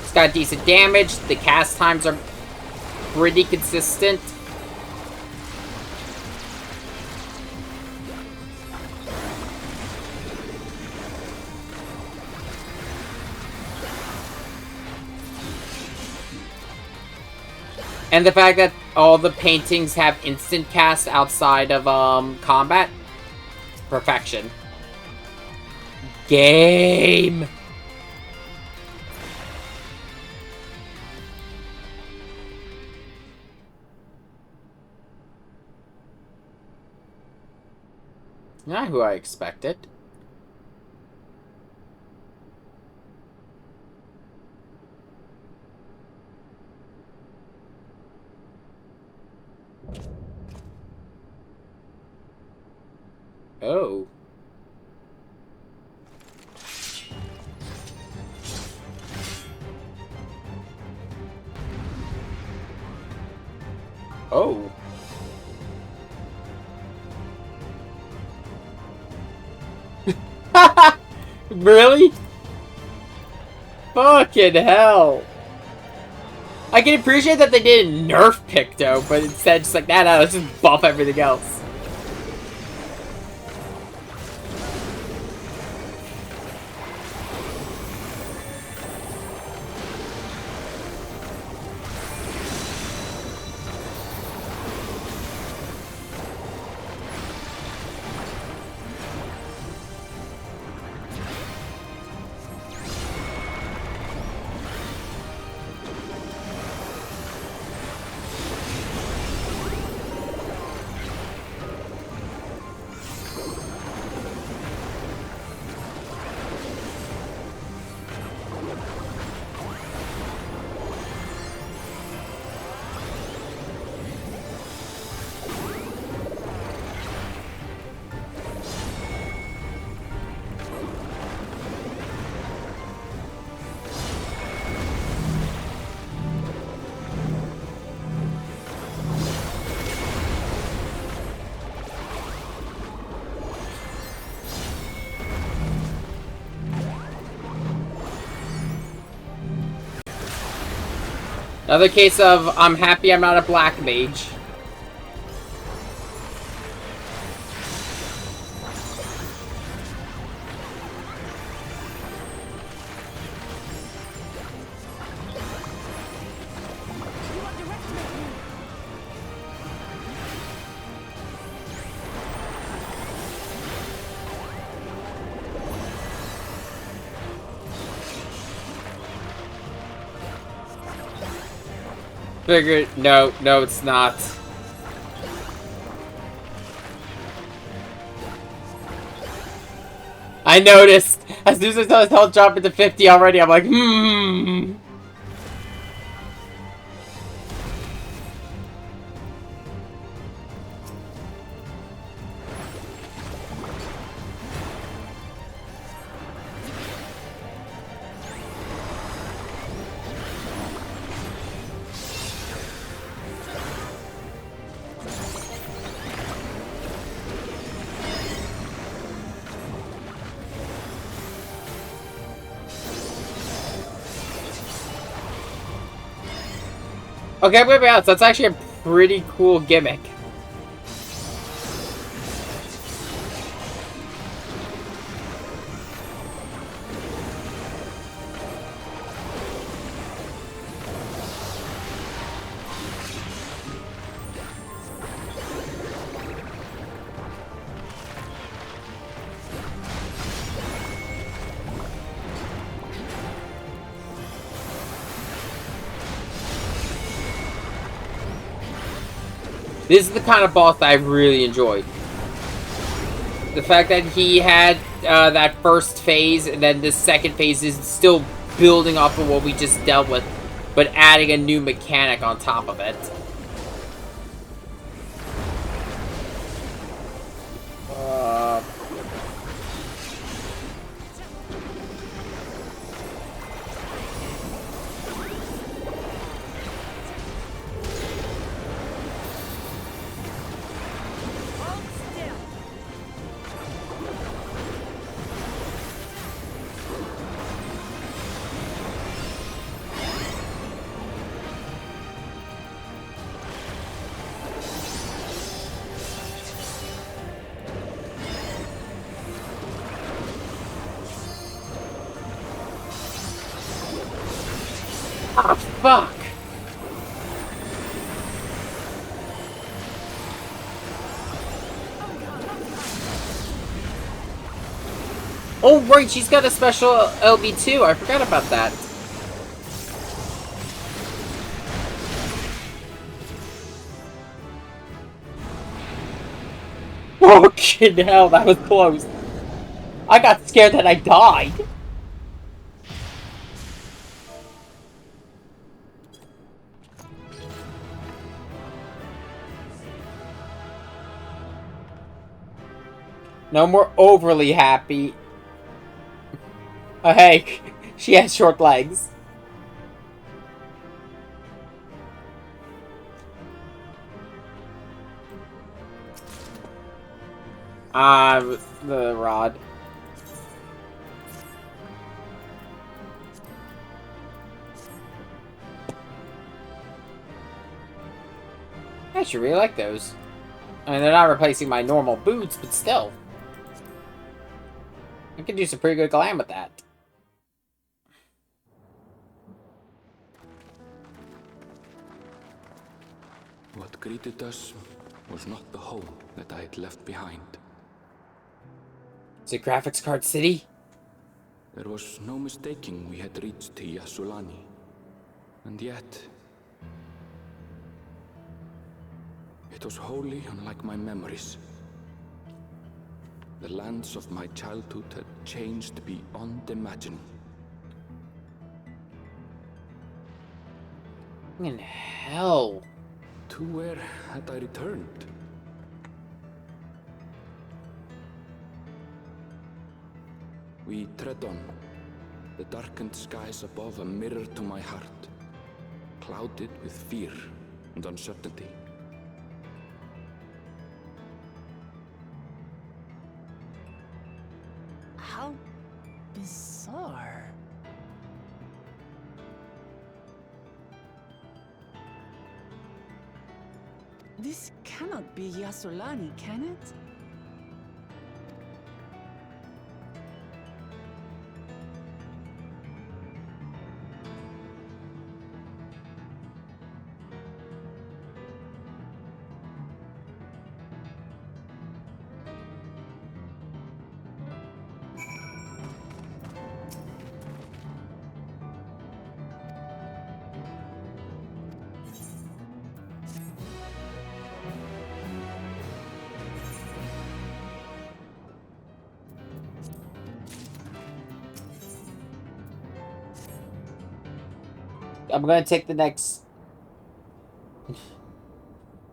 It's got decent damage, the cast times are pretty consistent. And the fact that all the paintings have instant cast outside of combat. Perfection. Game! Not who I expected. Oh. Oh. Really? Fucking hell. I can appreciate that they didn't nerf Picto, but instead just like, nah, let's just buff everything else. Another case of, I'm happy I'm not a black mage. Figured, no, it's not. I noticed! As soon as I saw his health drop into 50 already, I'm like, Okay, I'm gonna be honest, that's actually a pretty cool gimmick. This is the kind of boss that I really enjoyed. The fact that he had that first phase, and then the second phase is still building off of what we just dealt with, but adding a new mechanic on top of it. Ah, fuck! Oh, right, she's got a special LB too. I forgot about that. Oh, shit, hell, that was close. I got scared that I died. No more overly happy. Oh, hey, she has short legs. The rod. I actually really like those. I mean, they're not replacing my normal boots, but still. I could do some pretty good glam with that. What greeted us was not the home that I had left behind. Is it Graphics Card City? There was no mistaking we had reached Yasulani. And yet, it was wholly unlike my memories. The lands of my childhood had changed beyond imagining. In hell. To where had I returned? We tread on, the darkened skies above a mirror to my heart, clouded with fear and uncertainty. How bizarre. This cannot be Yasulani, can it? I'm gonna take the next...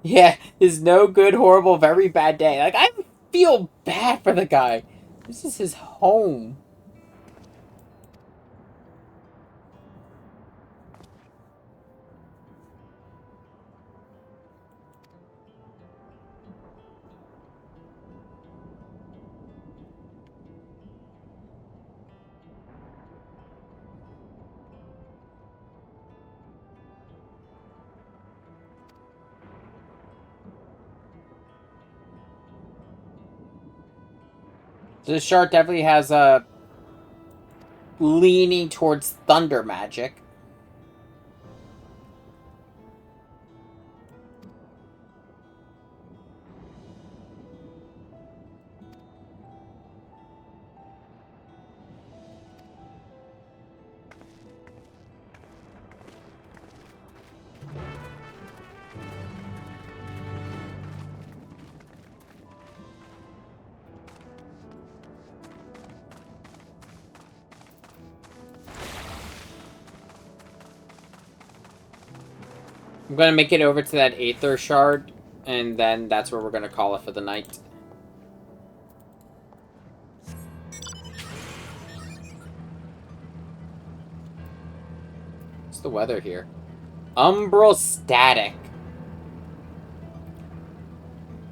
Yeah, his no good, horrible, very bad day. Like, I feel bad for the guy. This is his home. So this shard definitely has a leaning towards thunder magic. I'm gonna make it over to that Aether shard, and then that's where we're gonna call it for the night. What's the weather here? Umbral static.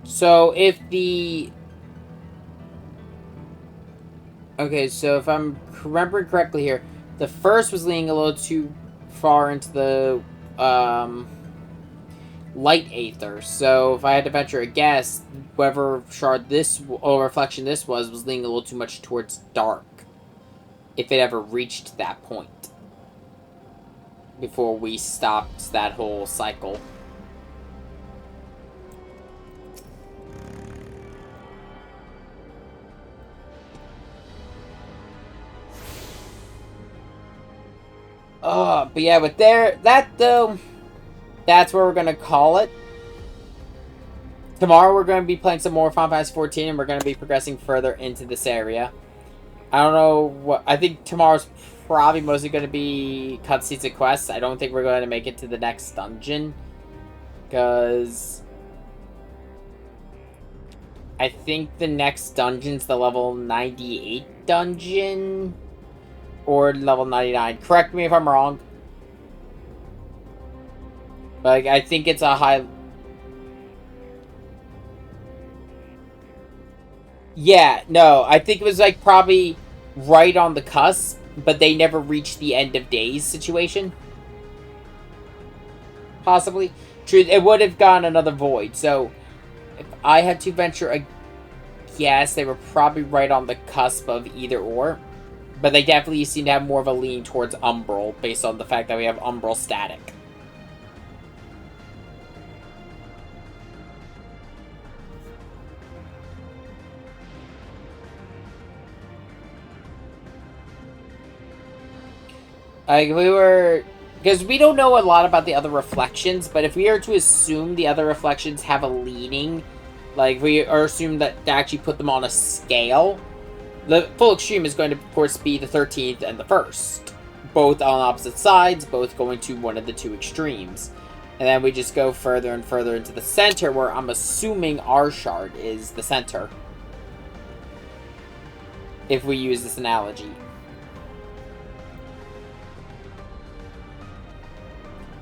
So if the... Okay, so if I'm remembering correctly here, the first was leaning a little too far into the light Aether. So if I had to venture a guess, whatever shard this or reflection this was leaning a little too much towards dark. If it ever reached that point. Before we stopped that whole cycle. But yeah, with that though, that's where we're gonna call it. Tomorrow we're gonna be playing some more Final Fantasy 14, and we're gonna be progressing further into this area. I don't know what I think tomorrow's probably mostly gonna be cutscenes and quests. I don't think we're going to make it to the next dungeon, because I think the next dungeon's the level 98 dungeon. Or level 99. Correct me if I'm wrong. Like, I think it's a high... Yeah, no. I think it was, like, probably right on the cusp. But they never reached the end of days situation. Possibly. True, it would have gone another void. So, if I had to venture a guess, they were probably right on the cusp of either or. But they definitely seem to have more of a lean towards Umbral, based on the fact that we have Umbral static. Like, because we don't know a lot about the other reflections, but if we are to assume the other reflections have a leaning, like, we are assumed that to actually put them on a scale... The full extreme is going to, of course, be the 13th and the 1st. Both on opposite sides, both going to one of the two extremes. And then we just go further and further into the center, where I'm assuming our shard is the center. If we use this analogy.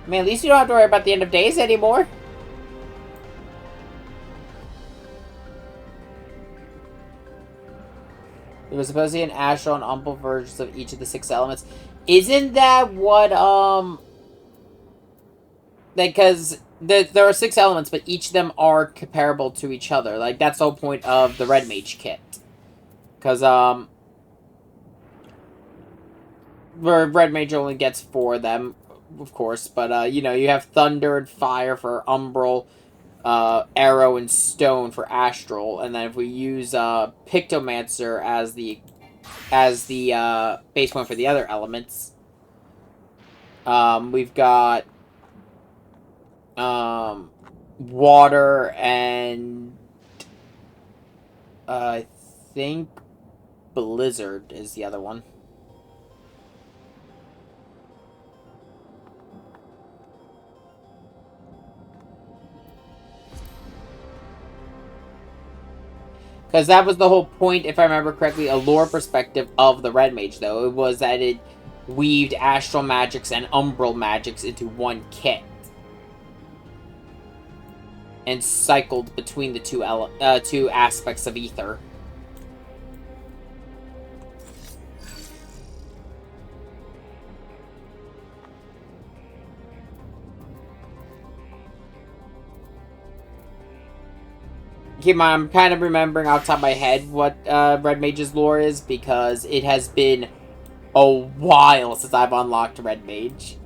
I mean, at least you don't have to worry about the end of days anymore. There was supposed to be an astral and umbral versions of each of the 6 elements. Isn't that what, because there are 6 elements, but each of them are comparable to each other. Like, that's the whole point of the Red Mage kit. Because, where Red Mage only gets 4 of them, of course. But, you know, you have Thunder and Fire for Umbral, Arrow and Stone for Astral, and then if we use Pictomancer as the base point for the other elements, we've got Water and I think Blizzard is the other one. Because that was the whole point, if I remember correctly, a lore perspective of the Red Mage, though. It was that it weaved astral magics and umbral magics into one kit. And cycled between the two aspects of ether. keep in mind, I'm kind of remembering off the top of my head what Red Mage's lore is, because it has been a while since I've unlocked Red Mage.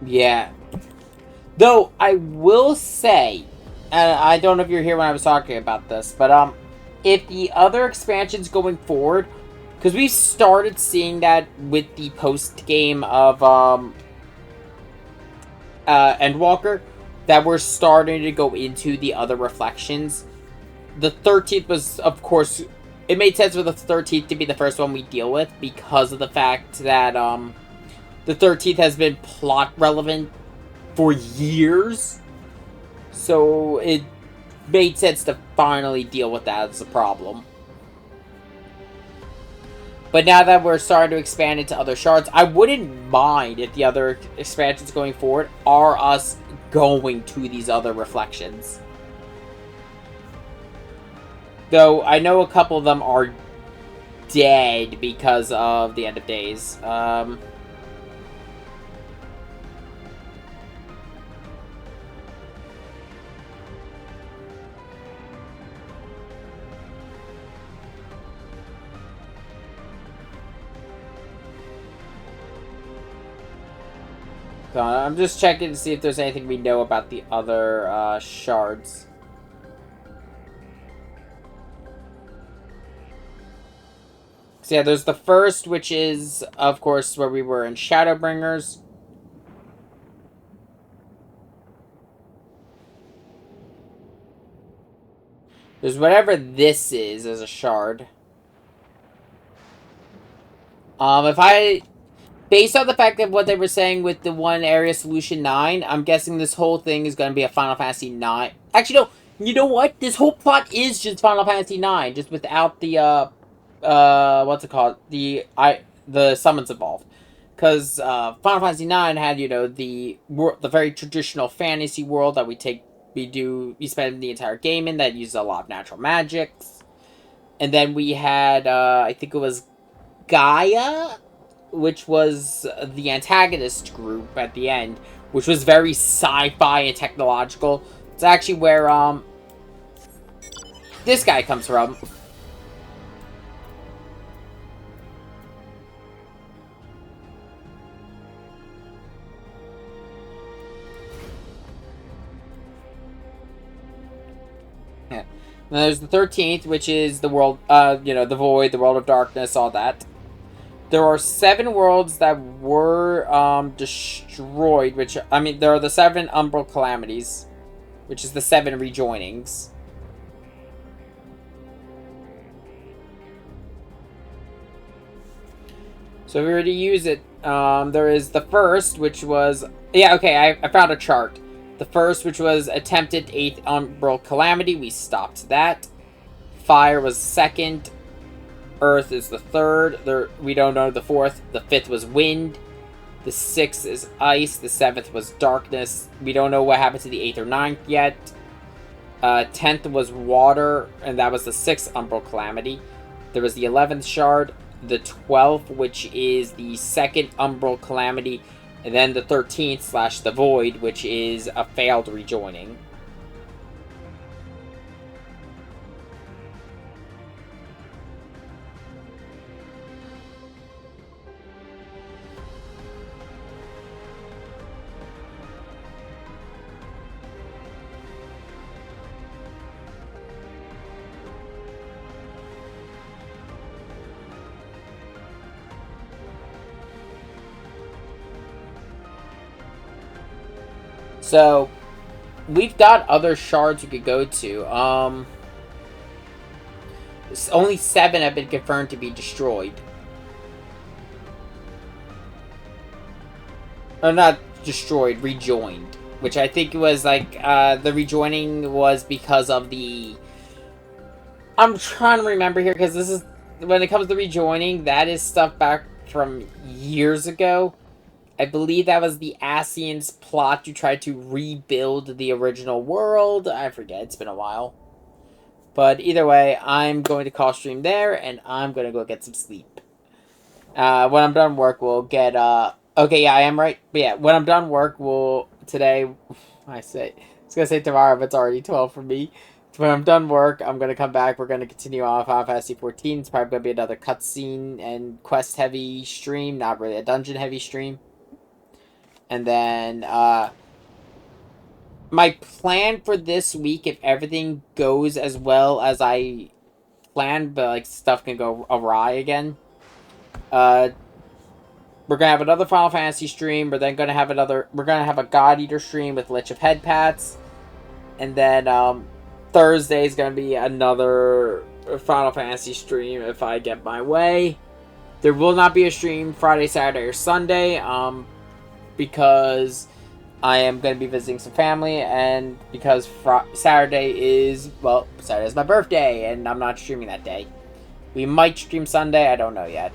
Yeah. Though, I will say, I don't know if you're here when I was talking about this, but, if the other expansions going forward, because we started seeing that with the post-game of, Endwalker, that we're starting to go into the other reflections. The 13th was, of course, it made sense for the 13th to be the first one we deal with, because of the fact that, the 13th has been plot relevant for years, so it made sense to finally deal with that as a problem. But now that we're starting to expand into other shards, I wouldn't mind if the other expansions going forward are us going to these other reflections. Though, I know a couple of them are dead because of the End of Days. So I'm just checking to see if there's anything we know about the other shards. So yeah, there's the first, which is, of course, where we were in Shadowbringers. There's whatever this is as a shard. Based on the fact of what they were saying with the one area solution 9, I'm guessing this whole thing is going to be a Final Fantasy 9. Actually, no. You know what? This whole plot is just Final Fantasy 9, just without the, what's it called? The summons involved. Because, Final Fantasy 9 had, the very traditional fantasy world that we spend the entire game in, that uses a lot of natural magics. And then we had, I think it was Gaia, which was the antagonist group at the end, which was very sci-fi and technological. It's actually where, this guy comes from. Yeah. And there's the 13th, which is the world, the Void, the World of Darkness, all that. There are 7 worlds that were, destroyed, there are the 7 Umbral Calamities, which is the 7 rejoinings. So if we were to use it, there is the first, which was, yeah, okay, I found a chart. The first, which was attempted 8th Umbral Calamity, we stopped that. Fire was 2nd. Earth is the 3rd. We don't know the 4th. The 5th was wind. The 6th is ice. The 7th was darkness. We don't know what happened to the 8th or 9th yet. 10th was water, and that was the 6th Umbral Calamity. There was the 11th shard. The 12th, which is the 2nd Umbral Calamity. And then the 13th / the Void, which is a failed rejoining. So, we've got other shards we could go to. Only 7 have been confirmed to be destroyed. Or not destroyed, rejoined. Which I think was like, the rejoining was because of the... I'm trying to remember here, because this is... When it comes to rejoining, that is stuff back from years ago. I believe that was the Asian's plot to try to rebuild the original world. I forget, it's been a while. But either way, I'm going to call stream there, and I'm going to go get some sleep. When I'm done work, we'll get, okay, yeah, I am right. But yeah, when I'm done work, today, I was gonna say tomorrow, but it's already 12 for me. When I'm done work, I'm gonna come back. We're gonna continue on Final Fantasy 14. It's probably gonna be another cutscene and quest-heavy stream, not really a dungeon-heavy stream. And then, my plan for this week, if everything goes as well as I planned, but, like, stuff can go awry again, we're gonna have another Final Fantasy stream. We're gonna have a God Eater stream with Lich of Head Pats. And then, Thursday is gonna be another Final Fantasy stream if I get my way. There will not be a stream Friday, Saturday, or Sunday, because I am gonna be visiting some family, and because Saturday is my birthday, and I'm not streaming that day. We might stream Sunday, I don't know yet.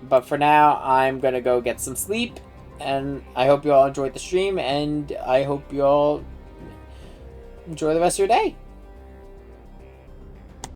But for now, I'm gonna go get some sleep, and I hope you all enjoyed the stream, and I hope you all enjoy the rest of your day.